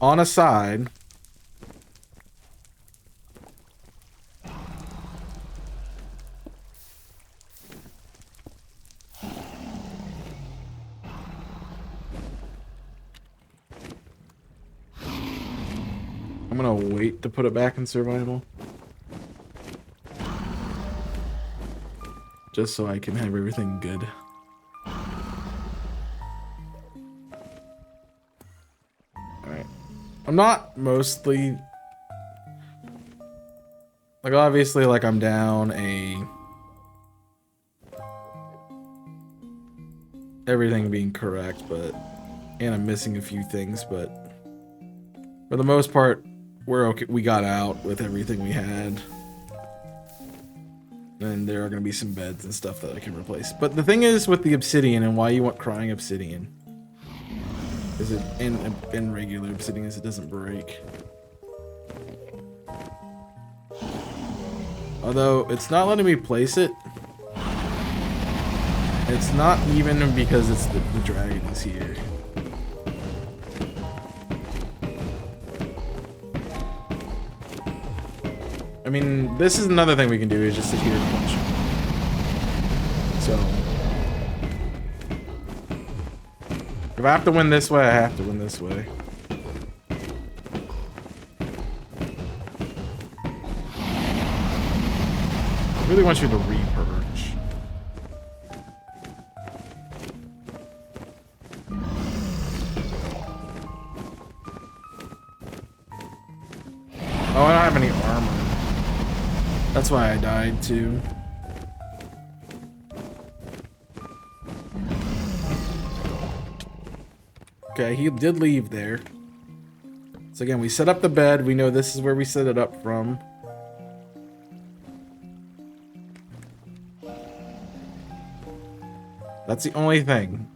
on a side. I'm gonna wait to put it back in survival. Just so I can have everything good. Alright. I'm not mostly... Like, obviously, like, I'm down everything being correct, but... And I'm missing a few things, but... For the most part, we're okay. We got out with everything we had. And there are going to be some beds and stuff that I can replace. But the thing is with the obsidian and why you want crying obsidian is it in regular obsidian is it doesn't break. Although it's not letting me place it. It's not even because it's the dragon is here. I mean, this is another thing we can do is just sit here and punch. So, if I have to win this way, I have to win this way. I really want you to repurge. Oh, I don't have any armor. That's why I died too. Okay, he did leave there. So again, we set up the bed. We know this is where we set it up from. That's the only thing.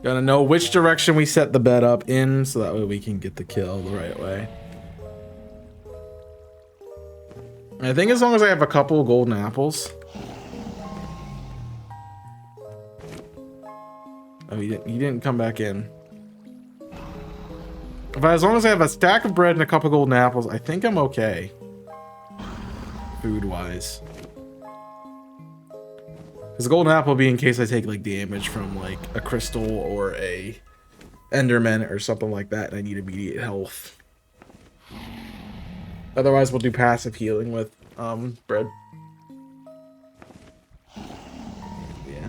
Gotta know which direction we set the bed up in so that way we can get the kill the right way. I think as long as I have a couple of golden apples. Oh, he didn't come back in. But as long as I have a stack of bread and a couple of golden apples, I think I'm okay. Food-wise. Because the golden apple will be in case I take like damage from like a crystal or a enderman or something like that and I need immediate health. Otherwise we'll do passive healing with bread. Yeah.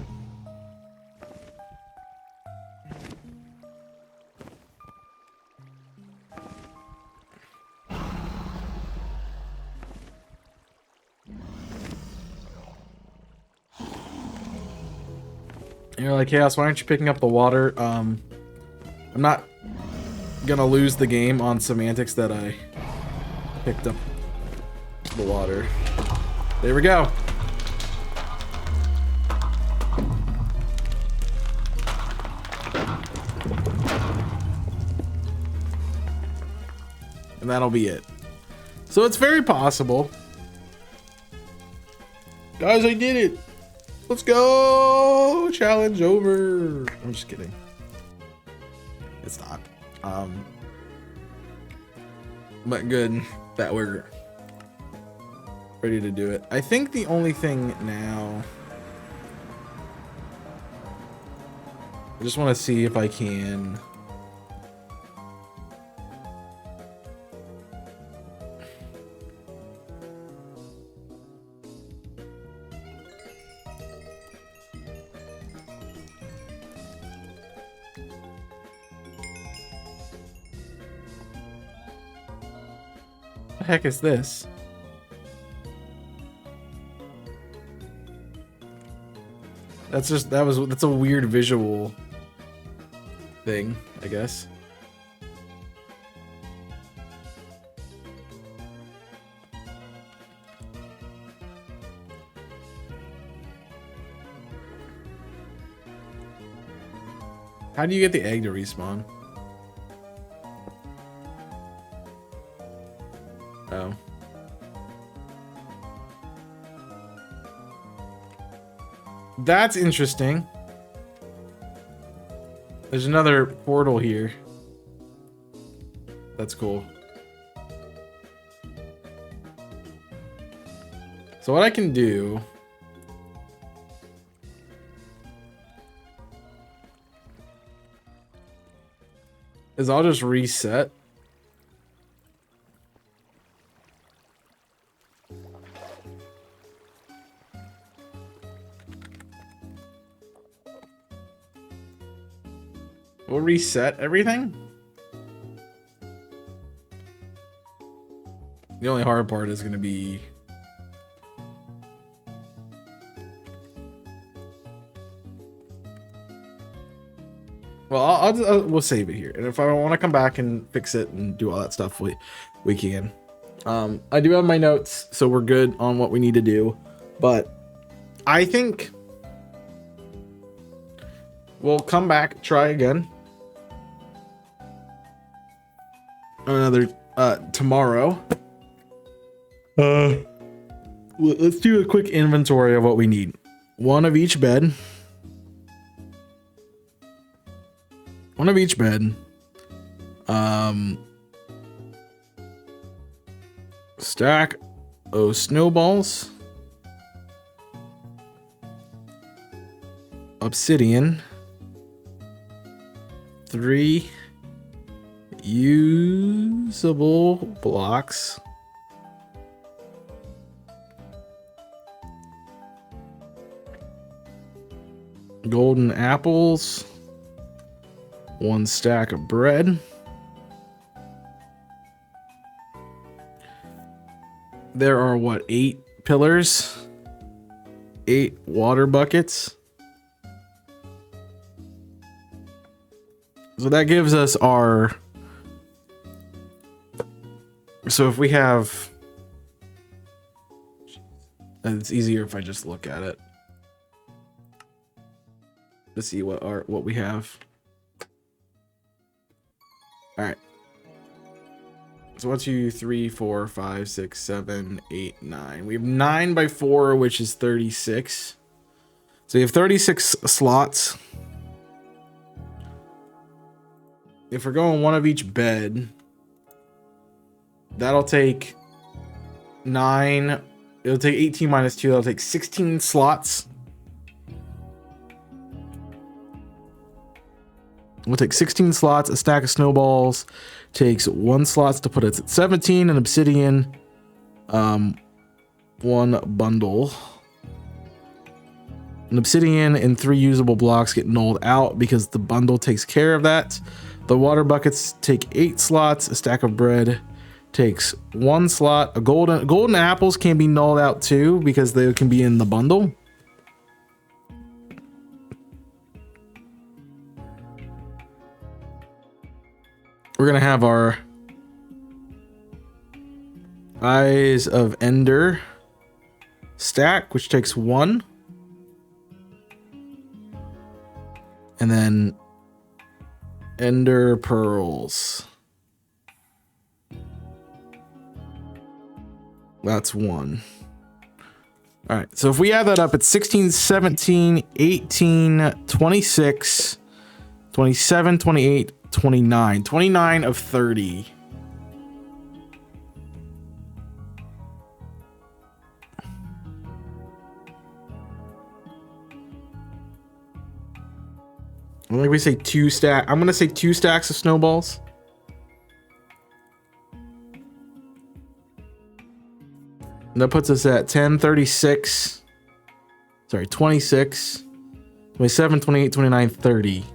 And you're like, Chaos, why aren't you picking up the water? I'm not gonna lose the game on semantics that I picked up the water. There we go. And that'll be it. So it's very possible. Guys, I did it. Let's go. Challenge over. I'm just kidding. It's not. But good that we're ready to do it. I think the only thing now, I just want to see if I can the heck is this? That's a weird visual thing, I guess. How do you get the egg to respawn? Oh. That's interesting. There's another portal here. That's cool. So what I can do is I'll just reset. We'll reset everything. The only hard part is going to be well, we'll save it here, and if I want to come back and fix it and do all that stuff, we can. I do have my notes, so we're good on what we need to do, but I think we'll come back, try again another tomorrow. Let's do a quick inventory of what we need. One of each bed. One of each bed. Stack of snowballs. Obsidian. 3 usable blocks. Golden apples. 1 stack of bread. There are what, 8 pillars? 8 water buckets. So that gives us our... So if we have... It's easier if I just look at it to see what we have. All right. So 1, 2, 3, 4, 5, 6, 7, 8, 9. We have 9 by 4, which is 36. So you have 36 slots. If we're going one of each bed, that'll take 9. It'll take 18 minus 2. That'll take 16 slots. We'll take 16 slots. A stack of snowballs takes 1 slot to put it at 17. An obsidian, 1 bundle. An obsidian and 3 usable blocks get nulled out because the bundle takes care of that. The water buckets take 8 slots. A stack of bread takes 1 slot. A golden apples can be nulled out too because they can be in the bundle. We're gonna have our Eyes of Ender stack, which takes 1. And then Ender Pearls. That's 1. All right, so if we add that up, it's 16, 17, 18, 26, 27, 28, 29. 29 of 30. Like we say 2 stack. I'm gonna say 2 stacks of snowballs. And that puts us at 10, 36. Sorry, 26, 27, 28, 29, 30.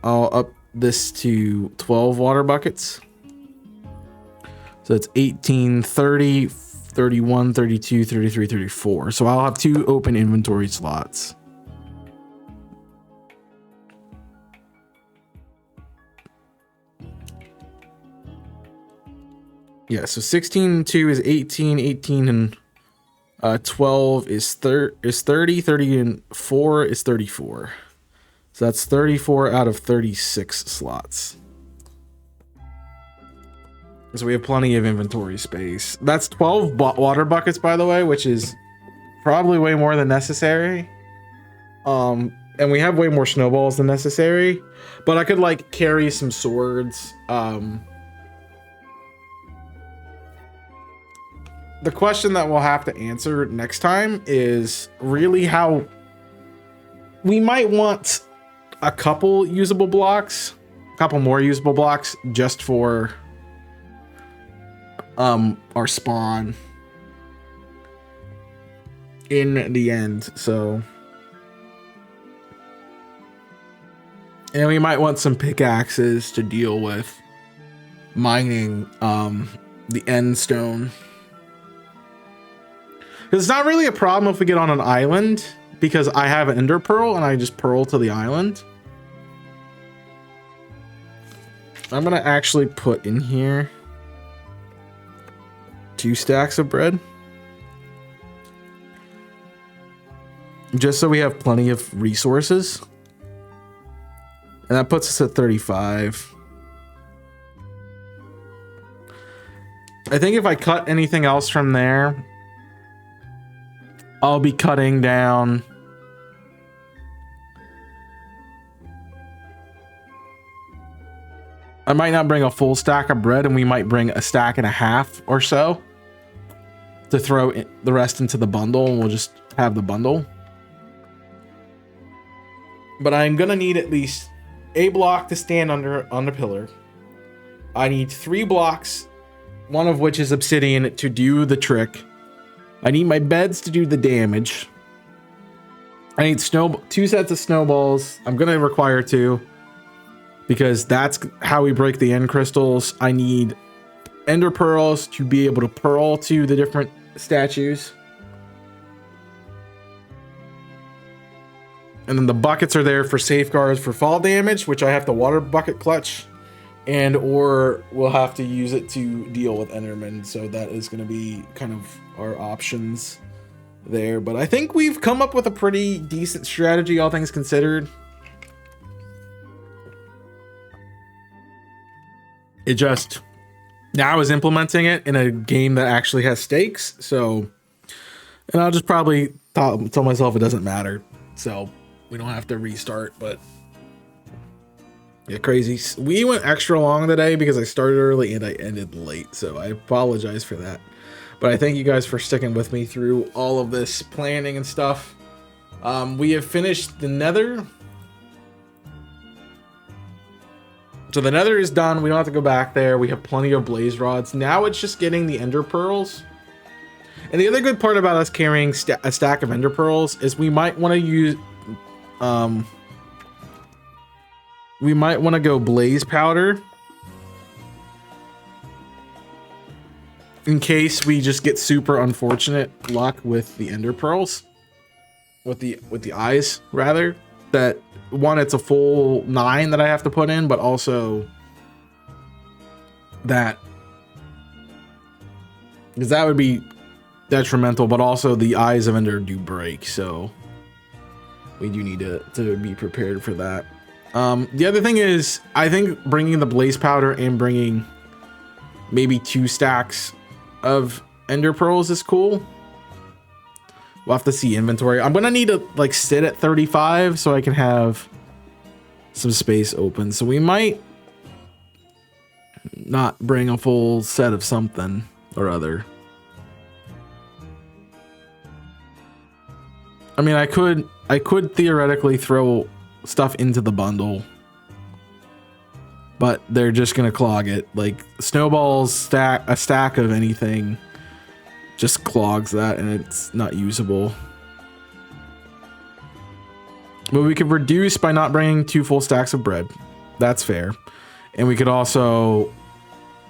I'll up this to 12 water buckets. So it's 18, 30, 31, 32, 33, 34. So I'll have 2 open inventory slots. Yeah, so 16 and 2 is 18, 18 and 12 is 30, 30 and 4 is 34. So that's 34 out of 36 slots. So we have plenty of inventory space. That's 12 water buckets, by the way, which is probably way more than necessary. And we have way more snowballs than necessary, but I could like carry some swords. The question that we'll have to answer next time is really how we might want a couple usable blocks, a couple more usable blocks just for our spawn in the end. So, and we might want some pickaxes to deal with mining the end stone. It's not really a problem if we get on an island, because I have an ender pearl and I just pearl to the island. I'm gonna actually put in here 2 stacks of bread, just so we have plenty of resources. And that puts us at 35. I think if I cut anything else from there, I'll be cutting down I might not bring a full stack of bread, and we might bring a stack and a half or so to throw the rest into the bundle, and we'll just have the bundle. But I'm gonna need at least a block to stand on the pillar. I need 3 blocks, one of which is obsidian, to do the trick. I need my beds to do the damage. I need 2 sets of snowballs. I'm gonna require 2, because that's how we break the end crystals. I need ender pearls to be able to pearl to the different statues. And then the buckets are there for safeguards for fall damage, which I have to water bucket clutch, and or we'll have to use it to deal with Enderman. So that is going to be kind of our options there. But I think we've come up with a pretty decent strategy, all things considered. It just now is implementing it in a game that actually has stakes. So, and I'll just probably tell myself it doesn't matter. So we don't have to restart, but yeah, crazy. We went extra long today because I started early and I ended late. So I apologize for that. But I thank you guys for sticking with me through all of this planning and stuff. We have finished the nether. So the nether is done. We don't have to go back there. We have plenty of blaze rods. Now it's just getting the ender pearls. And the other good part about us carrying a stack of ender pearls is we might want to use... we might want to go blaze powder, in case we just get super unfortunate luck with the ender pearls, with the eyes rather. That one, it's a full 9 that I have to put in, but also that, because that would be detrimental, but also the eyes of ender do break, so we do need to be prepared for that. The other thing is, I think bringing the blaze powder and bringing maybe 2 stacks of ender pearls is cool. We'll have to see inventory. I'm gonna need to like sit at 35 so I can have some space open. So we might not bring a full set of something or other. I mean, I could theoretically throw stuff into the bundle, but they're just gonna clog it. Like snowballs, a stack of anything just clogs that, and it's not usable. But we could reduce by not bringing 2 full stacks of bread. That's fair. And we could also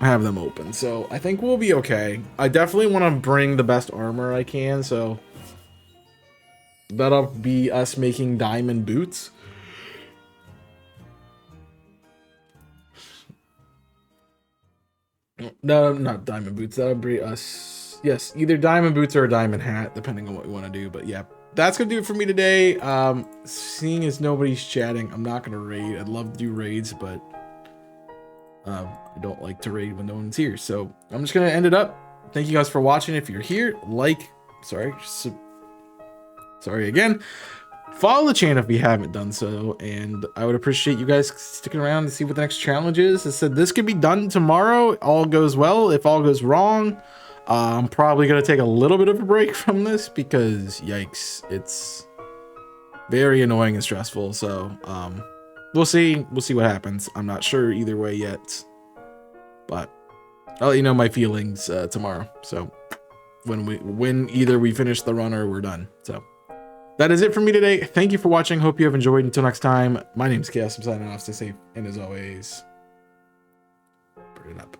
have them open. So I think we'll be okay. I definitely want to bring the best armor I can, so that'll be us making diamond boots. No, not diamond boots. That'll be us. Yes, either diamond boots or a diamond hat, depending on what we want to do. But yeah, that's gonna do it for me today. Seeing as nobody's chatting, I'm not gonna raid. I'd love to do raids, but I don't like to raid when no one's here. So I'm just gonna end it up. Thank you guys for watching. If you're here, sorry again. follow the channel if you haven't done so, and I would appreciate you guys sticking around to see what the next challenge is. I said this could be done tomorrow. All goes well. If all goes wrong, I'm probably gonna take a little bit of a break from this because yikes, it's very annoying and stressful. So we'll see what happens. I'm not sure either way yet, but I'll let you know my feelings tomorrow. So when either we finish the run or we're done. So that is it for me today. Thank you for watching. Hope you have enjoyed. Until next time, my name is Chaos. I'm signing off. Stay safe, and as always, burn it up.